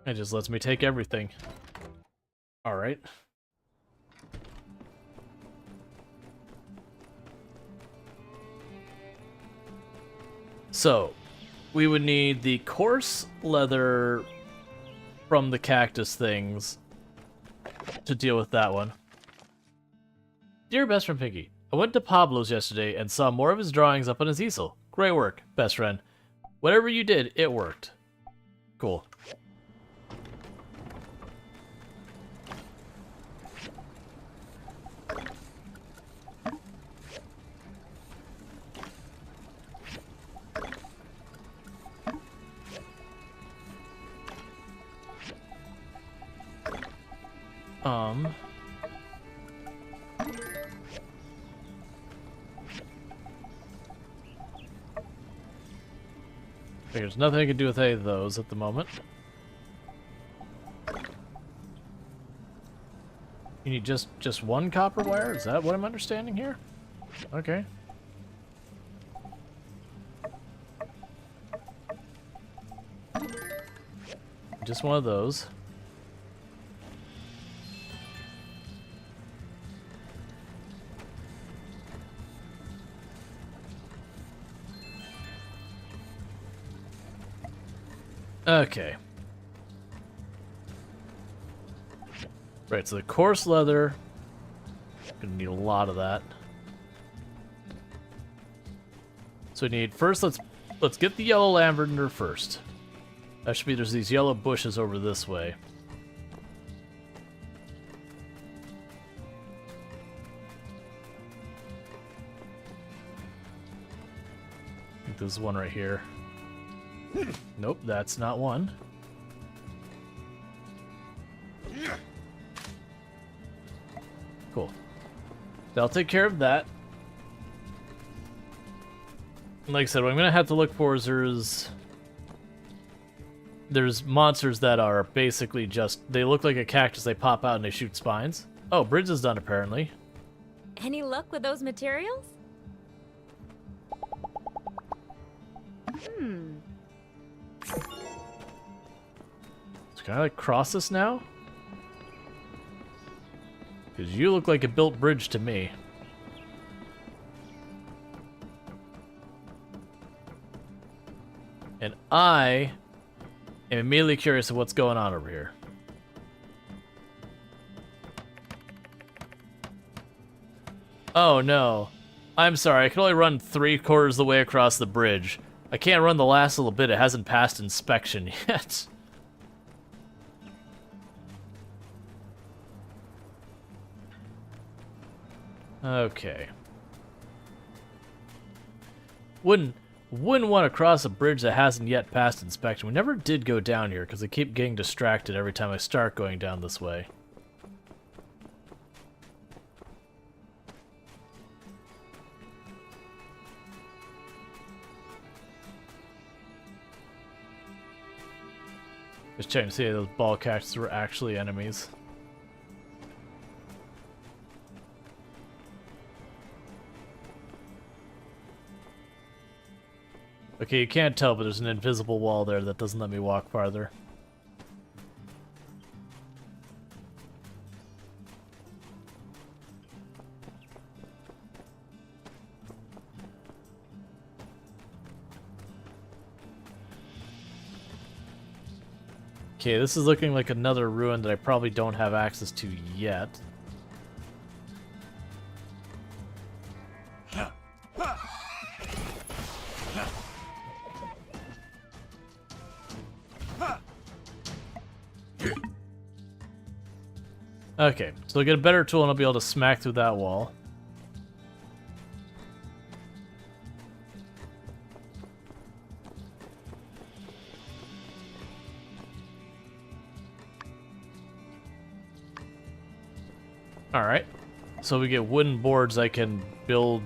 It just lets me take everything. Alright. So, we would need the coarse leather from the cactus things to deal with that one. Dear best friend Pinky, I went to Pablo's yesterday and saw more of his drawings up on his easel. Great work, best friend. Whatever you did, it worked. Cool. There's nothing I can do with any of those at the moment. You need just one copper wire? Is that what I'm understanding here? Okay. Just one of those. Okay. Right, so the coarse leather. Gonna need a lot of that. So we need first let's get the yellow lavender first. That should be there's these yellow bushes over this way. I think there's one right here. Nope, that's not one. Cool. I'll take care of that. Like I said, what I'm going to have to look for is there's monsters that are basically just, they look like a cactus, they pop out and they shoot spines. Oh, bridge is done apparently. Any luck with those materials? So can I like cross this now? Because you look like a built bridge to me. And I am immediately curious of what's going on over here. Oh no. I'm sorry, I can only run 3/4 of the way across the bridge. I can't run the last little bit, it hasn't passed inspection yet. Okay. Wouldn't want to cross a bridge that hasn't yet passed inspection. We never did go down here because I keep getting distracted every time I start going down this way. Just checking to see if those ball cactuses were actually enemies. Okay, you can't tell, but there's an invisible wall there that doesn't let me walk farther. Okay, this is looking like another ruin that I probably don't have access to yet. Okay, so I'll get a better tool and I'll be able to smack through that wall. Alright, so we get wooden boards. I can build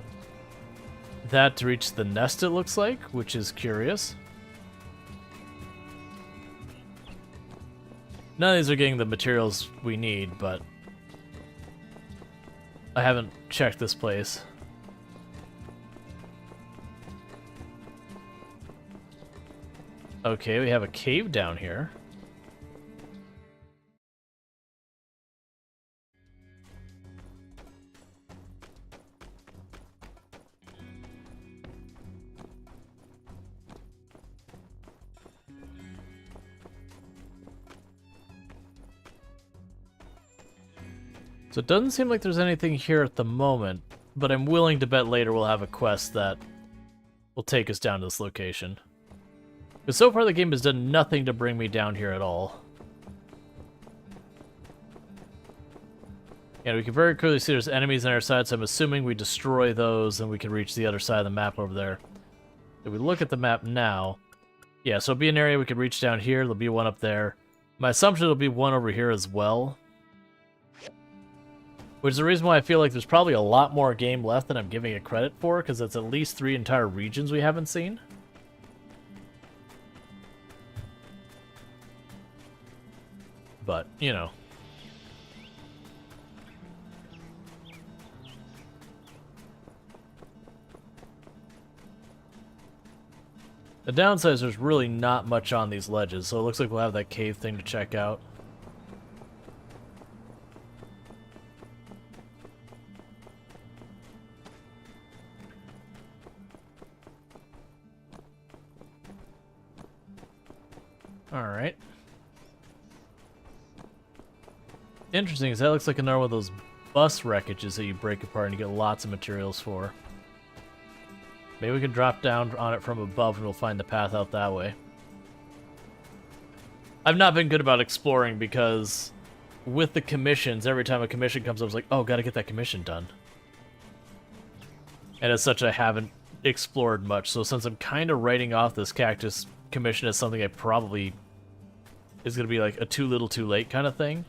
that to reach the nest, it looks like, which is curious. None of these are getting the materials we need, but I haven't checked this place. Okay, we have a cave down here. So it doesn't seem like there's anything here at the moment, but I'm willing to bet later we'll have a quest that will take us down to this location. Because so far the game has done nothing to bring me down here at all. And we can very clearly see there's enemies on our side, so I'm assuming we destroy those and we can reach the other side of the map over there. If we look at the map now, yeah, so it'll be an area we could reach down here, there'll be one up there. My assumption there'll be one over here as well. Which is the reason why I feel like there's probably a lot more game left than I'm giving it credit for, because it's at least 3 entire regions we haven't seen. But, you know. The downside is there's really not much on these ledges, so it looks like we'll have that cave thing to check out. Alright. Interesting, because that looks like another one of those bus wreckages that you break apart and you get lots of materials for. Maybe we can drop down on it from above and we'll find the path out that way. I've not been good about exploring because with the commissions, every time a commission comes up, it's like, oh, gotta get that commission done. And as such, I haven't explored much, so since I'm kind of writing off this cactus commission as something I probably is going to be like a too little too late kind of thing.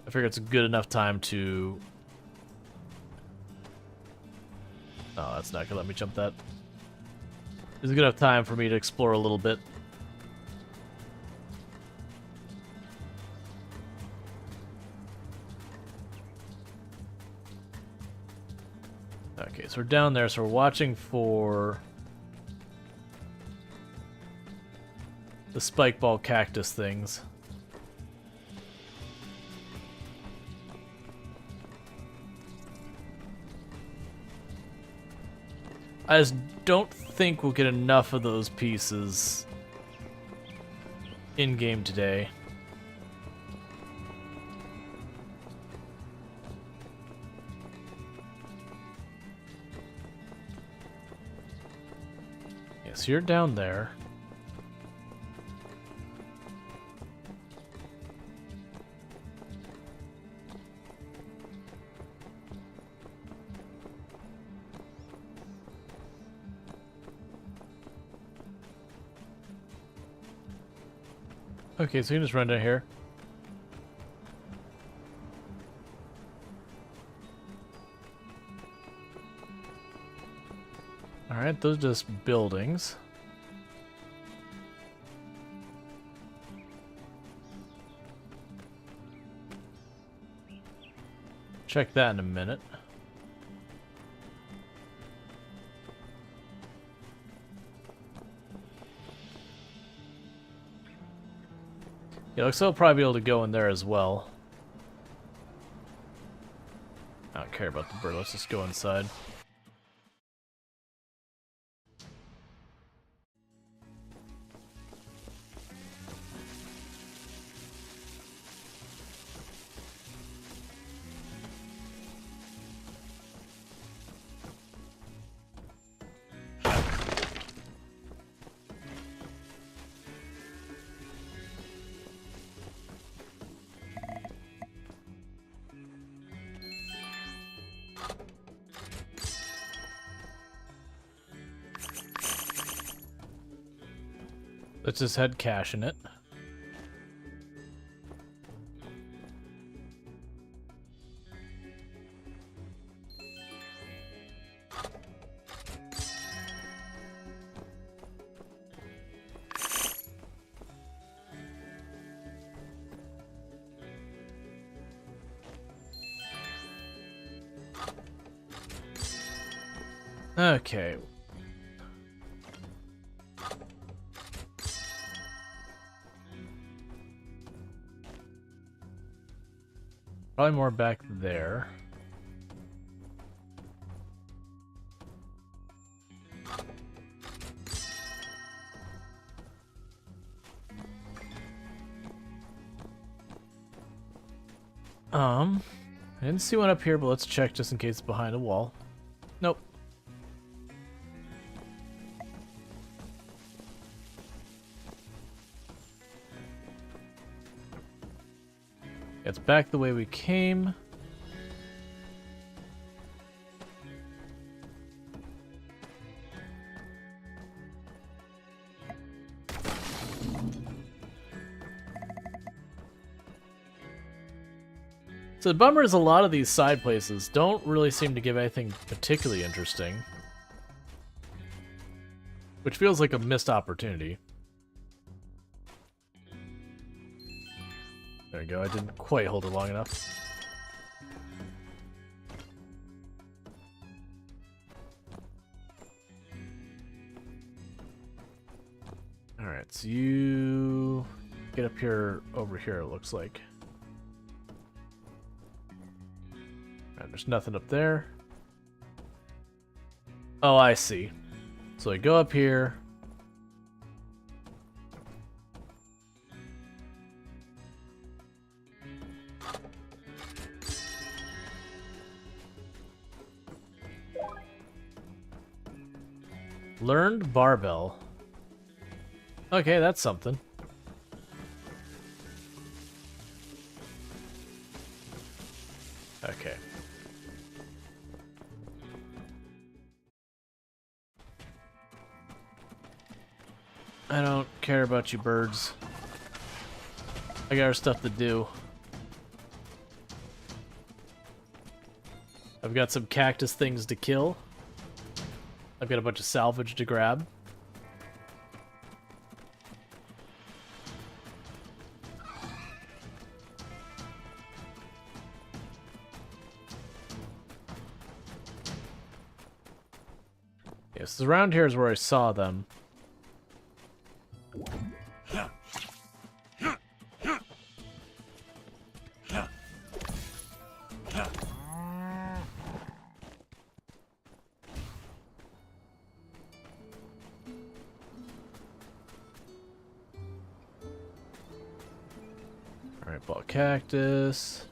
I figure it's a good enough time to... Oh, that's not going to let me jump that. It's a good enough time for me to explore a little bit. Okay, so we're down there, so we're watching for the spike ball cactus things. I just don't think we'll get enough of those pieces in-game today. So you're down there. Okay, so you can just run down here. Alright, those are just buildings. Check that in a minute. Yeah, looks like I'll probably be able to go in there as well. I don't care about the bird, let's just go inside. Let's just head cash in it. Okay. Probably more back there. I didn't see one up here, but let's check just in case it's behind a wall. Nope. It's back the way we came. So the bummer is a lot of these side places don't really seem to give anything particularly interesting. Which feels like a missed opportunity. There we go, I didn't quite hold it long enough. Alright, so you get up here, over here it looks like. Alright, there's nothing up there. Oh, I see. So I go up here. Learned barbell. Okay, that's something. Okay. I don't care about you birds. I got our stuff to do. I've got some cactus things to kill. I've got a bunch of salvage to grab. Yes, around here is where I saw them. Alright, ball cactus.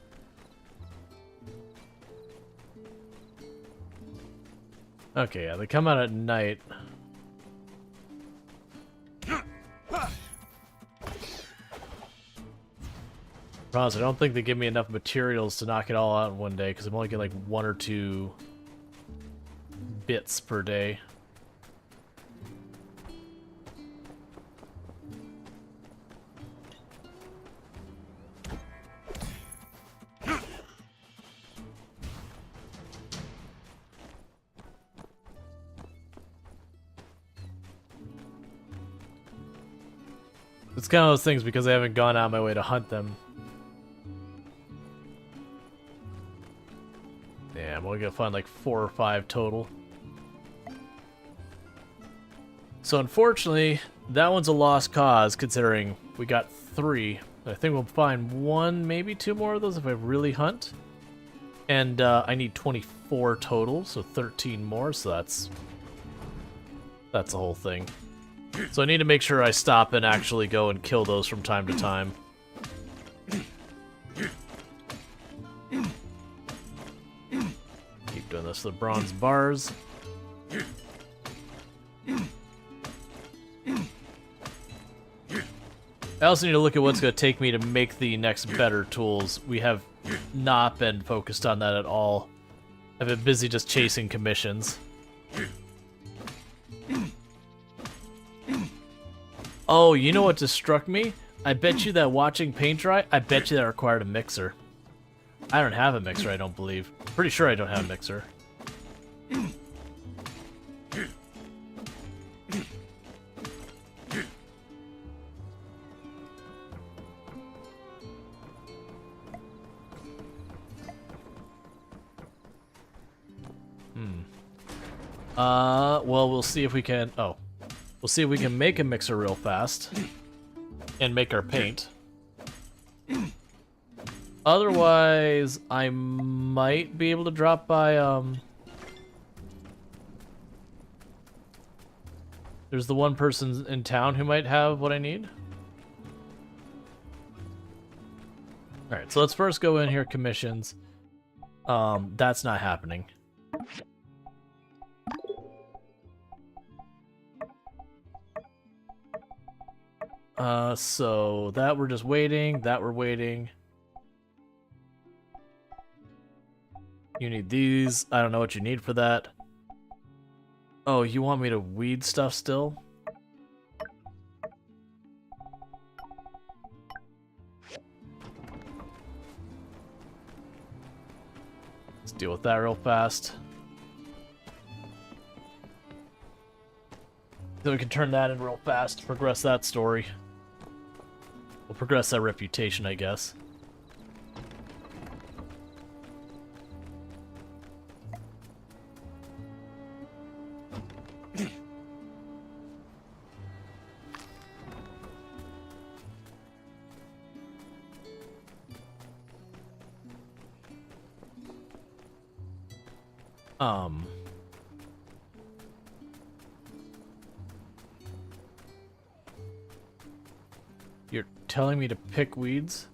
Okay, yeah, they come out at night. Promise, I don't think they give me enough materials to knock it all out in one day, because I'm only getting like 1 or 2 bits per day. It's kind of those things because I haven't gone out of my way to hunt them. Yeah, I'm only gonna find like 4 or 5 total. So unfortunately, that one's a lost cause considering we got 3. I think we'll find 1, maybe 2 more of those if I really hunt. And I need 24 total, so 13 more, so that's the whole thing. So I need to make sure I stop and actually go and kill those from time to time. Keep doing this with the bronze bars. I also need to look at what's going to take me to make the next better tools. We have not been focused on that at all. I've been busy just chasing commissions. Oh, you know what just struck me? I bet you that watching paint dry, I bet you that required a mixer. I don't have a mixer, I don't believe. Pretty sure I don't have a mixer. Well, we'll see if we can... Oh. We'll see if we can make a mixer real fast. And make our paint. Otherwise, I might be able to drop by, There's the one person in town who might have what I need. Alright, so let's first go in here, commissions. That's not happening. So that we're just waiting, that we're waiting. You need these. I don't know what you need for that. Oh, you want me to weed stuff still? Let's deal with that real fast. So we can turn that in real fast, progress that story. We'll progress that reputation, I guess. You're telling me to pick weeds?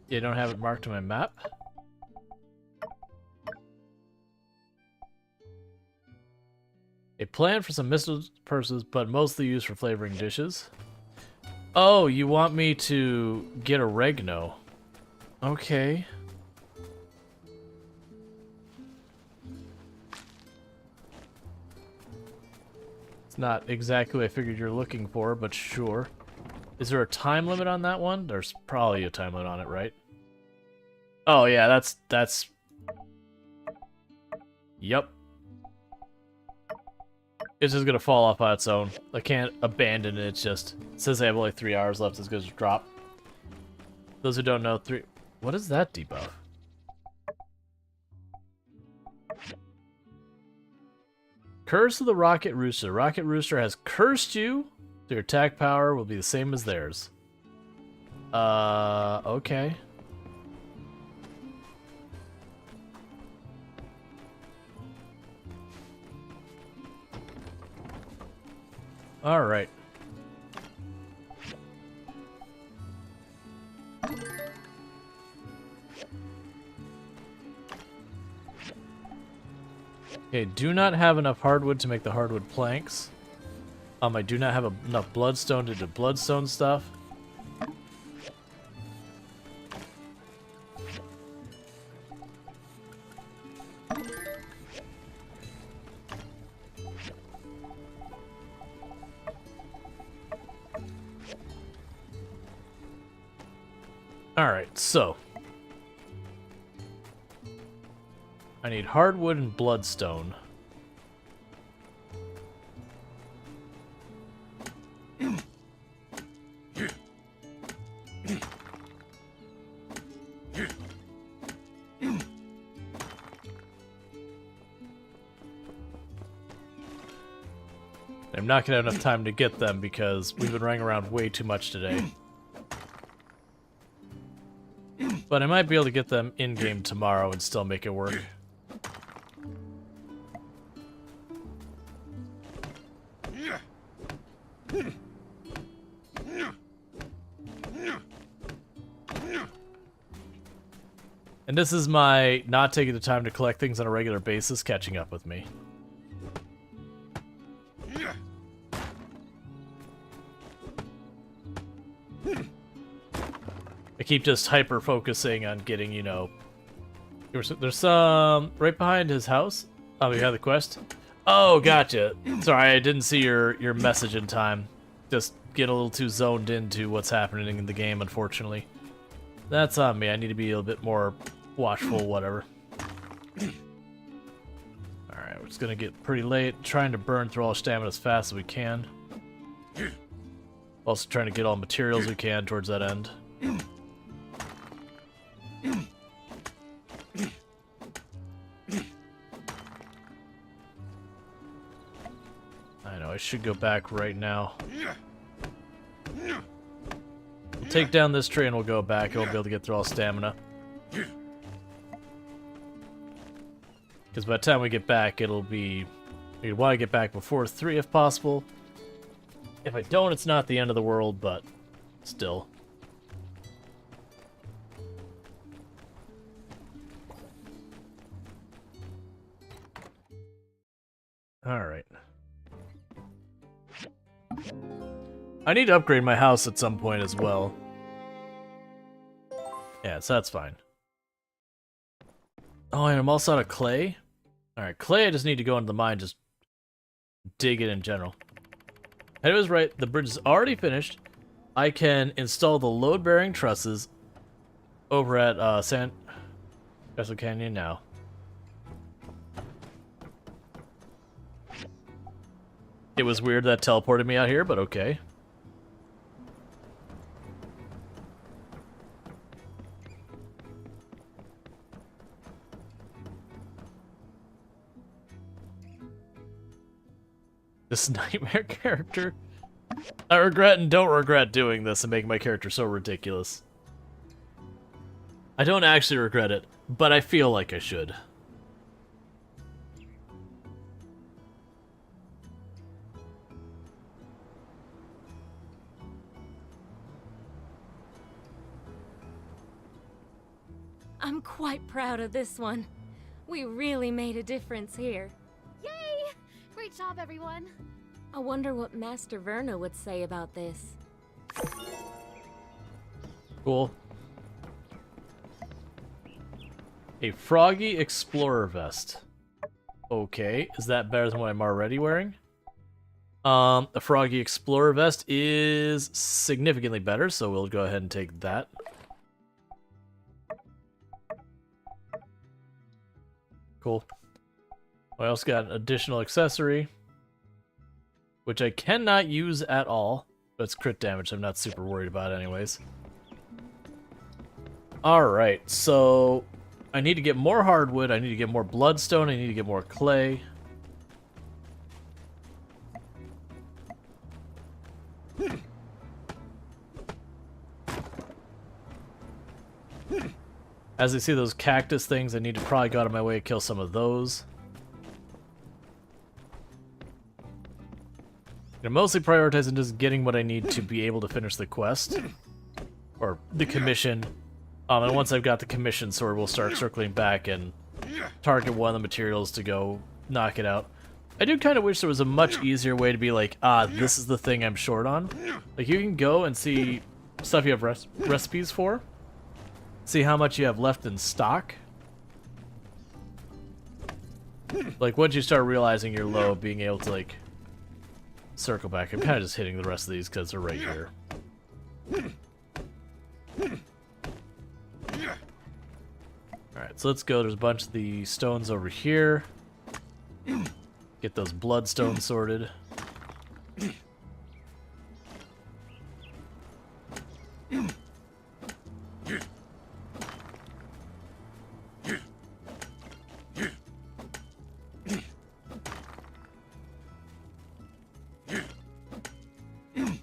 You don't have it marked on my map? A plant for some medicinal purposes, but mostly used for flavoring dishes. Oh, you want me to get oregano? Okay. It's not exactly what I figured you're looking for, but sure. Is there a time limit on that one? There's probably a time limit on it, right? Oh yeah, that's... Yep. It's just gonna fall off on its own. I can't abandon it, it says I have only 3 hours left, it's gonna just drop. Those who don't know, what is that debuff? Curse of the Rocket Rooster. Rocket Rooster has cursed you, so your attack power will be the same as theirs. Okay. Alright. Okay, do not have enough hardwood to make the hardwood planks. I do not have enough bloodstone to do bloodstone stuff. Alright, so I need hardwood and bloodstone. I'm not gonna have enough time to get them because we've been running around way too much today. But I might be able to get them in-game tomorrow and still make it work. And this is my not taking the time to collect things on a regular basis catching up with me. I keep just hyper-focusing on getting, you know... There's some... right behind his house? Oh, we have the quest? Oh, gotcha. Sorry, I didn't see your message in time. Just get a little too zoned into what's happening in the game, unfortunately. That's on me. I need to be a little bit more watchful, whatever. Alright, we're just gonna get pretty late. Trying to burn through all stamina as fast as we can. Also trying to get all materials we can towards that end. I know, I should go back right now. We'll take down this tree and we'll go back. We'll be able to get through all stamina. Because by the time we get back, it'll be... we want to get back before 3 if possible. If I don't, it's not the end of the world, but still. Alright. I need to upgrade my house at some point as well. Yeah, so that's fine. Oh, and I'm also out of clay? Alright, clay I just need to go into the mine, just dig it in general. I was right, the bridge is already finished. I can install the load-bearing trusses over at Castle Canyon now. It was weird that teleported me out here, but okay. This nightmare character. I regret and don't regret doing this and making my character so ridiculous. I don't actually regret it, but I feel like I should. I'm quite proud of this one. We really made a difference here. Yay! Great job, everyone. I wonder what Master Verna would say about this. Cool. A Froggy Explorer vest. Okay, is that better than what I'm already wearing? The Froggy Explorer vest is significantly better, so we'll go ahead and take that. Cool. I also got an additional accessory, which I cannot use at all, but it's crit damage. I'm not super worried about it anyways. Alright, so I need to get more hardwood, I need to get more bloodstone, I need to get more clay. As I see those cactus things, I need to probably go out of my way to kill some of those. I'm mostly prioritizing just getting what I need to be able to finish the quest. Or the commission. And once I've got the commission sword, we'll start circling back and target one of the materials to go knock it out. I do kind of wish there was a much easier way to be like, this is the thing I'm short on. Like, you can go and see stuff you have recipes for. See how much you have left in stock. Like, once you start realizing you're low, being able to, like, circle back. I'm kind of just hitting the rest of these because they're right here. Alright, so let's go. There's a bunch of the stones over here. Get those bloodstones sorted.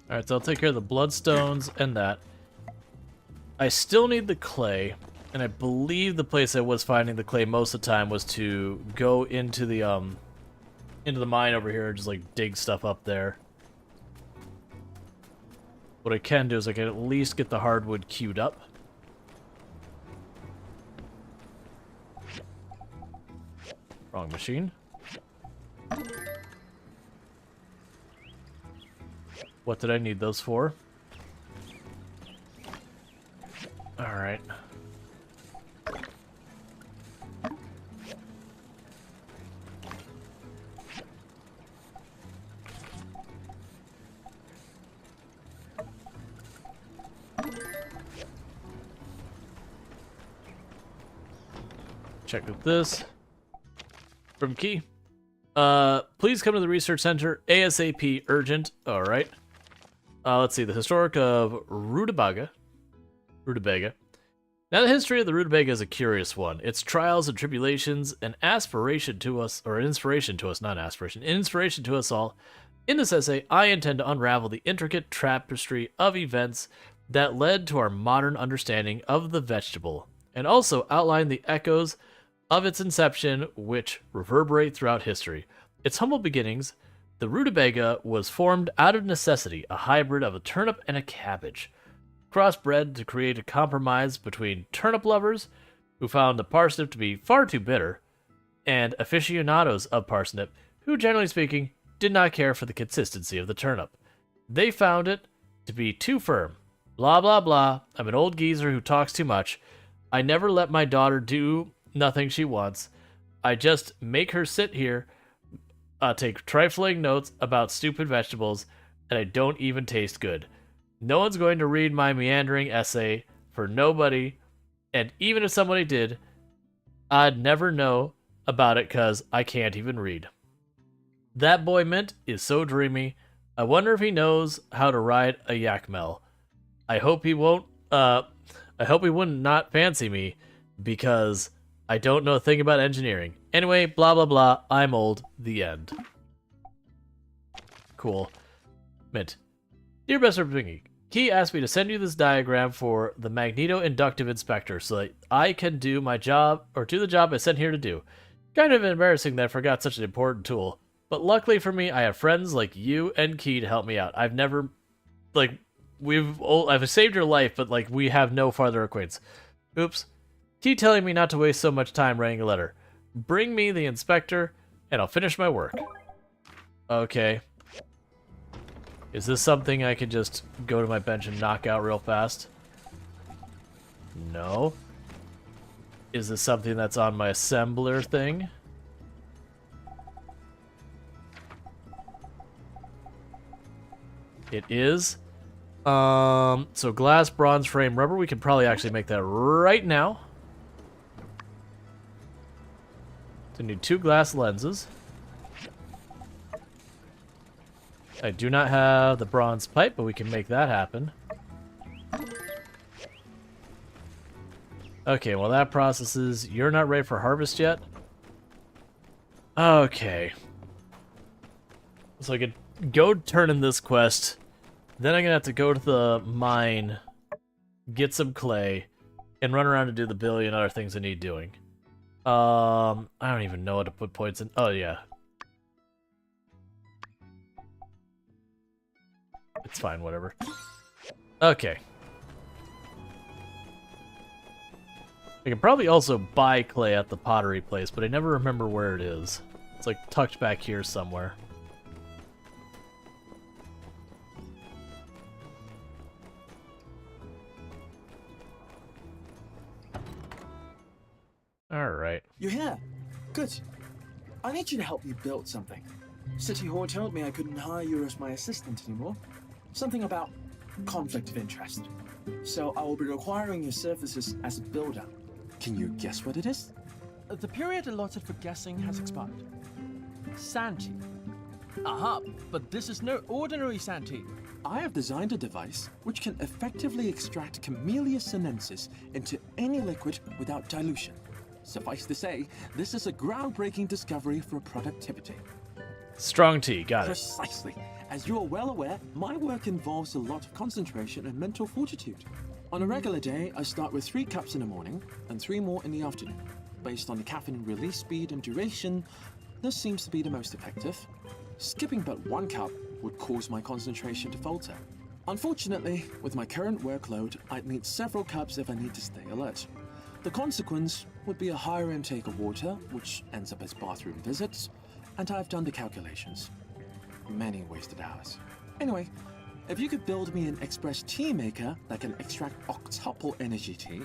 Alright, so I'll take care of the bloodstones and that. I still need the clay, and I believe the place I was finding the clay most of the time was to go into the mine over here and just like dig stuff up there. What I can do is I can at least get the hardwood queued up. Wrong machine. What did I need those for? Alright. Check with this. From Key. Please come to the research center ASAP, urgent. Alright. Let's see, the historic of Rutabaga. Now, the history of the Rutabaga is a curious one. Its trials and tribulations, an inspiration to us all. In this essay, I intend to unravel the intricate tapestry of events that led to our modern understanding of the vegetable, and also outline the echoes of its inception which reverberate throughout history. Its humble beginnings, the rutabaga was formed out of necessity, a hybrid of a turnip and a cabbage, crossbred to create a compromise between turnip lovers, who found the parsnip to be far too bitter, and aficionados of parsnip, who, generally speaking, did not care for the consistency of the turnip. They found it to be too firm. Blah, blah, blah. I'm an old geezer who talks too much. I never let my daughter do nothing she wants. I just make her sit here, take trifling notes about stupid vegetables, and I don't even taste good. No one's going to read my meandering essay for nobody, and even if somebody did, I'd never know about it because I can't even read. That boy Mint is so dreamy. I wonder if he knows how to ride a yakmel. I hope he won't, I hope he wouldn't not fancy me, because I don't know a thing about engineering. Anyway, blah blah blah, I'm old, the end. Cool. Mint. Dear Best Thingy, Key asked me to send you this diagram for the magneto-inductive inspector so that I can do my job, or do the job I sent here to do. Kind of embarrassing that I forgot such an important tool. But luckily for me, I have friends like you and Key to help me out. I've never, like, I've saved your life, but, like, we have no farther acquaintance. Oops. Key telling me not to waste so much time writing a letter. Bring me the inspector, and I'll finish my work. Okay. Is this something I can just go to my bench and knock out real fast? No. Is this something that's on my assembler thing? It is. So glass, bronze frame, rubber. We could probably actually make that right now. So need 2 glass lenses. I do not have the bronze pipe, but we can make that happen. Okay, well that processes. You're not ready for harvest yet? Okay. So I could go turn in this quest. Then I'm gonna have to go to the mine, get some clay, and run around and do the billion other things I need doing. I don't even know what to put points in. Oh, yeah. It's fine, whatever. Okay. I can probably also buy clay at the pottery place, but I never remember where it is. It's like tucked back here somewhere. Alright. You're here. Good. I need you to help me build something. City Hall told me I couldn't hire you as my assistant anymore. Something about conflict of interest. So I will be requiring your services as a builder. Can you guess what it is? The period allotted for guessing has expired. Santee. Aha, but this is no ordinary Santee. I have designed a device which can effectively extract Camellia sinensis into any liquid without dilution. Suffice to say, this is a groundbreaking discovery for productivity. Strong tea, got it. Precisely. As you are well aware, my work involves a lot of concentration and mental fortitude. On a regular day, I start with 3 cups in the morning and 3 more in the afternoon. Based on the caffeine release speed and duration, this seems to be the most effective. Skipping but 1 cup would cause my concentration to falter. Unfortunately, with my current workload, I'd need several cups if I need to stay alert. The consequence would be a higher intake of water, which ends up as bathroom visits, and I've done the calculations. Many wasted hours. Anyway, if you could build me an express tea maker that can extract octuple energy tea,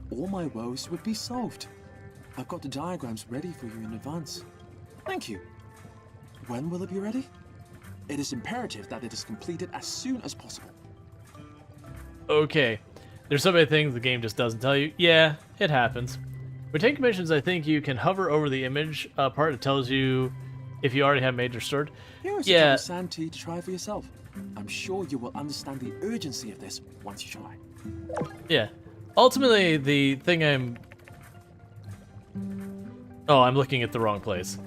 all my woes would be solved. I've got the diagrams ready for you in advance. Thank you. When will it be ready? It is imperative that it is completed as soon as possible. Okay. There's so many things the game just doesn't tell you. Yeah, it happens. With tank missions, I think you can hover over the image part. It tells you if you already have major stored. Here is a cup of Santee to try for yourself. I'm sure you will understand the urgency of this once you try. Yeah. Ultimately, the thing I'm... Oh, I'm looking at the wrong place.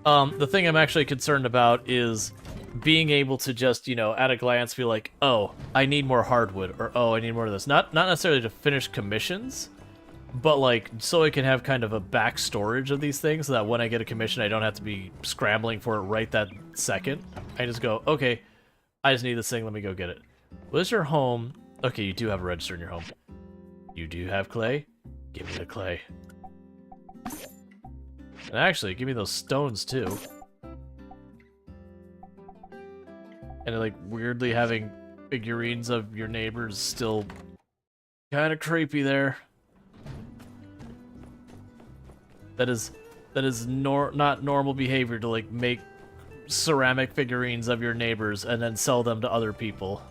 The thing I'm actually concerned about is being able to just, you know, at a glance be like, oh, I need more hardwood, or oh, I need more of this. Not necessarily to finish commissions, but like so I can have kind of a back storage of these things so that when I get a commission, I don't have to be scrambling for it right that second. I just go, okay, I just need this thing, let me go get it. Where's your home? Okay, you do have a register in your home. You do have clay? Give me the clay. And actually, give me those stones too. And like weirdly having figurines of your neighbors still kind of creepy there. That is not normal behavior to like make ceramic figurines of your neighbors and then sell them to other people.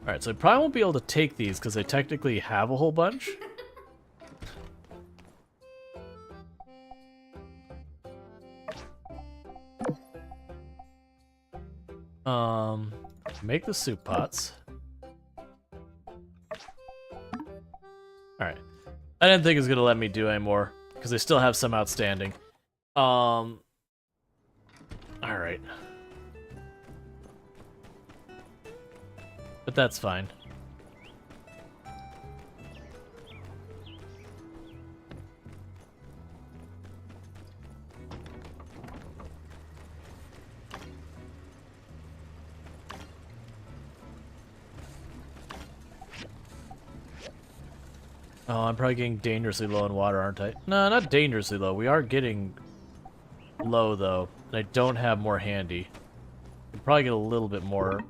Alright, so I probably won't be able to take these because I technically have a whole bunch. Make the soup pots. Alright. I didn't think it was gonna let me do any more, because I still have some outstanding. Alright. But that's fine. Oh, I'm probably getting dangerously low in water, aren't I? No, not dangerously low. We are getting low, though. And I don't have more handy. Could probably get a little bit more.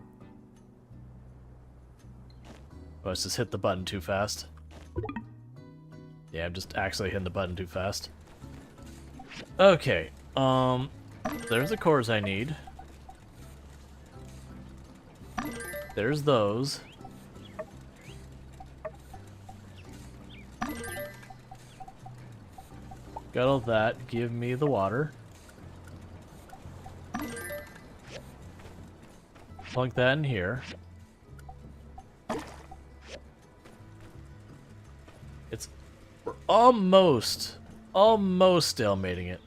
Oh, let's just hit the button too fast. Yeah, I'm just actually hitting the button too fast. Okay, There's the cores I need. There's those. Got all that. Give me the water. Plunk that in here. It's we're almost stalemating it.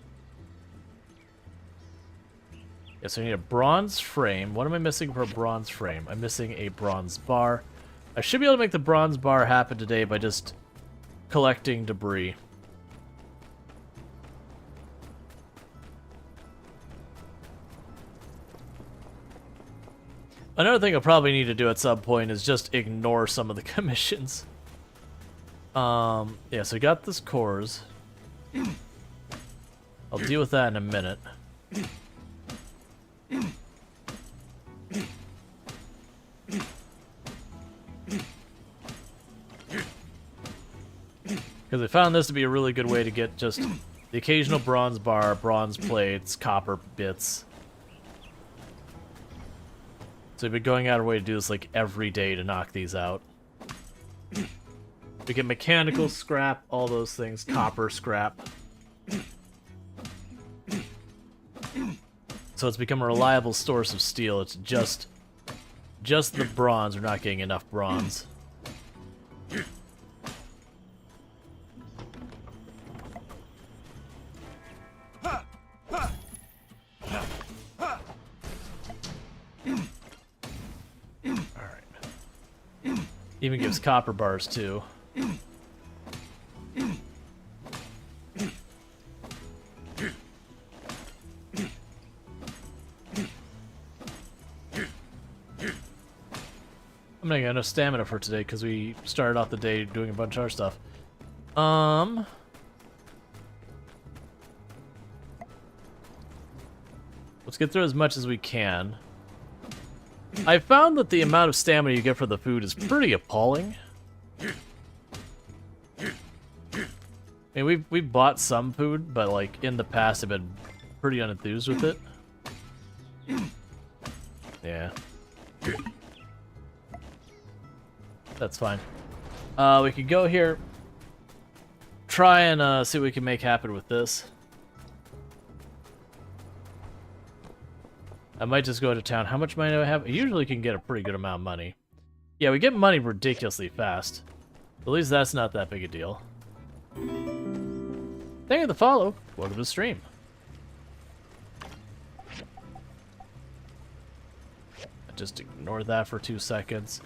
Yeah, so I need a bronze frame. What am I missing for a bronze frame? I'm missing a bronze bar. I should be able to make the bronze bar happen today by just collecting debris. Another thing I'll probably need to do at some point is just ignore some of the commissions. Yeah, so I got this cores. I'll deal with that in a minute. Because I found this to be a really good way to get just the occasional bronze bar, bronze plates, copper bits. So we've been going out of our way to do this like every day to knock these out. We get mechanical scrap, all those things, copper scrap. So it's become a reliable source of steel. It's just the bronze. We're not getting enough bronze. Even gives copper bars too. I'm not gonna get enough stamina for today because we started off the day doing a bunch of our stuff. Let's get through as much as we can. I found that the amount of stamina you get for the food is pretty appalling. I mean, we've bought some food, but like in the past I've been pretty unenthused with it. Yeah. That's fine. We could go here, try and see what we can make happen with this. I might just go to town. How much money do I have? I usually can get a pretty good amount of money. Yeah, we get money ridiculously fast. At least that's not that big a deal. Thank you for the follow. Welcome to the stream. Just ignore that for 2 seconds.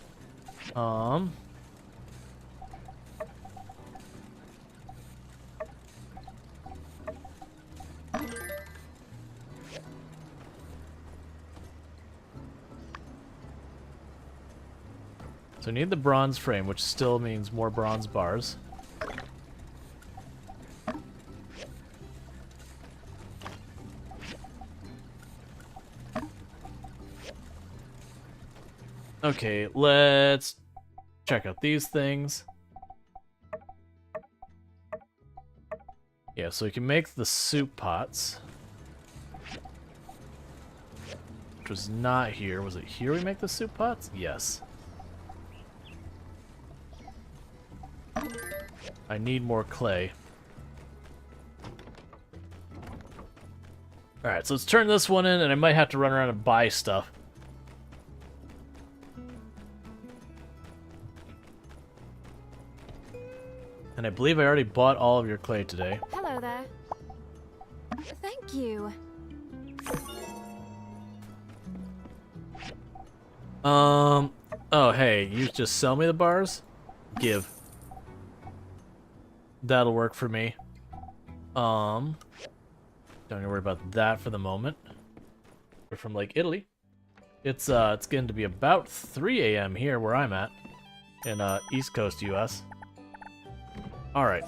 So I need the bronze frame, which still means more bronze bars. Okay, let's check out these things. Yeah, so we can make the soup pots. Which was not here. Was it here we make the soup pots? Yes. I need more clay. Alright, so let's turn this one in, and I might have to run around and buy stuff. And I believe I already bought all of your clay today. Hello there. Thank you. Oh, hey, you just sell me the bars? Give. That'll work for me. Don't need to worry about that for the moment. We're from Lake Italy. It's getting to be about 3 a.m. here where I'm at. In, East Coast US. Alright.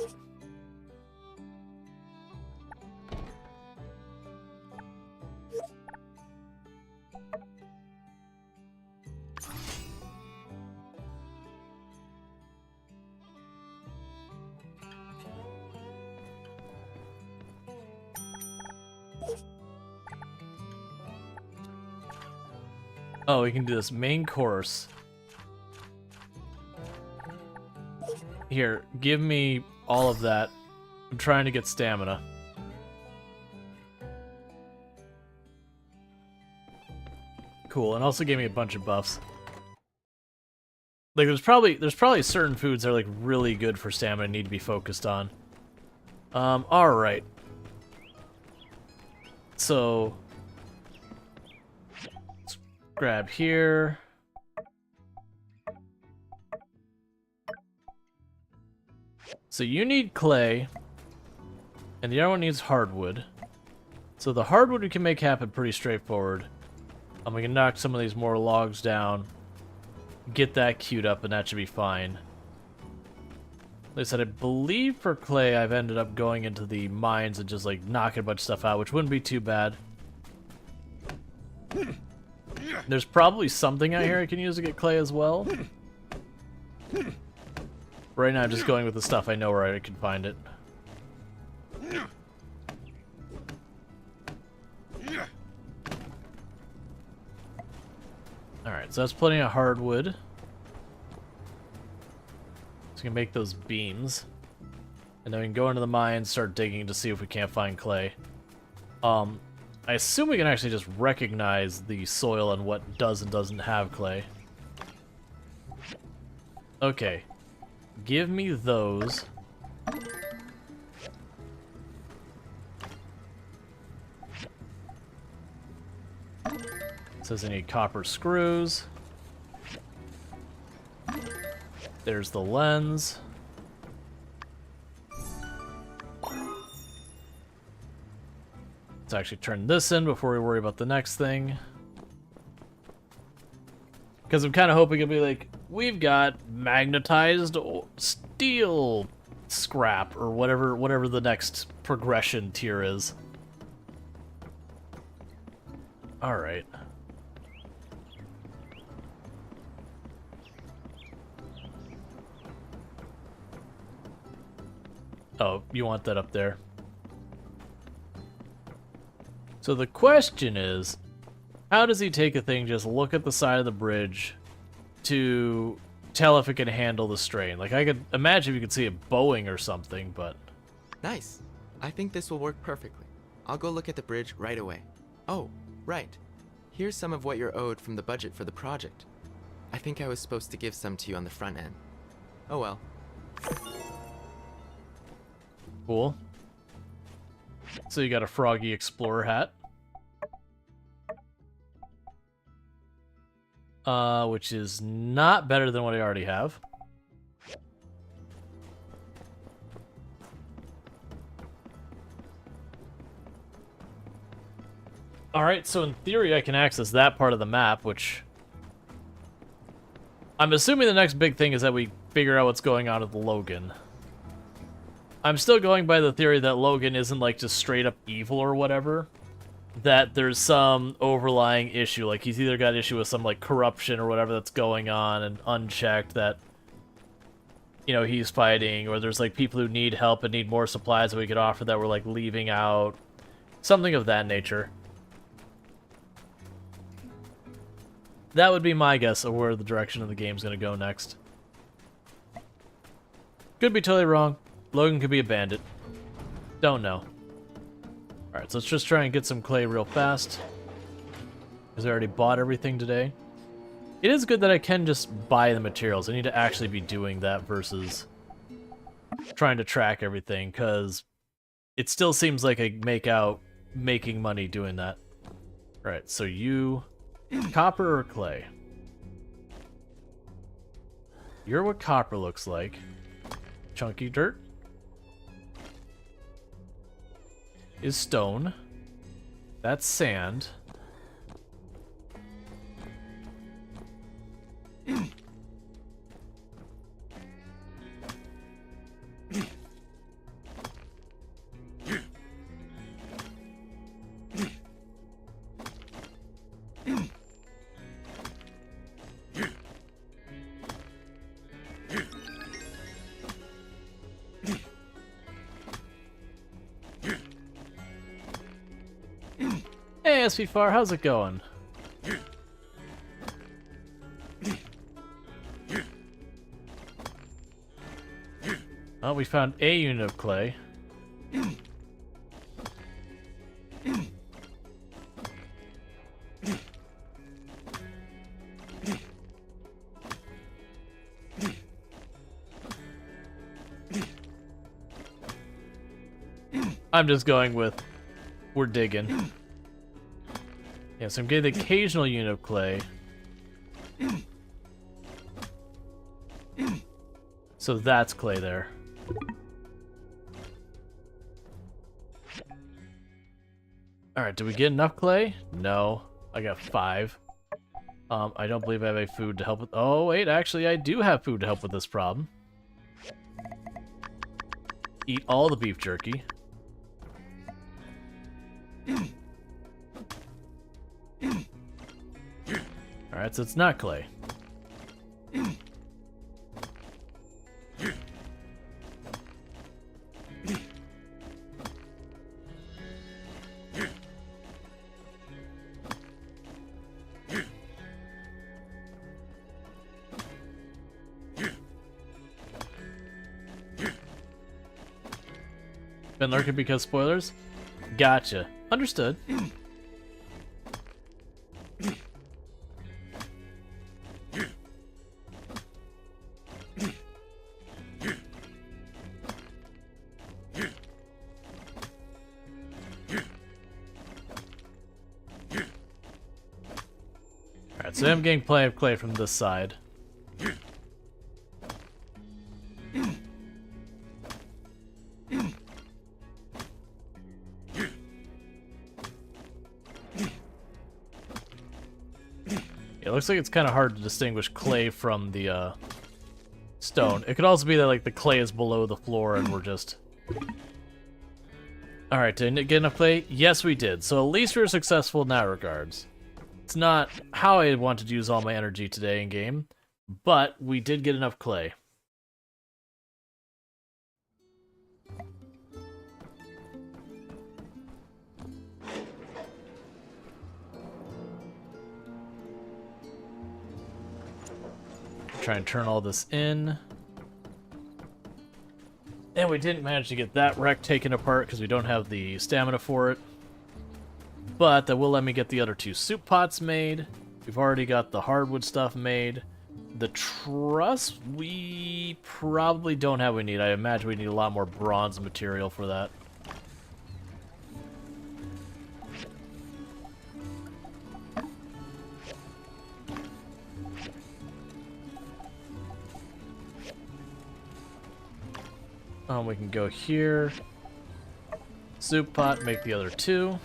Oh, we can do this main course. Here, give me all of that. I'm trying to get stamina. Cool, and also gave me a bunch of buffs. Like there's probably certain foods that are like really good for stamina and need to be focused on. Alright. So let's grab here. So you need clay, and the other one needs hardwood. So the hardwood we can make happen pretty straightforward. We can knock some of these more logs down, get that queued up, and that should be fine. Like I said, I believe for clay I've ended up going into the mines and just like knocking a bunch of stuff out, which wouldn't be too bad. There's probably something out here I can use to get clay as well. Right now I'm just going with the stuff I know where I can find it. Alright, so that's plenty of hardwood. So we can make those beams. And then we can go into the mine, start digging to see if we can't find clay. I assume we can actually just recognize the soil and what does and doesn't have clay. Okay. Give me those. Says I need copper screws. There's the lens. Let's actually turn this in before we worry about the next thing. Because I'm kind of hoping it'll be like, we've got magnetized steel scrap or whatever the next progression tier is. All right. Oh, you want that up there. So the question is, how does he take a thing, just look at the side of the bridge to tell if it can handle the strain? Like, I could imagine you could see it bowing or something, but... Nice. I think this will work perfectly. I'll go look at the bridge right away. Oh, right. Here's some of what you're owed from the budget for the project. I think I was supposed to give some to you on the front end. Oh well. Cool. So you got a Froggy Explorer hat. Which is not better than what I already have. Alright, so in theory I can access that part of the map, which... I'm assuming the next big thing is that we figure out what's going on with Logan. I'm still going by the theory that Logan isn't like just straight up evil or whatever. That there's some overlying issue, like he's either got issue with some like corruption or whatever that's going on and unchecked that, you know, he's fighting, or there's like people who need help and need more supplies that we could offer that we're like leaving out. Something of that nature. That would be my guess of where the direction of the game's gonna go next. Could be totally wrong. Logan could be a bandit. Don't know. Alright, so let's just try and get some clay real fast. Because I already bought everything today. It is good that I can just buy the materials. I need to actually be doing that versus trying to track everything, because it still seems like I make out making money doing that. Alright, so you... Copper or clay? You're what copper looks like. Chunky dirt is stone. That's sand. Hey, SB Far, how's it going? Well, we found a unit of clay. I'm just going with, we're digging. Yeah, so I'm getting the occasional unit of clay. So that's clay there. Alright, did we get enough clay? No. I got 5. I don't believe I have a food to help with... Oh, wait, actually, I do have food to help with this problem. Eat all the beef jerky. Alright, so it's not clay. Been lurking because spoilers? Gotcha. Understood. Alright, so I'm getting plenty of clay from this side. It looks like it's kind of hard to distinguish clay from the stone. It could also be that like the clay is below the floor and we're just... Alright, did I get enough clay? Yes, we did. So at least we were successful in that regards. It's not how I wanted to use all my energy today in game, but we did get enough clay. Try and turn all this in. And we didn't manage to get that wreck taken apart because we don't have the stamina for it. But that will let me get the other 2 soup pots made. We've already got the hardwood stuff made. The truss, we probably don't have what we need. I imagine we need a lot more bronze material for that. We can go here. Soup pot, make the other 2.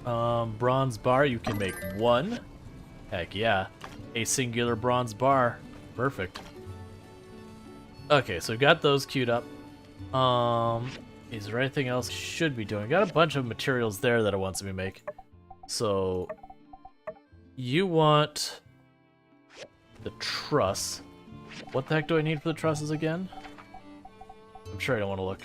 Bronze bar, you can make 1. Heck yeah. A singular bronze bar. Perfect. Okay, so we've got those queued up. Is there anything else I should be doing? Got a bunch of materials there that I want to make. So, you want the truss. What the heck do I need for the trusses again? I'm sure I don't want to look.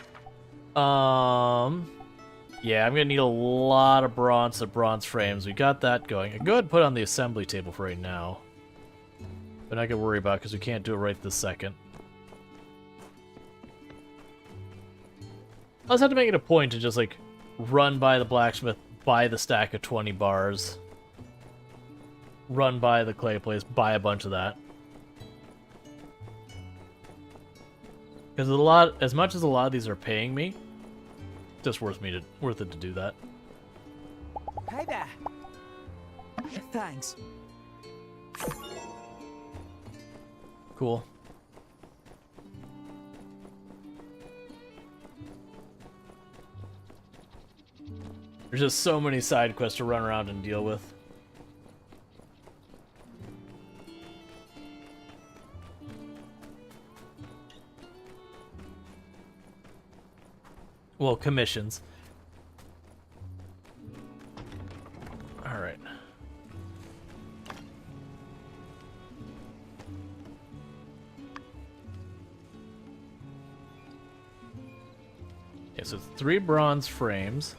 Yeah, I'm gonna need a lot of bronze frames. We got that going. I can go ahead and put it on the assembly table for right now. But not gonna worry about because we can't do it right this second. I just have to make it a point to just like run by the blacksmith, buy the stack of 20 bars, run by the clay place, buy a bunch of that. Because as much as a lot of these are paying me, just worth it to do that. Hey there. Thanks. Cool. There's just so many side quests to run around and deal with. Well, commissions. Alright. Yeah, so 3 bronze frames.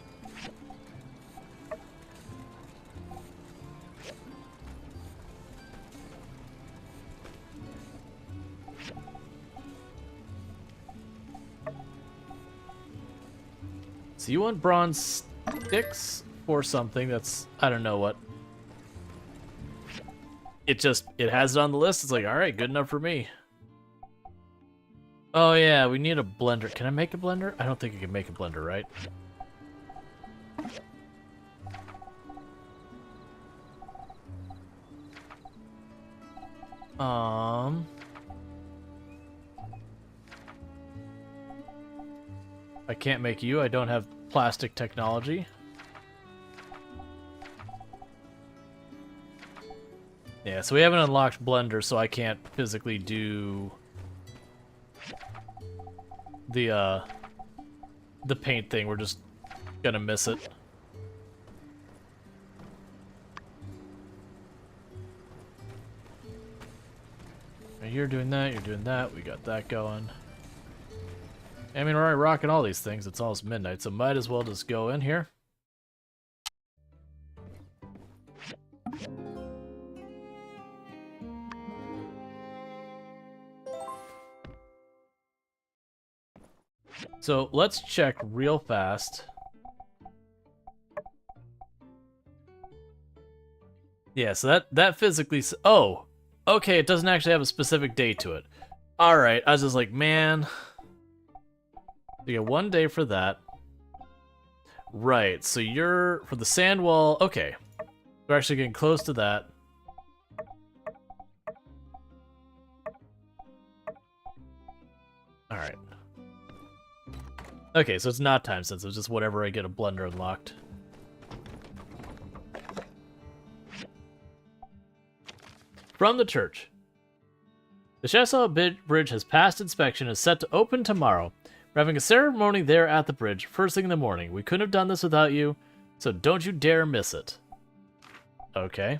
So you want bronze sticks for something that's, I don't know what. It has it on the list. It's like, all right, good enough for me. Oh yeah, we need a blender. Can I make a blender? I don't think I can make a blender, right? I can't make you. I don't have plastic technology. Yeah, so we haven't unlocked Blender, so I can't physically do the paint thing. We're just gonna miss it. You're doing that, you're doing that. We got that going. I mean, we're already rocking all these things. It's almost midnight, so might as well just go in here. So let's check real fast. Yeah, so that physically... Oh! Okay, it doesn't actually have a specific date to it. Alright, I was just like, man... You get 1 day for that. Right, so you're... For the sand wall... Okay. We're actually getting close to that. Alright. Okay, so it's not time sensitive, just whatever I get a blender unlocked. From the church. The Chasseau Bridge has passed inspection and is set to open tomorrow. We're having a ceremony there at the bridge, first thing in the morning. We couldn't have done this without you, so don't you dare miss it. Okay.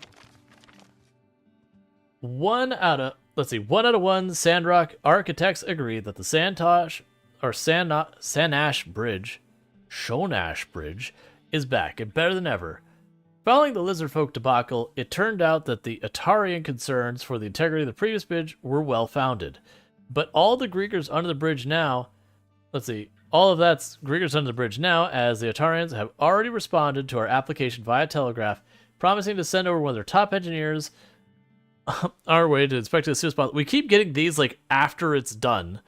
1 out of 1 Sandrock architects agree that the Shonash Bridge is back and better than ever. Following the Lizardfolk debacle, it turned out that the Atarian concerns for the integrity of the previous bridge were well founded. But all the Greekers under the bridge now, all of that's Greekers under the bridge now, as the Atarians have already responded to our application via telegraph, promising to send over one of their top engineers our way to inspect it as soon as possible. We keep getting these like after it's done.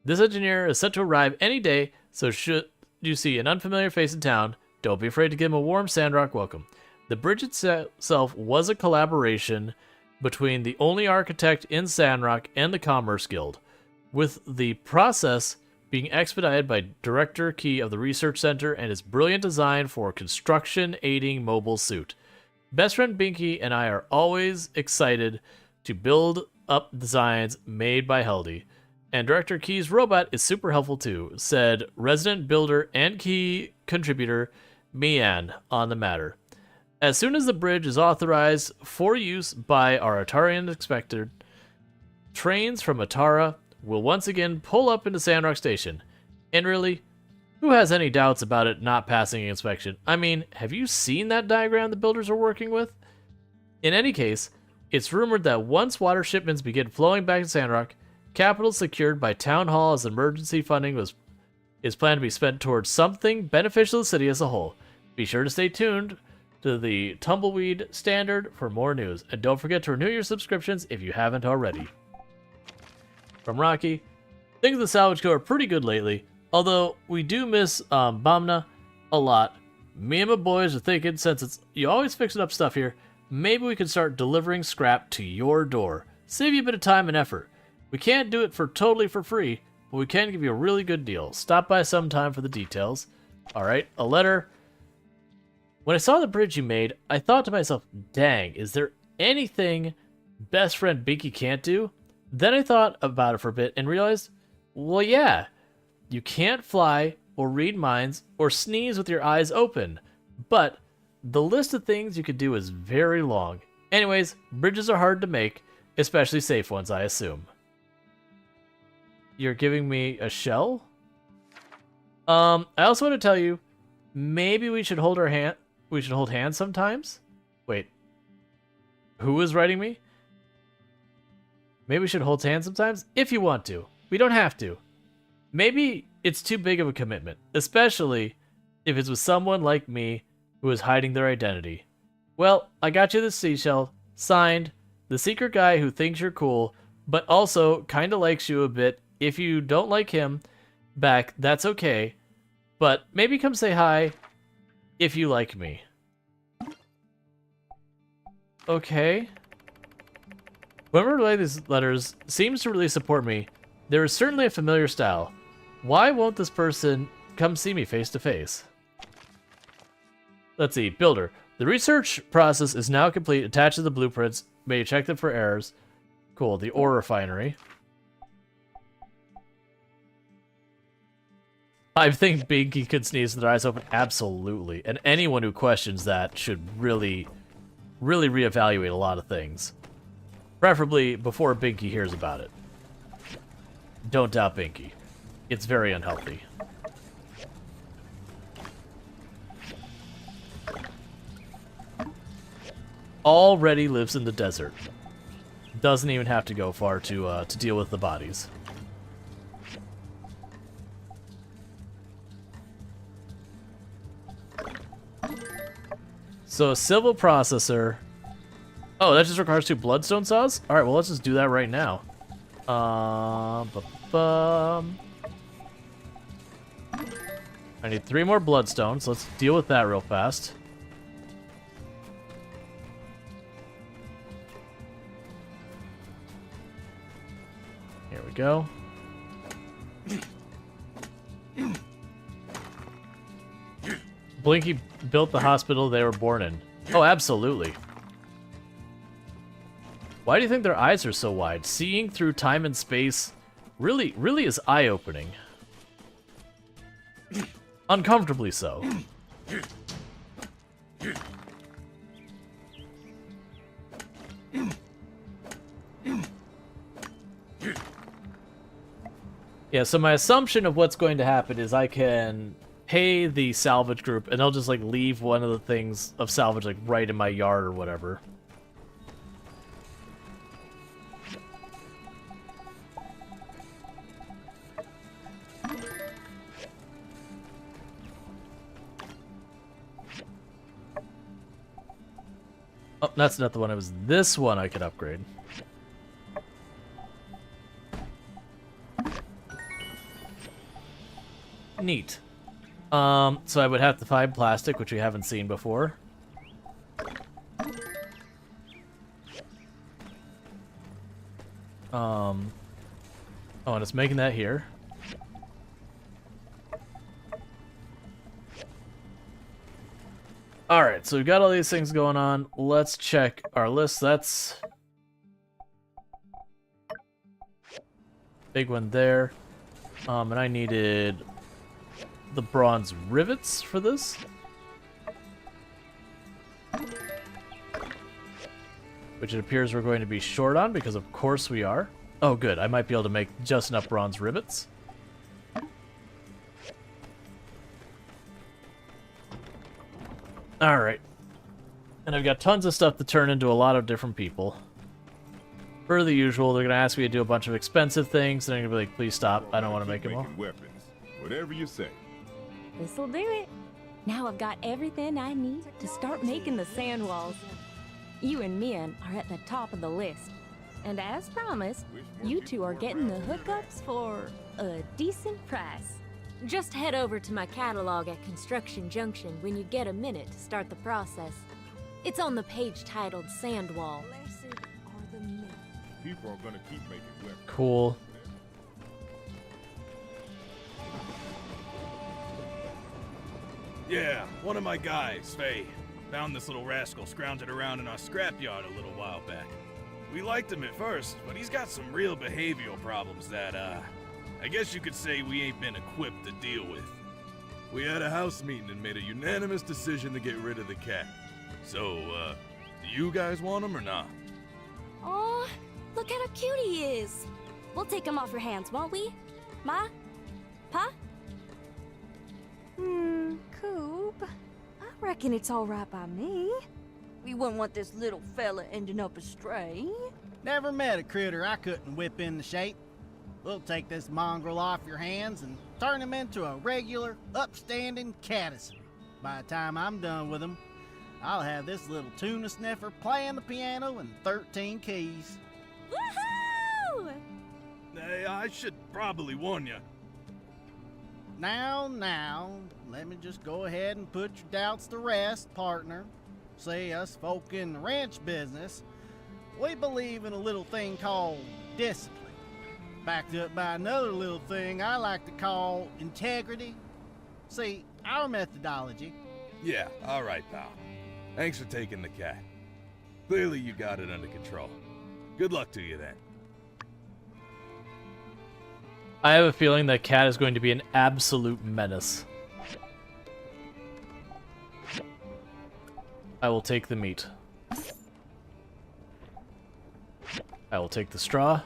This engineer is set to arrive any day, so should you see an unfamiliar face in town, don't be afraid to give him a warm Sandrock welcome. The bridge itself was a collaboration between the only architect in Sandrock and the Commerce Guild, with the process being expedited by Director Key of the Research Center and his brilliant design for construction aiding mobile suit. Best friend Binky and I are always excited to build up designs made by Heldy, and Director Key's robot is super helpful too, said resident builder and key contributor Mian on the matter. As soon as the bridge is authorized for use by our Atarian inspector, trains from Atara will once again pull up into Sandrock Station. And really, who has any doubts about it not passing inspection? I mean, have you seen that diagram the builders are working with? In any case, it's rumored that once water shipments begin flowing back to Sandrock, capital secured by Town Hall as emergency funding is planned to be spent towards something beneficial to the city as a whole. Be sure to stay tuned to the Tumbleweed Standard for more news, and don't forget to renew your subscriptions if you haven't already. From Rocky, things in the Salvage Co. are pretty good lately, although we do miss Bamna a lot. Me and my boys are thinking, since you always fixing up stuff here, maybe we can start delivering scrap to your door. Save you a bit of time and effort. We can't do it totally for free, but we can give you a really good deal. Stop by sometime for the details. Alright, a letter. When I saw the bridge you made, I thought to myself, dang, is there anything best friend Binky can't do? Then I thought about it for a bit and realized, well, yeah, you can't fly or read minds or sneeze with your eyes open, but the list of things you could do is very long. Anyways, bridges are hard to make, especially safe ones, I assume. You're giving me a shell? I also want to tell you, maybe we should hold hands sometimes? Wait. Who is writing me? Maybe we should hold hands sometimes? If you want to. We don't have to. Maybe it's too big of a commitment, especially if it's with someone like me who is hiding their identity. Well, I got you this seashell, signed, the secret guy who thinks you're cool, but also kinda likes you a bit. If you don't like him back, that's okay, but maybe come say hi if you like me. Okay. Whoever relayed these letters seems to really support me. There is certainly a familiar style. Why won't this person come see me face to face? Let's see. Builder. The research process is now complete. Attached to the blueprints. May you check them for errors. Cool. The ore refinery. I think Binky could sneeze with their eyes open. Absolutely. And anyone who questions that should really reevaluate a lot of things. Preferably before Binky hears about it. Don't doubt Binky. It's very unhealthy. Already lives in the desert. Doesn't even have to go far to deal with the bodies. So a civil processor. Oh, that just requires 2 bloodstone saws? Alright, well let's just do that right now. I need 3 more bloodstones. Let's deal with that real fast. Here we go. Blinky built the hospital they were born in. Oh, absolutely. Why do you think their eyes are so wide? Seeing through time and space really is eye-opening. Uncomfortably so. Yeah, so my assumption of what's going to happen is I can pay the salvage group and they'll just like leave one of the things of salvage like right in my yard or whatever. Oh, that's not the one. It was this one I could upgrade. Neat. So I would have to find plastic, which we haven't seen before. Oh, and it's making that here. Alright, so we've got all these things going on. Let's check our list. That's big one there. And I needed the bronze rivets for this. Which it appears we're going to be short on, because of course we are. Oh good, I might be able to make just enough bronze rivets. Alright. And I've got tons of stuff to turn into a lot of different people. Per the usual, they're going to ask me to do a bunch of expensive things, and I'm going to be like, please stop, I don't want to make them all. Weapons. Whatever you say. This'll do it. Now I've got everything I need to start making the sand walls. You and Mian are at the top of the list. And as promised, you two are getting the hookups for a decent price. Just head over to my catalog at Construction Junction when you get a minute to start the process. It's on the page titled Sand Wall. People are gonna keep making weapons. Cool. Yeah, one of my guys, Faye, found this little rascal scrounging around in our scrapyard a little while back. We liked him at first, but he's got some real behavioral problems that, I guess you could say we ain't been equipped to deal with. We had a house meeting and made a unanimous decision to get rid of the cat. So, do you guys want him or not? Aw, look at how cute he is. We'll take him off your hands, won't we? Ma? Pa? Coop, I reckon it's all right by me. We wouldn't want this little fella ending up astray. Never met a critter I couldn't whip into shape. We'll take this mongrel off your hands and turn him into a regular, upstanding citizen. By the time I'm done with him, I'll have this little tuna sniffer playing the piano in 13 keys. Woohoo! Hey, I should probably warn you. Now, let me just go ahead and put your doubts to rest, partner. See, us folk in the ranch business, we believe in a little thing called discipline, backed up by another little thing I like to call integrity. See, our methodology... Yeah, all right, pal. Thanks for taking the cat. Clearly you got it under control. Good luck to you then. I have a feeling that cat is going to be an absolute menace. I will take the meat. I will take the straw.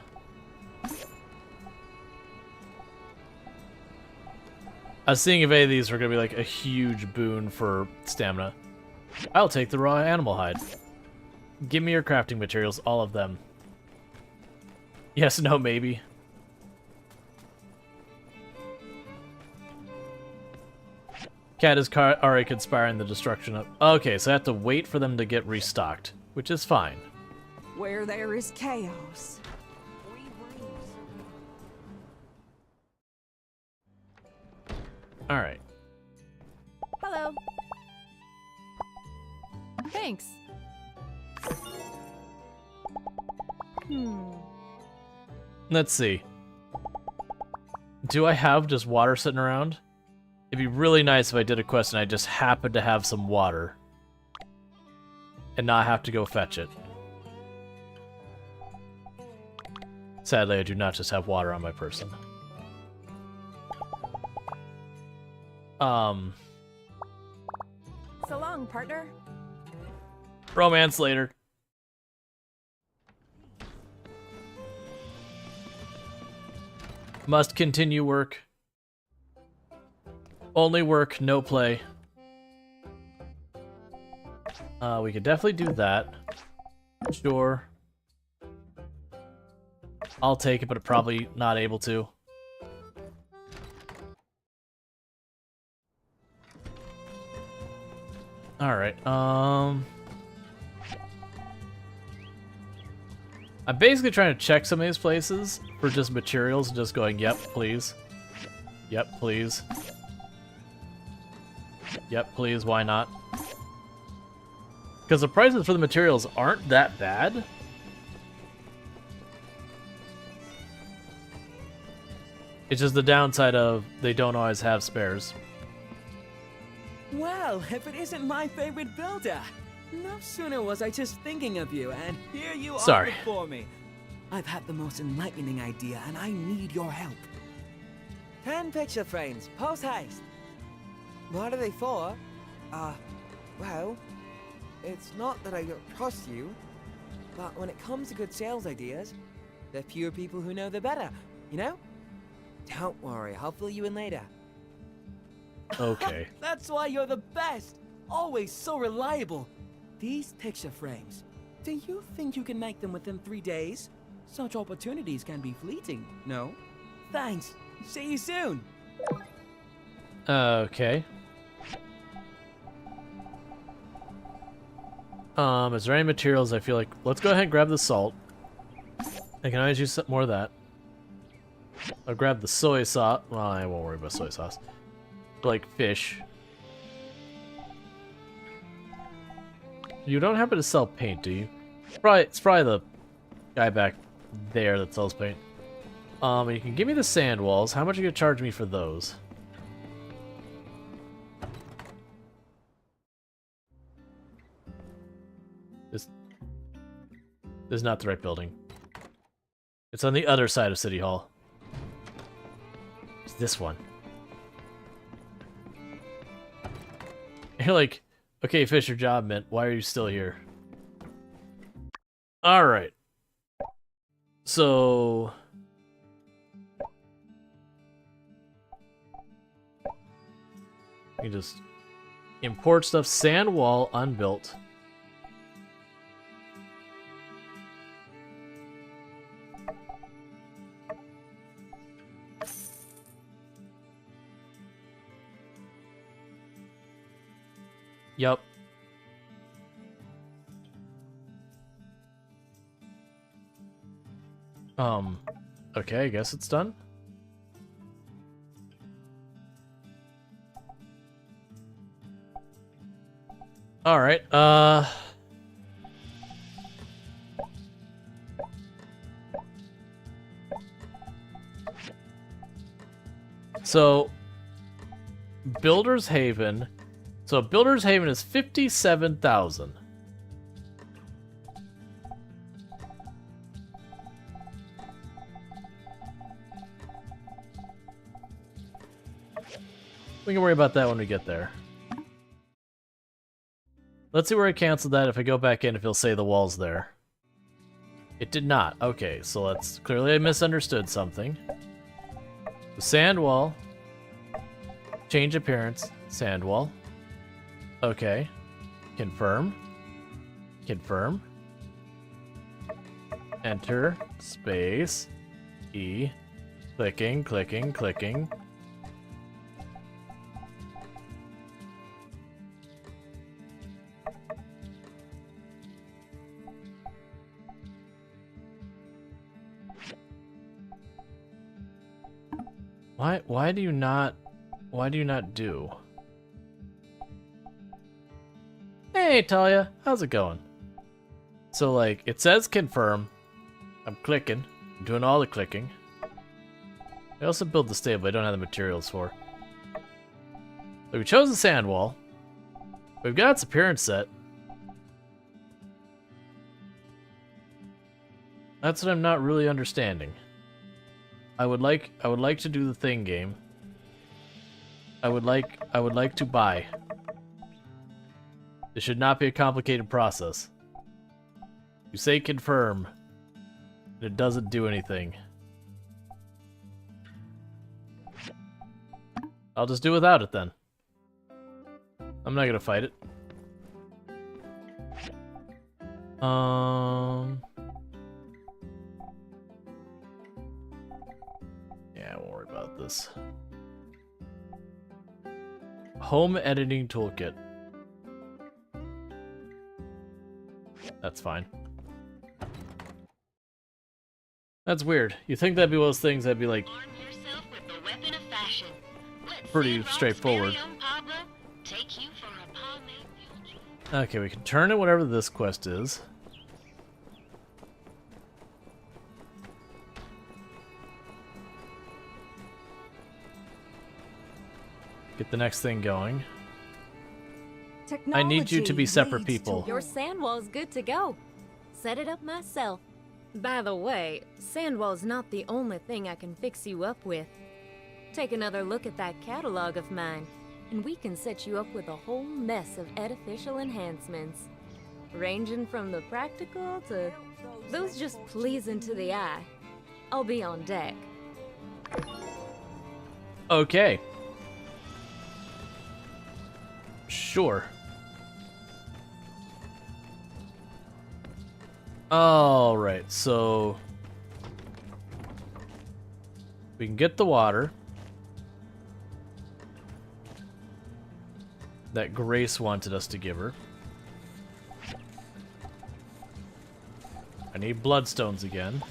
I was seeing if any of these are going to be like a huge boon for stamina. I'll take the raw animal hide. Give me your crafting materials, all of them. Yes, no, maybe. Cat is already conspiring the destruction of... Okay, so I have to wait for them to get restocked, which is fine. Where there is chaos. Alright. Hello. Thanks. Let's see. Do I have just water sitting around? It'd be really nice if I did a quest and I just happened to have some water. And not have to go fetch it. Sadly, I do not just have water on my person. So long, partner. Romance later. Must continue work. Only work, no play. We could definitely do that. Sure. I'll take it, but probably not able to. Alright, I'm basically trying to check some of these places for just materials and just going, yep, please. Yep, please. Yep, please, why not? Because the prices for the materials aren't that bad. It's just the downside of they don't always have spares. Well, if it isn't my favorite builder. No sooner was I just thinking of you, and here you are before me. I've had the most enlightening idea, and I need your help. 10 picture frames, post haste. What are they for? Well, it's not that I don't trust you, but when it comes to good sales ideas, the fewer people who know the better, you know? Don't worry, I'll fill you in later. Okay. That's why you're the best! Always so reliable. These picture frames, do you think you can make them within 3 days? Such opportunities can be fleeting, no? Thanks. See you soon. Okay. Is there any materials I feel like... Let's go ahead and grab the salt. I can always use some more of that. I'll grab the soy sauce. Well, I won't worry about soy sauce. Like fish. You don't happen to sell paint, do you? It's probably the guy back there that sells paint. You can give me the sand walls. How much are you gonna charge me for those? This is not the right building. It's on the other side of City Hall. It's this one. You're like, okay, Fisher, job meant. Why are you still here? Alright. So... you can just import stuff. Sand wall unbuilt. Yup. Okay, I guess it's done. Alright, so, Builder's Haven. So, Builder's Haven is 57,000. We can worry about that when we get there. Let's see where I canceled that. If I go back in, if it'll say the wall's there. It did not. Okay, so let's... Clearly I misunderstood something. The sand wall. Change appearance. Sand wall. Okay. Confirm. Confirm. Enter. Space. E. Clicking, clicking, clicking. Why do you not do? Hey Talia, how's it going? So like it says confirm. I'm clicking. I'm doing all the clicking. I also built the stable I don't have the materials for. But we chose the sand wall. We've got its appearance set. That's what I'm not really understanding. I would like to do the thing game. I would like to buy. This should not be a complicated process. You say confirm, and it doesn't do anything. I'll just do without it then. I'm not gonna fight it. Yeah, I won't worry about this. Home editing toolkit. That's fine. That's weird. You think that'd be one of those things that'd be like pretty straightforward. Okay, we can turn it whatever this quest is. Get the next thing going. I need you to be separate people. Your sand wall's good to go. Set it up myself. By the way, sand wall's not the only thing I can fix you up with. Take another look at that catalog of mine, and we can set you up with a whole mess of artificial enhancements. Ranging from the practical to those just pleasing to the eye. I'll be on deck. Okay. Sure. Alright, so we can get the water that Grace wanted us to give her. I need bloodstones again.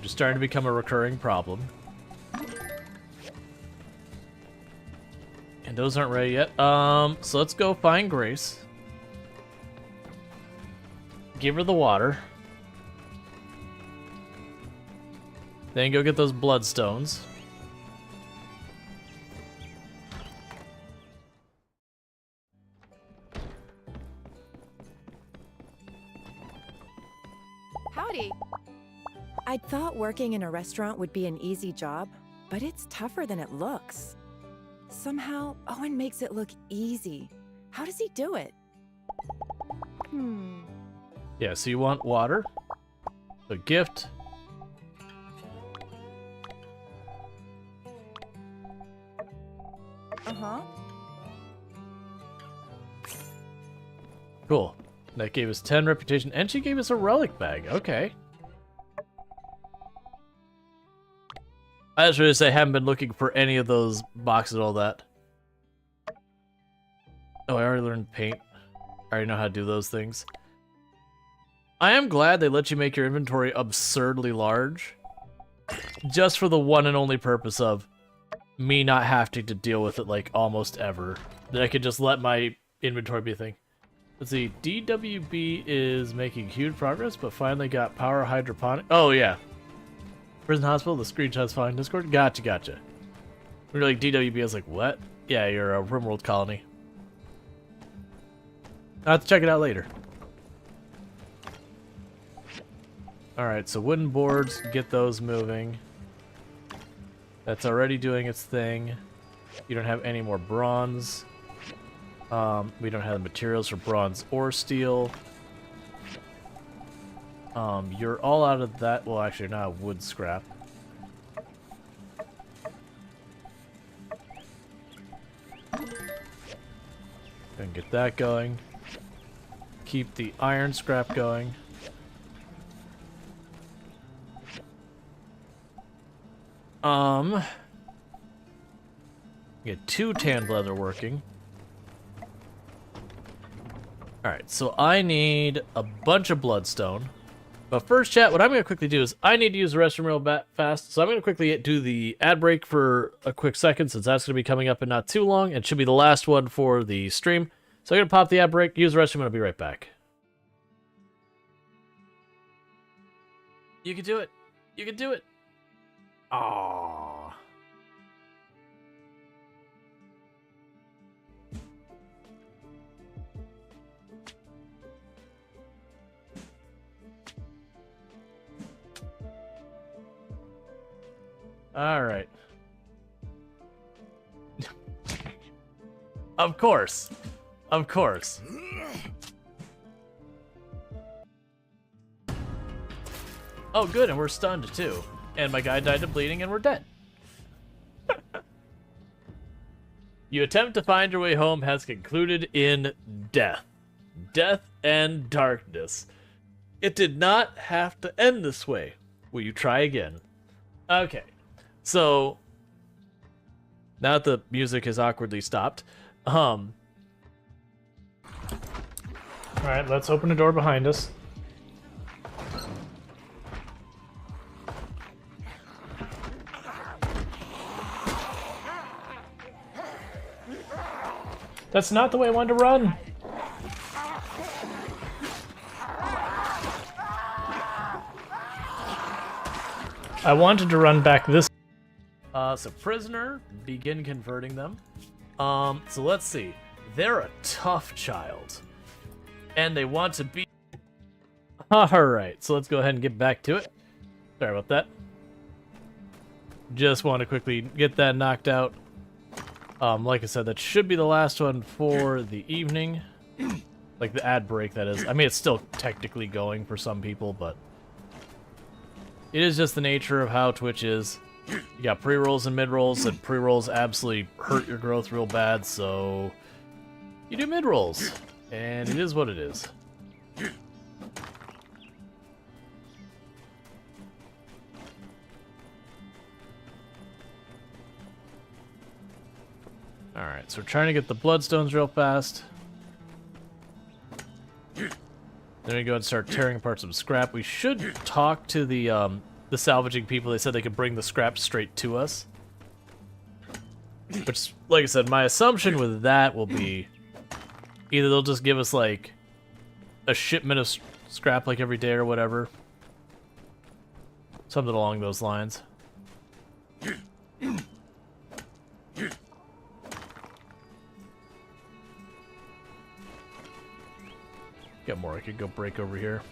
Just starting to become a recurring problem. And those aren't ready yet. So let's go find Grace. Give her the water. Then go get those bloodstones. Howdy. I thought working in a restaurant would be an easy job, but it's tougher than it looks. Somehow, Owen makes it look easy. How does he do it? Yeah, so you want water. A gift. Uh-huh. Cool. That gave us 10 reputation, and she gave us a relic bag. Okay. I just realized I haven't been looking for any of those boxes and all that. Oh, I already learned paint. I already know how to do those things. I am glad they let you make your inventory absurdly large. Just for the one and only purpose of me not having to deal with it, like, almost ever. That I could just let my inventory be a thing. Let's see, DWB is making huge progress, but finally got power hydroponic. Oh, yeah. Prison Hospital, the screenshots found in Discord. Gotcha. We were like, DWB, I was like, what? Yeah, you're a RimWorld colony. I'll have to check it out later. Alright, so wooden boards, get those moving. That's already doing its thing. You don't have any more bronze. We don't have the materials for bronze or steel. You're all out of that. Well, actually, you're not wood scrap. And get that going. Keep the iron scrap going. Get 2 tanned leather working. Alright, so I need a bunch of bloodstone. But first, chat, what I'm going to quickly do is I need to use the restroom real fast. So I'm going to quickly do the ad break for a quick second, since that's going to be coming up in not too long. It should be the last one for the stream. So I'm going to pop the ad break, use the restroom, and I'll be right back. You can do it. You can do it. Aww. All right. Of course. Of course. Oh, good, and we're stunned too. And my guy died of bleeding, and we're dead. You attempt to find your way home has concluded in death. Death and darkness. It did not have to end this way. Will you try again? Okay. So, now that the music has awkwardly stopped, alright, let's open the door behind us. That's not the way I wanted to run. I wanted to run back this. So prisoner, begin converting them. So let's see. They're a tough child. And they want to be... Alright, so let's go ahead and get back to it. Sorry about that. Just want to quickly get that knocked out. Like I said, that should be the last one for the evening. Like the ad break, that is. I mean, it's still technically going for some people, but... It is just the nature of how Twitch is. You got pre-rolls and mid-rolls, and pre-rolls absolutely hurt your growth real bad, so... You do mid-rolls. And it is what it is. Alright, so we're trying to get the bloodstones real fast. Then we go and start tearing apart some scrap. We should talk to the salvaging people. They said they could bring the scrap straight to us. Which, like I said, my assumption with that will be either they'll just give us, like, a shipment of scrap, like, every day or whatever. Something along those lines. Got more I could go break over here.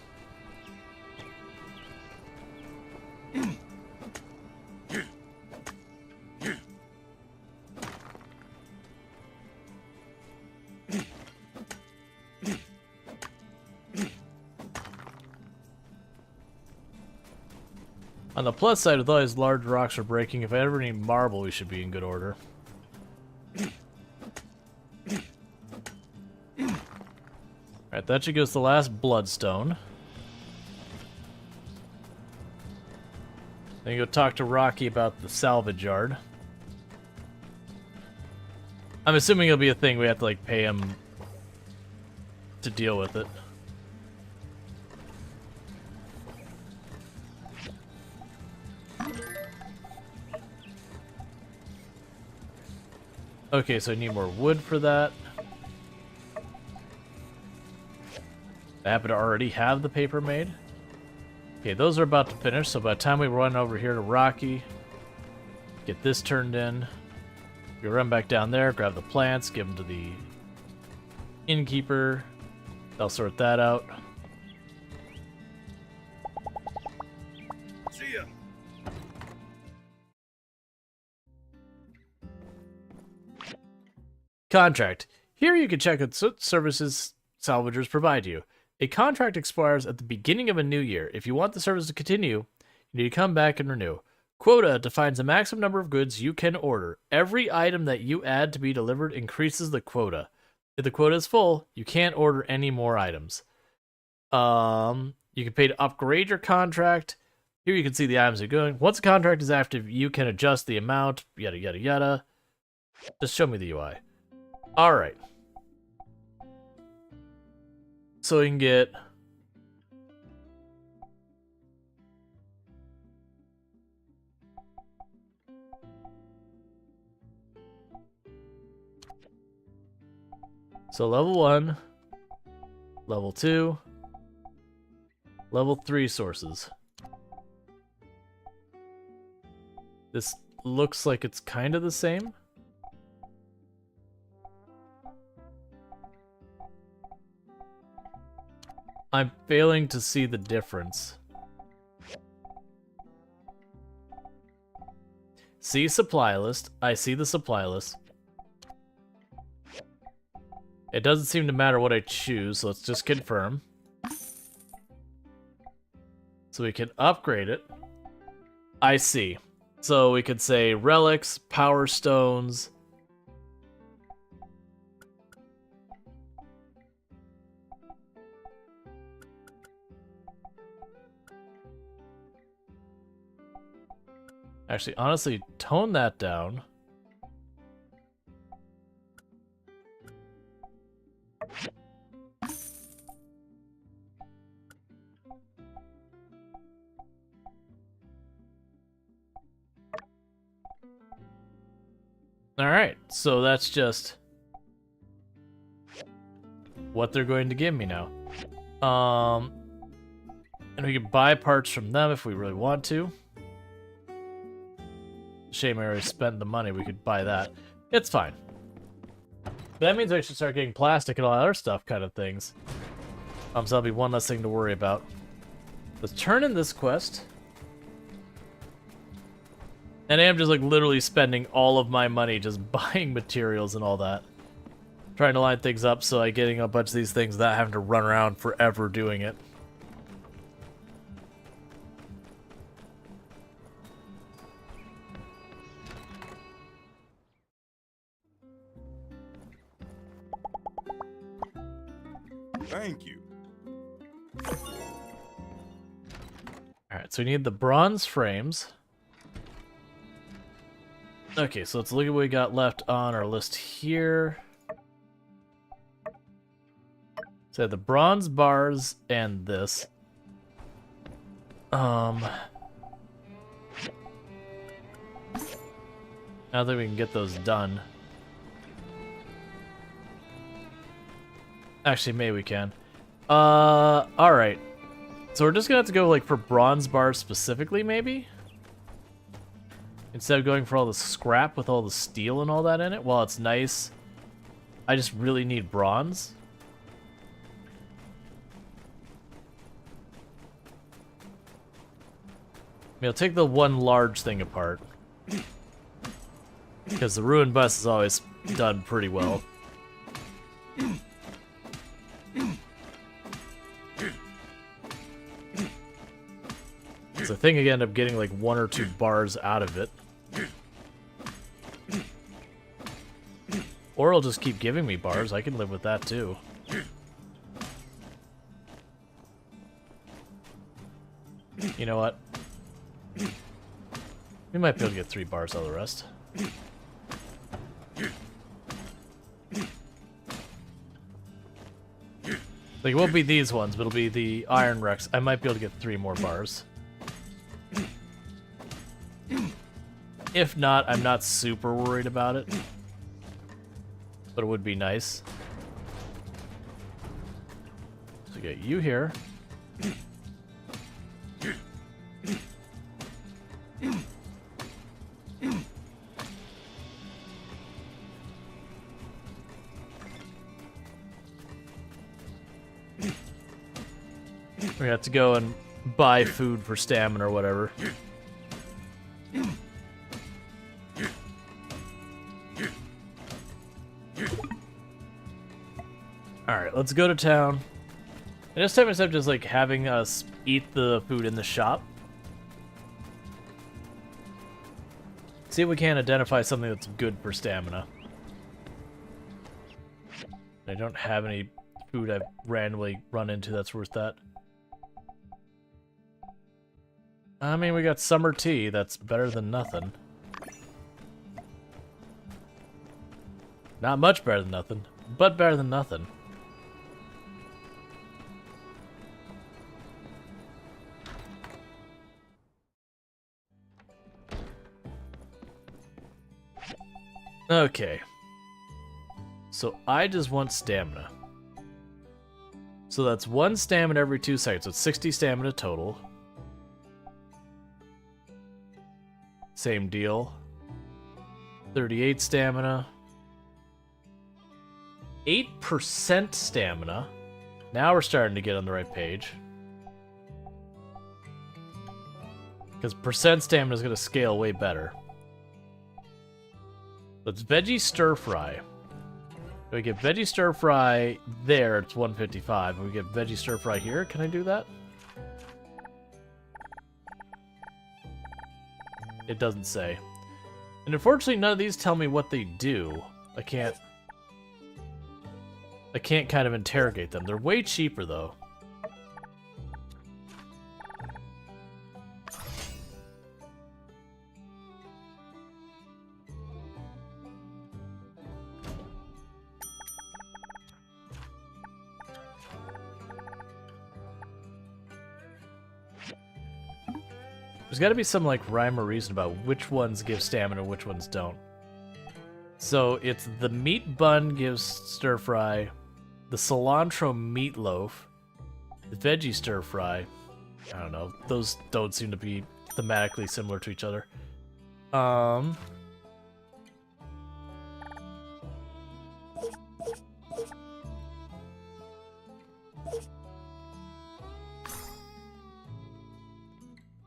On the plus side, with all these large rocks are breaking, if I ever need marble, we should be in good order. Alright, that should go to the last bloodstone. Then you go talk to Rocky about the salvage yard. I'm assuming it'll be a thing we have to, like, pay him to deal with it. Okay, so I need more wood for that. I happen to already have the paper made. Okay, those are about to finish, so by the time we run over here to Rocky, get this turned in, we run back down there, grab the plants, give them to the innkeeper. They'll sort that out. See ya. Contract. Here you can check what services salvagers provide you. A contract expires at the beginning of a new year. If you want the service to continue, you need to come back and renew. Quota defines the maximum number of goods you can order. Every item that you add to be delivered increases the quota. If the quota is full, you can't order any more items. You can pay to upgrade your contract. Here you can see the items you're going. Once a contract is active, you can adjust the amount, yada yada yada. Just show me the UI. Alright. So we can get... So level 1, level 2, level 3 sources. This looks like it's kind of the same. I'm failing to see the difference. See supply list. I see the supply list. It doesn't seem to matter what I choose, so let's just confirm. So we can upgrade it. I see. So we could say relics, power stones. Actually, honestly, tone that down. Alright, so that's just what they're going to give me now. And we can buy parts from them if we really want to. Shame I already spent the money, we could buy that. It's fine. But that means I should start getting plastic and all that other stuff kind of things. So that'll be one less thing to worry about. Let's turn in this quest. And I am just like literally spending all of my money just buying materials and all that. Trying to line things up so I getting a bunch of these things without having to run around forever doing it. Thank you. Alright, so we need the bronze frames. Okay, so let's look at what we got left on our list here. So the bronze bars and this. I don't think we can get those done. Actually, maybe we can. Alright. So we're just gonna have to go like for bronze bars specifically, maybe? Instead of going for all the scrap with all the steel and all that in it, while it's nice, I just really need bronze. I mean, I'll take the one large thing apart. Because the ruined bus is always done pretty well. So I think I end up getting like 1 or 2 bars out of it. Or it'll just keep giving me bars. I can live with that too. You know what? We might be able to get 3 bars out of the rest. Like, it won't be these ones, but it'll be the Iron Rex. I might be able to get 3 more bars. If not, I'm not super worried about it. But it would be nice. So we get you here. We have to go and buy food for stamina or whatever. Alright, let's go to town. And this time instead of just like having us eat the food in the shop, see if we can identify something that's good for stamina. I don't have any food I've randomly run into that's worth that. I mean, we got summer tea. That's better than nothing. Not much better than nothing, but better than nothing. Okay. So I just want stamina. So that's 1 stamina every 2 seconds. So it's 60 stamina total. Same deal. 38 stamina. 8% stamina. Now we're starting to get on the right page. Because percent stamina is going to scale way better. Let's veggie stir fry. If we get veggie stir fry there, it's 155. If we get veggie stir fry here, can I do that? It doesn't say. And unfortunately, none of these tell me what they do. I can't kind of interrogate them. They're way cheaper, though. There's got to be some like rhyme or reason about which ones give stamina and which ones don't. So it's the meat bun gives stir fry, the cilantro meatloaf, the veggie stir fry. I don't know. Those don't seem to be thematically similar to each other.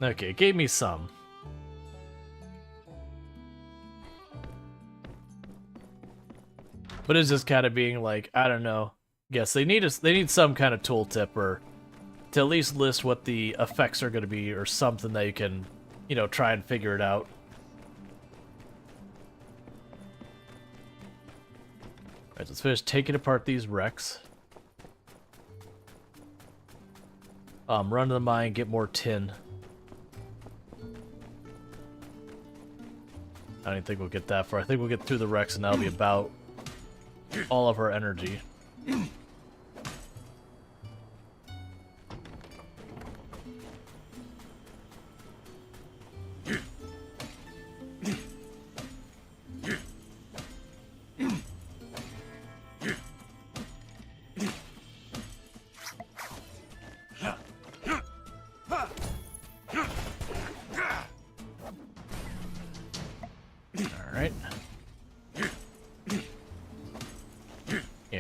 Okay, it gave me some. But it's just kind of being like, I don't know. Yes, they need some kind of tooltip or to at least list what the effects are going to be or something that you can, you know, try and figure it out. Alright, let's finish taking apart these wrecks. Run to the mine, get more tin. I don't even think we'll get that far. I think we'll get through the wrecks and that'll be about all of our energy.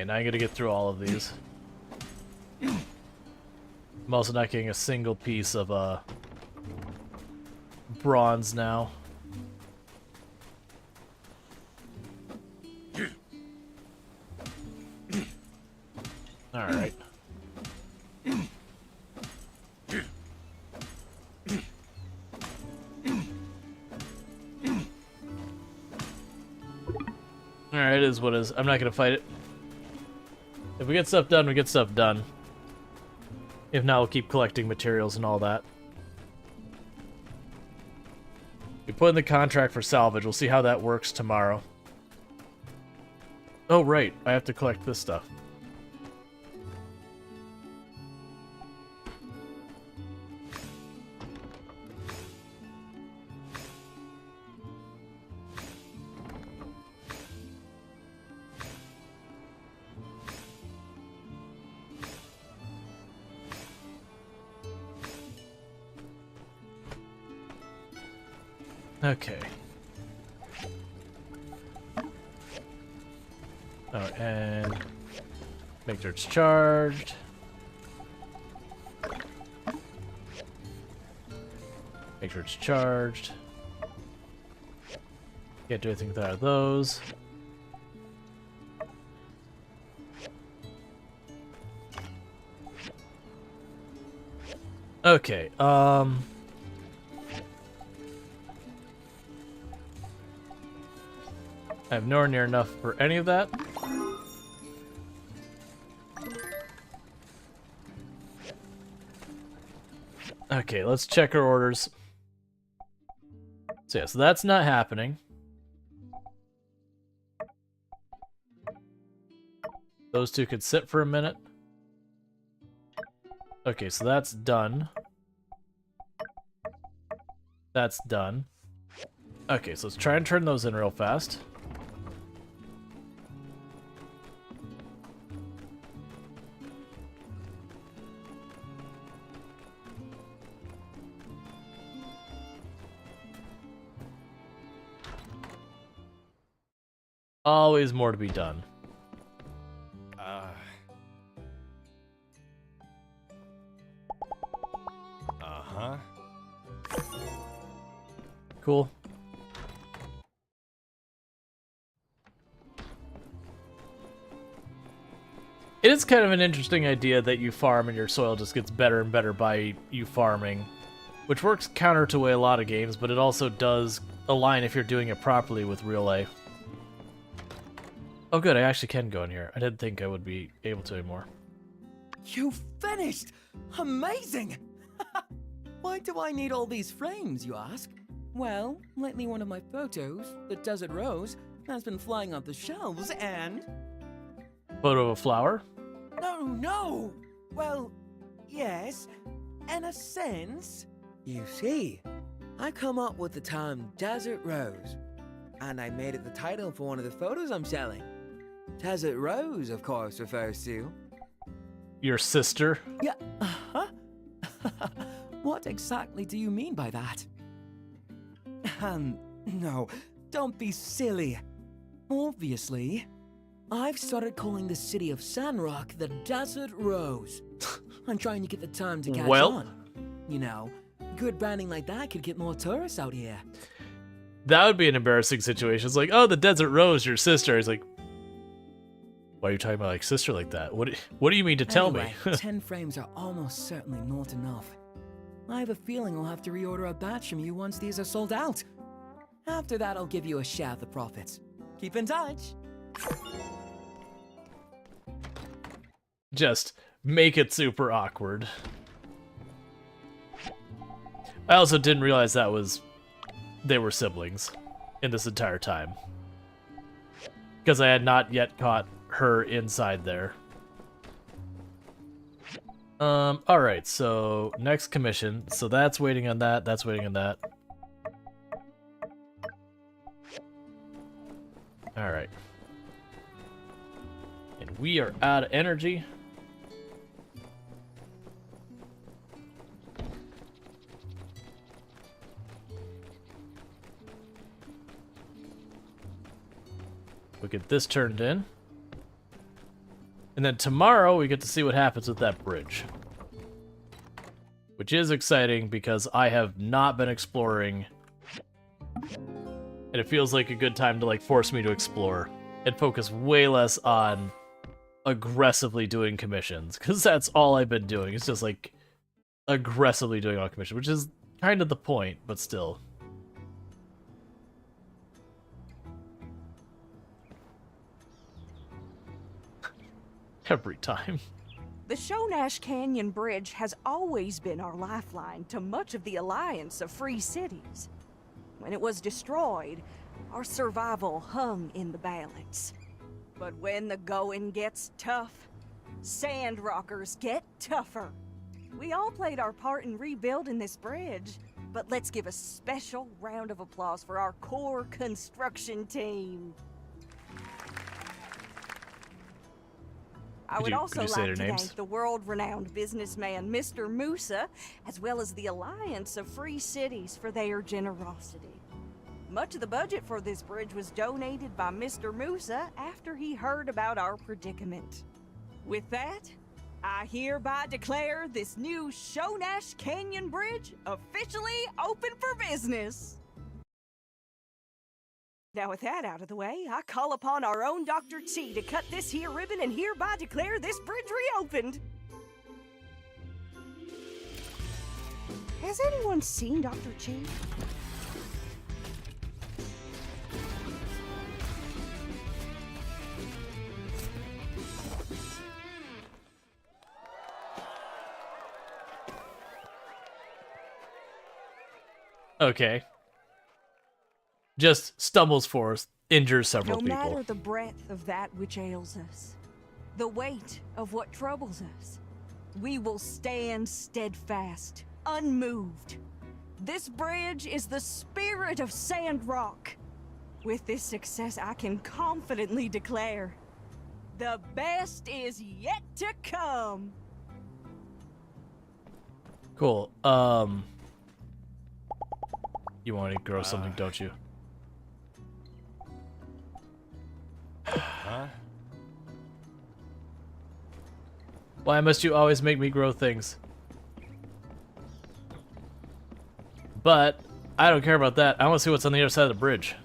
Now I'm gonna get through all of these. I'm also not getting a single piece of bronze now. Alright. Alright, it is what it is. I'm not gonna fight it. If we get stuff done, we get stuff done. If not, we'll keep collecting materials and all that. We put in the contract for salvage. We'll see how that works tomorrow. Oh, right. I have to collect this stuff. Okay. Oh, and make sure it's charged. Make sure it's charged. Can't do anything without those. Okay, I have nowhere near enough for any of that. Okay, let's check our orders. So yeah, so that's not happening. Those two could sit for a minute. Okay, so that's done. That's done. Okay, so let's try and turn those in real fast. Always more to be done. Uh-huh. Cool. It is kind of an interesting idea that you farm and your soil just gets better and better by you farming, which works counter to way a lot of games, but it also does align if you're doing it properly with Rual. Oh good, I actually can go in here. I didn't think I would be able to anymore. You finished! Amazing! Why do I need all these frames, you ask? Well, lately one of my photos, the Desert Rose, has been flying off the shelves and... Photo of a flower? No! Well, yes, in a sense. You see, I come up with the term Desert Rose, and I made it the title for one of the photos I'm selling. Desert Rose, of course, refers to... Your sister? Yeah, uh-huh. What exactly do you mean by that? No, don't be silly. Obviously, I've started calling the city of Sandrock the Desert Rose. I'm trying to get the term to catch on. You know, good branding like that could get more tourists out here. That would be an embarrassing situation. It's like, oh, the Desert Rose, your sister. It's like, why are you talking about like sister like that? What do you mean to tell anyway, me? 10 frames are almost certainly not enough. I have a feeling I'll have to reorder a batch from you once these are sold out. After that, I'll give you a share of the profits. Keep in touch. Just make it super awkward. I also didn't realize they were siblings in this entire time. Because I had not yet caught her inside there. Alright, so next commission. So that's waiting on that, that's waiting on that. Alright. And we are out of energy. We'll get this turned in. And then tomorrow we get to see what happens with that bridge. Which is exciting because I have not been exploring. And it feels like a good time to like force me to explore. And focus way less on aggressively doing commissions. Because that's all I've been doing. It's just like aggressively doing all commissions. Which is kind of the point, but still. Every time. The Shonash Canyon Bridge has always been our lifeline to much of the alliance of free cities. When it was destroyed, our survival hung in the balance. But when the going gets tough, Sandrockers get tougher. We all played our part in rebuilding this bridge, but let's give a special round of applause for our core construction team. I would also like to thank the world-renowned businessman Mr. Musa, as well as the Alliance of Free Cities for their generosity. Much of the budget for this bridge was donated by Mr. Musa after he heard about our predicament. With that, I hereby declare this new Shonash Canyon Bridge officially open for business. Now with that out of the way, I call upon our own Dr. Chi to cut this here ribbon and hereby declare this bridge reopened. Has anyone seen Dr. Chi? Okay. Just stumbles forth, injures several No people. matter the breadth of that which ails us, the weight of what troubles us, we will stand steadfast, unmoved. This bridge is the spirit of Sandrock. With this success, I can confidently declare, the best is yet to come. Cool. You want to grow something, don't you? Huh? Why must you always make me grow things? But I don't care about that. I want to see what's on the other side of the bridge.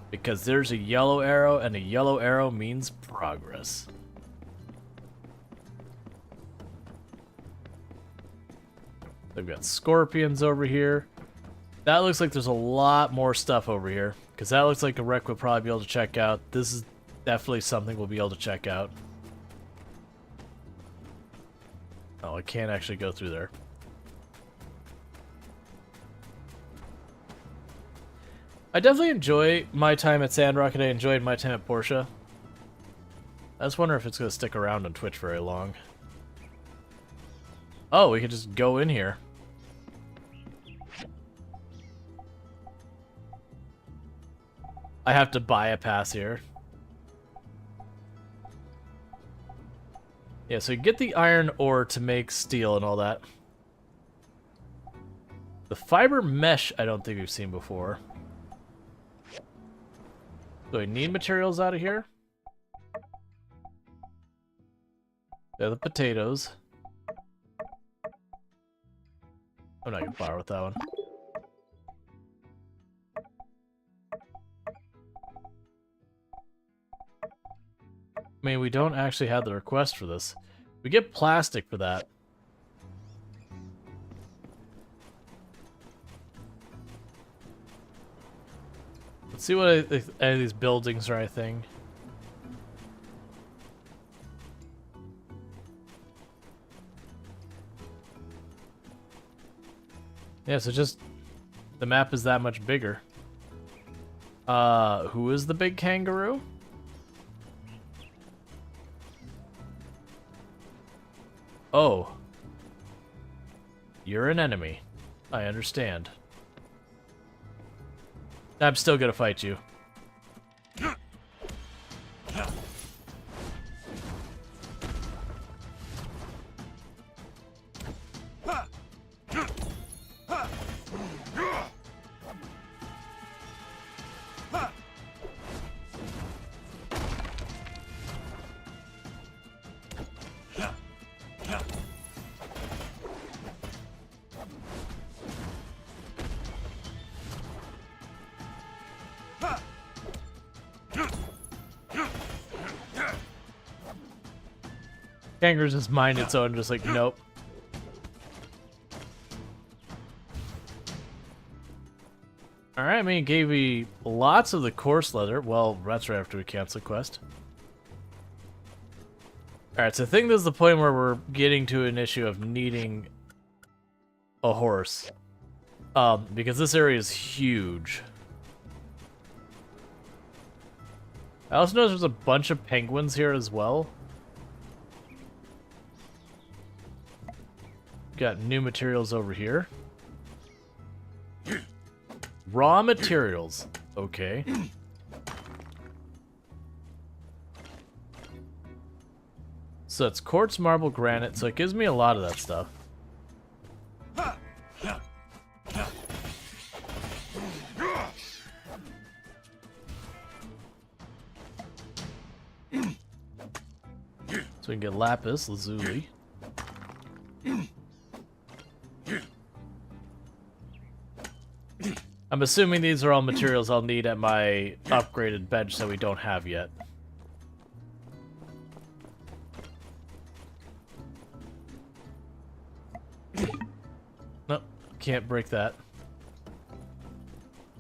Because there's a yellow arrow, and a yellow arrow means progress. They've got scorpions over here. That looks like there's a lot more stuff over here. Because that looks like a wreck we'll probably be able to check out. This is definitely something we'll be able to check out. Oh, I can't actually go through there. I definitely enjoy my time at Sandrock, and I enjoyed my time at Porsche. I just wonder if it's going to stick around on Twitch very long. Oh, we can just go in here. I have to buy a pass here. Yeah, so you get the iron ore to make steel and all that. The fiber mesh I don't think we've seen before. So we need materials out of here. They're the potatoes. I'm not gonna bother with that one. I mean, we don't actually have the request for this. We get plastic for that. Let's see what any of these buildings or anything. Yeah, so just the map is that much bigger. Who is the big kangaroo? Oh. You're an enemy. I understand. I'm still gonna fight you. Kangaroo's just mind its own, just like, nope. Alright, I mean, it gave me lots of the coarse leather. Well, that's right after we cancel the quest. Alright, so I think this is the point where we're getting to an issue of needing a horse. Because this area is huge. I also noticed there's a bunch of penguins here as well. Got new materials over here. Raw materials. Okay. So it's quartz, marble, granite, so it gives me a lot of that stuff. So we can get lapis lazuli. I'm assuming these are all materials I'll need at my upgraded bench that we don't have yet. Nope, can't break that.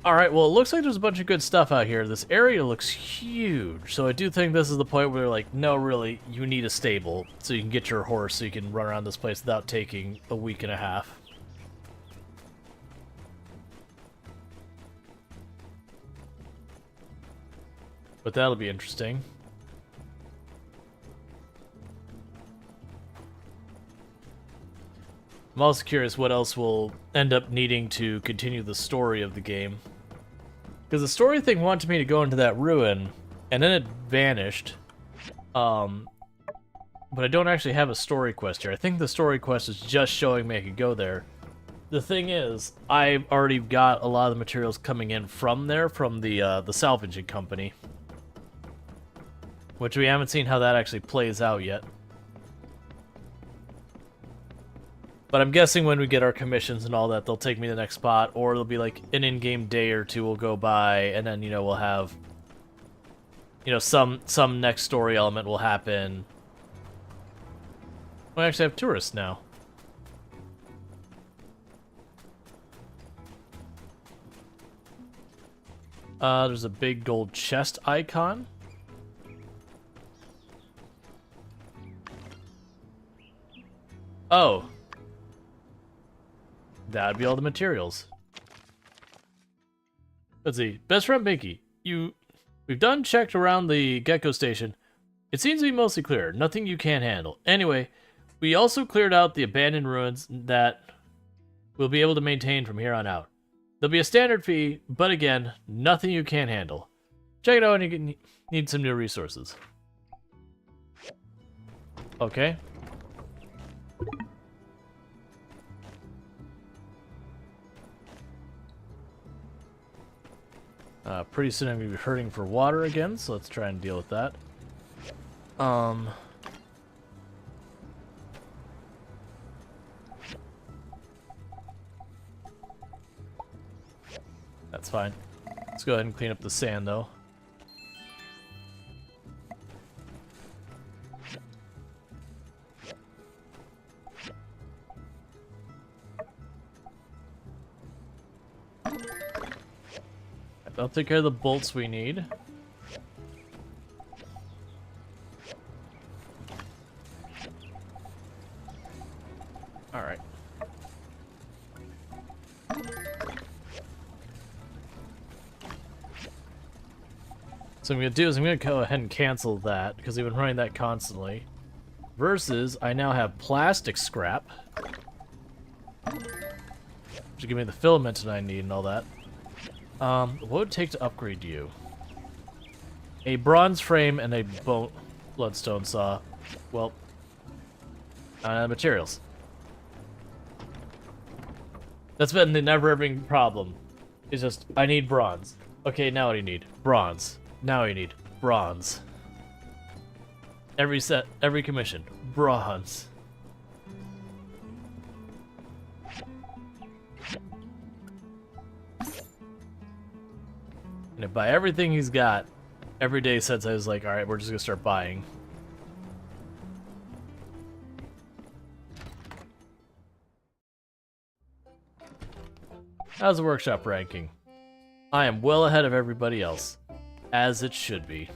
Alright, well, it looks like there's a bunch of good stuff out here. This area looks huge, so I do think this is the point where they're like, no, really, you need a stable so you can get your horse so you can run around this place without taking a week and a half. But that'll be interesting. I'm also curious what else we'll end up needing to continue the story of the game. Because the story thing wanted me to go into that ruin, and then it vanished. But I don't actually have a story quest here. I think the story quest is just showing me I could go there. The thing is, I've already got a lot of the materials coming in from there, from the salvaging company. Which we haven't seen how that actually plays out yet. But I'm guessing when we get our commissions and all that, they'll take me to the next spot, or it'll be like an in-game day or two will go by, and then, you know, we'll have, you know, some next story element will happen. We actually have tourists now. There's a big gold chest icon. Oh. That'd be all the materials. Let's see. Best friend Binky, we've done checked around the Gecko Station. It seems to be mostly clear. Nothing you can't handle. Anyway, we also cleared out the abandoned ruins that we'll be able to maintain from here on out. There'll be a standard fee, but again, nothing you can't handle. Check it out when you need some new resources. Okay. Pretty soon I'm going to be hurting for water again, so let's try and deal with that. That's fine. Let's go ahead and clean up the sand, though. I'll take care of the bolts we need. Alright. So I'm going to do is I'm going to go ahead and cancel that, because we've been running that constantly. Versus, I now have plastic scrap. Which will give me the filament that I need and all that. What would it take to upgrade you? A bronze frame and a bloodstone saw. Well, materials. That's been the never-ending problem. It's just, I need bronze. Okay, now what do you need? Bronze. Now you need bronze. Every set, every commission, bronze. And to buy everything he's got, every day since I was like, alright, we're just gonna start buying. How's the workshop ranking? I am well ahead of everybody else. As it should be.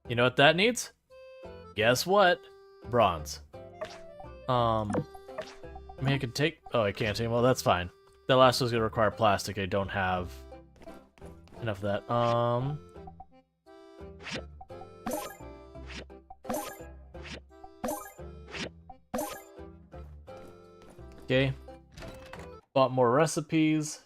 You know what that needs? Guess what? Bronze. I mean, I could take... Oh, I can't take... Well, that's fine. That last one's gonna require plastic. I don't have enough of that. Okay. Bought more recipes.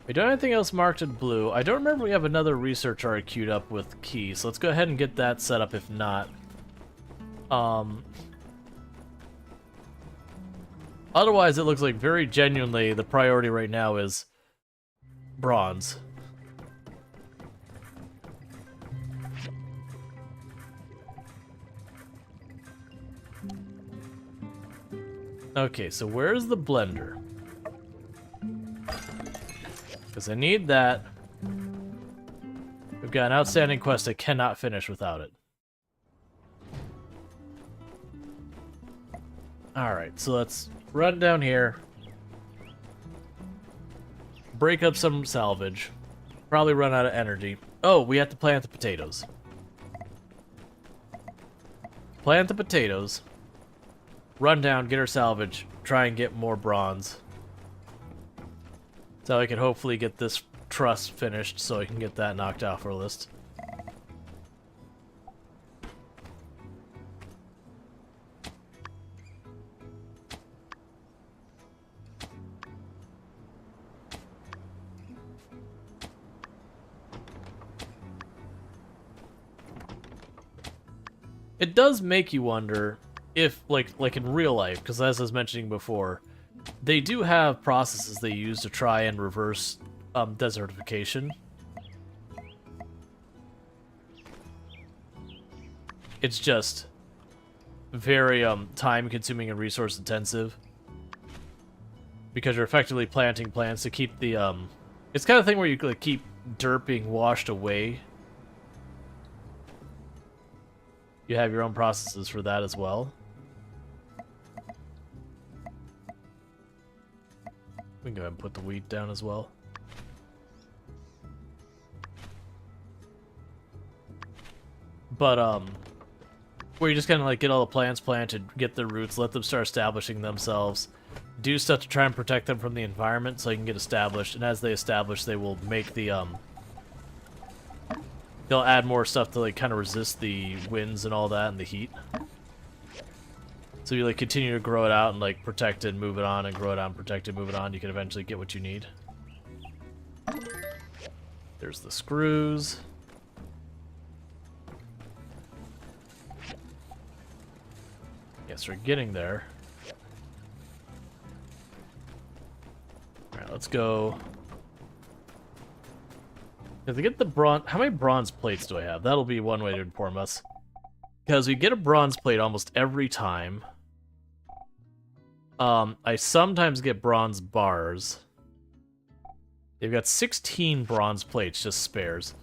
We don't have anything else marked in blue. I don't remember we have another research already queued up with keys, so let's go ahead and get that set up if not. Otherwise, it looks like very genuinely the priority right now is bronze. Okay, so where's the blender? Because I need that. We've got an outstanding quest I cannot finish without it. Alright, so let's run down here. Break up some salvage. Probably run out of energy. Oh, we have to plant the potatoes. Plant the potatoes. Run down, get our salvage, try and get more bronze. So I can hopefully get this truss finished so I can get that knocked off our list. It does make you wonder if, like in real life, because as I was mentioning before, they do have processes they use to try and reverse desertification. It's just very time-consuming and resource-intensive because you're effectively planting plants to keep the It's kind of thing where you like keep dirt being washed away. You have your own processes for that as well. We can go ahead and put the wheat down as well. But, where you just kind of like get all the plants planted, get their roots, let them start establishing themselves, do stuff to try and protect them from the environment so they can get established, and as they establish, they will make the, they'll add more stuff to like kind of resist the winds and all that and the heat. So you like continue to grow it out and like protect it and move it on and grow it out and protect it, move it on. You can eventually get what you need. There's the screws. Yes, we're getting there. Alright, let's go. If we get the bronze, how many bronze plates do I have? That'll be one way to inform us. Because we get a bronze plate almost every time. I sometimes get bronze bars. They've got 16 bronze plates, just spares.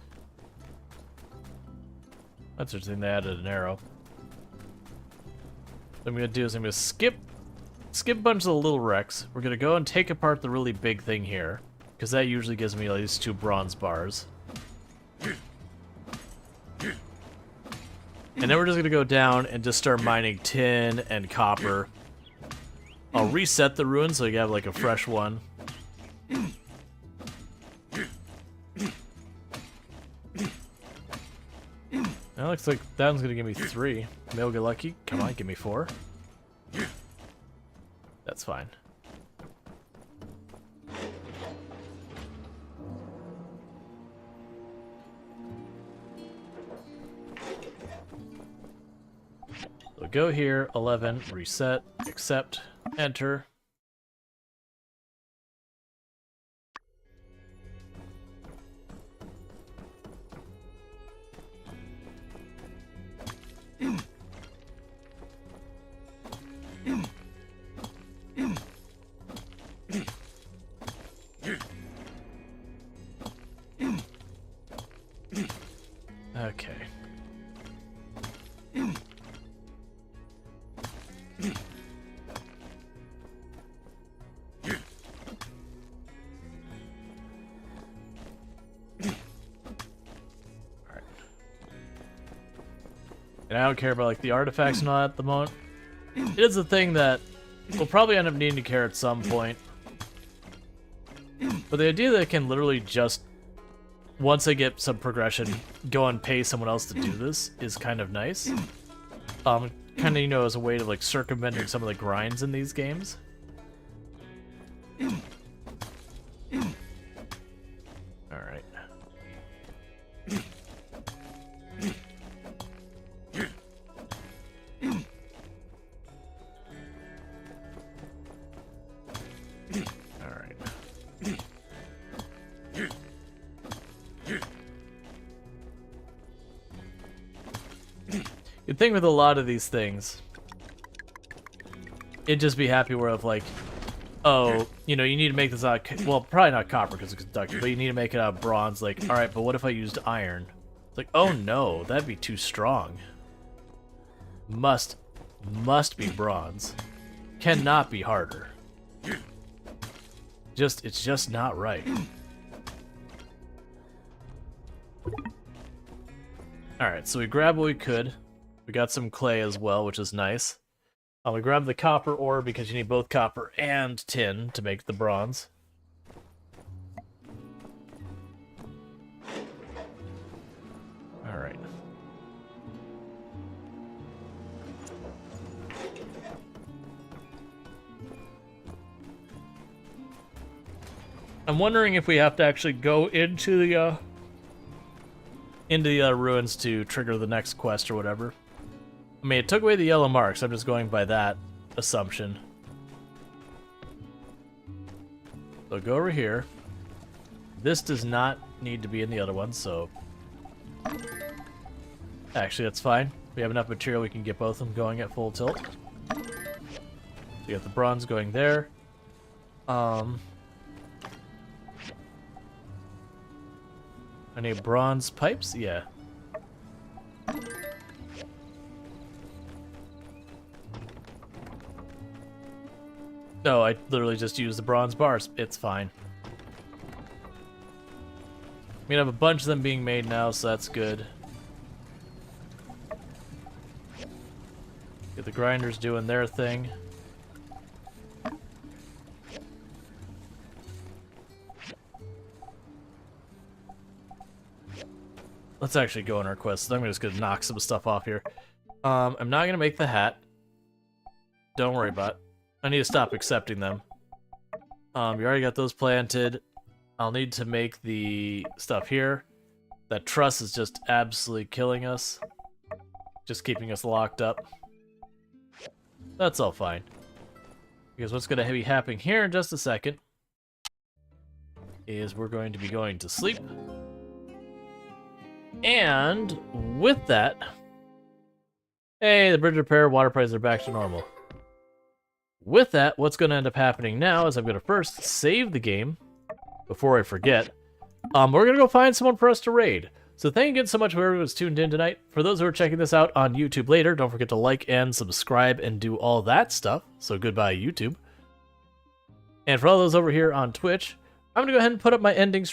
That's interesting, they added an arrow. What I'm gonna do is I'm gonna skip a bunch of the little wrecks. We're gonna go and take apart the really big thing here, because that usually gives me at least 2 bronze bars. And then we're just gonna go down and just start mining tin and copper. I'll reset the ruin so you have like a fresh one. That looks like that one's gonna give me 3. Maybe I'll get lucky. Come on, give me 4. That's fine. So go here, 11, reset, accept, enter. Okay. And I don't care about like the artifacts and all that at the moment. It is a thing that we'll probably end up needing to care at some point. But the idea that it can literally just, once I get some progression, go and pay someone else to do this is kind of nice. Kind of, you know, as a way to like circumventing some of the grinds in these games. Alright. Alright. You'd think with a lot of these things, it'd just be happy where of like, oh, you know, you need to make this out of, well, probably not copper because it's conductor, but you need to make it out of bronze. Like, alright, but what if I used iron? It's like, oh no, that'd be too strong. Must be bronze. Cannot be harder. It's just not right. Alright, so we grabbed what we could. We got some clay as well, which is nice. We grabbed the copper ore because you need both copper and tin to make the bronze. Alright. I'm wondering if we have to actually go into the ruins to trigger the next quest or whatever. I mean, it took away the yellow marks. I'm just going by that assumption. So go over here. This does not need to be in the other one, so... Actually, that's fine. We have enough material, we can get both of them going at full tilt. We got the bronze going there. I need bronze pipes? Yeah. No, I literally just used the bronze bars. It's fine. We have a bunch of them being made now, so that's good. Get the grinders doing their thing. Let's actually go on our quest. I'm just gonna knock some stuff off here. I'm not gonna make the hat. Don't worry about it. I need to stop accepting them. You already got those planted. I'll need to make the stuff here. That truss is just absolutely killing us. Just keeping us locked up. That's all fine. Because what's going to be happening here in just a second is we're going to be going to sleep. And with that... Hey, the bridge repair, water prices are back to normal. With that, what's going to end up happening now is I'm going to first save the game before I forget. We're going to go find someone for us to raid. So thank you again so much for whoever was tuned in tonight. For those who are checking this out on YouTube later, don't forget to like and subscribe and do all that stuff. So goodbye, YouTube. And for all those over here on Twitch, I'm going to go ahead and put up my ending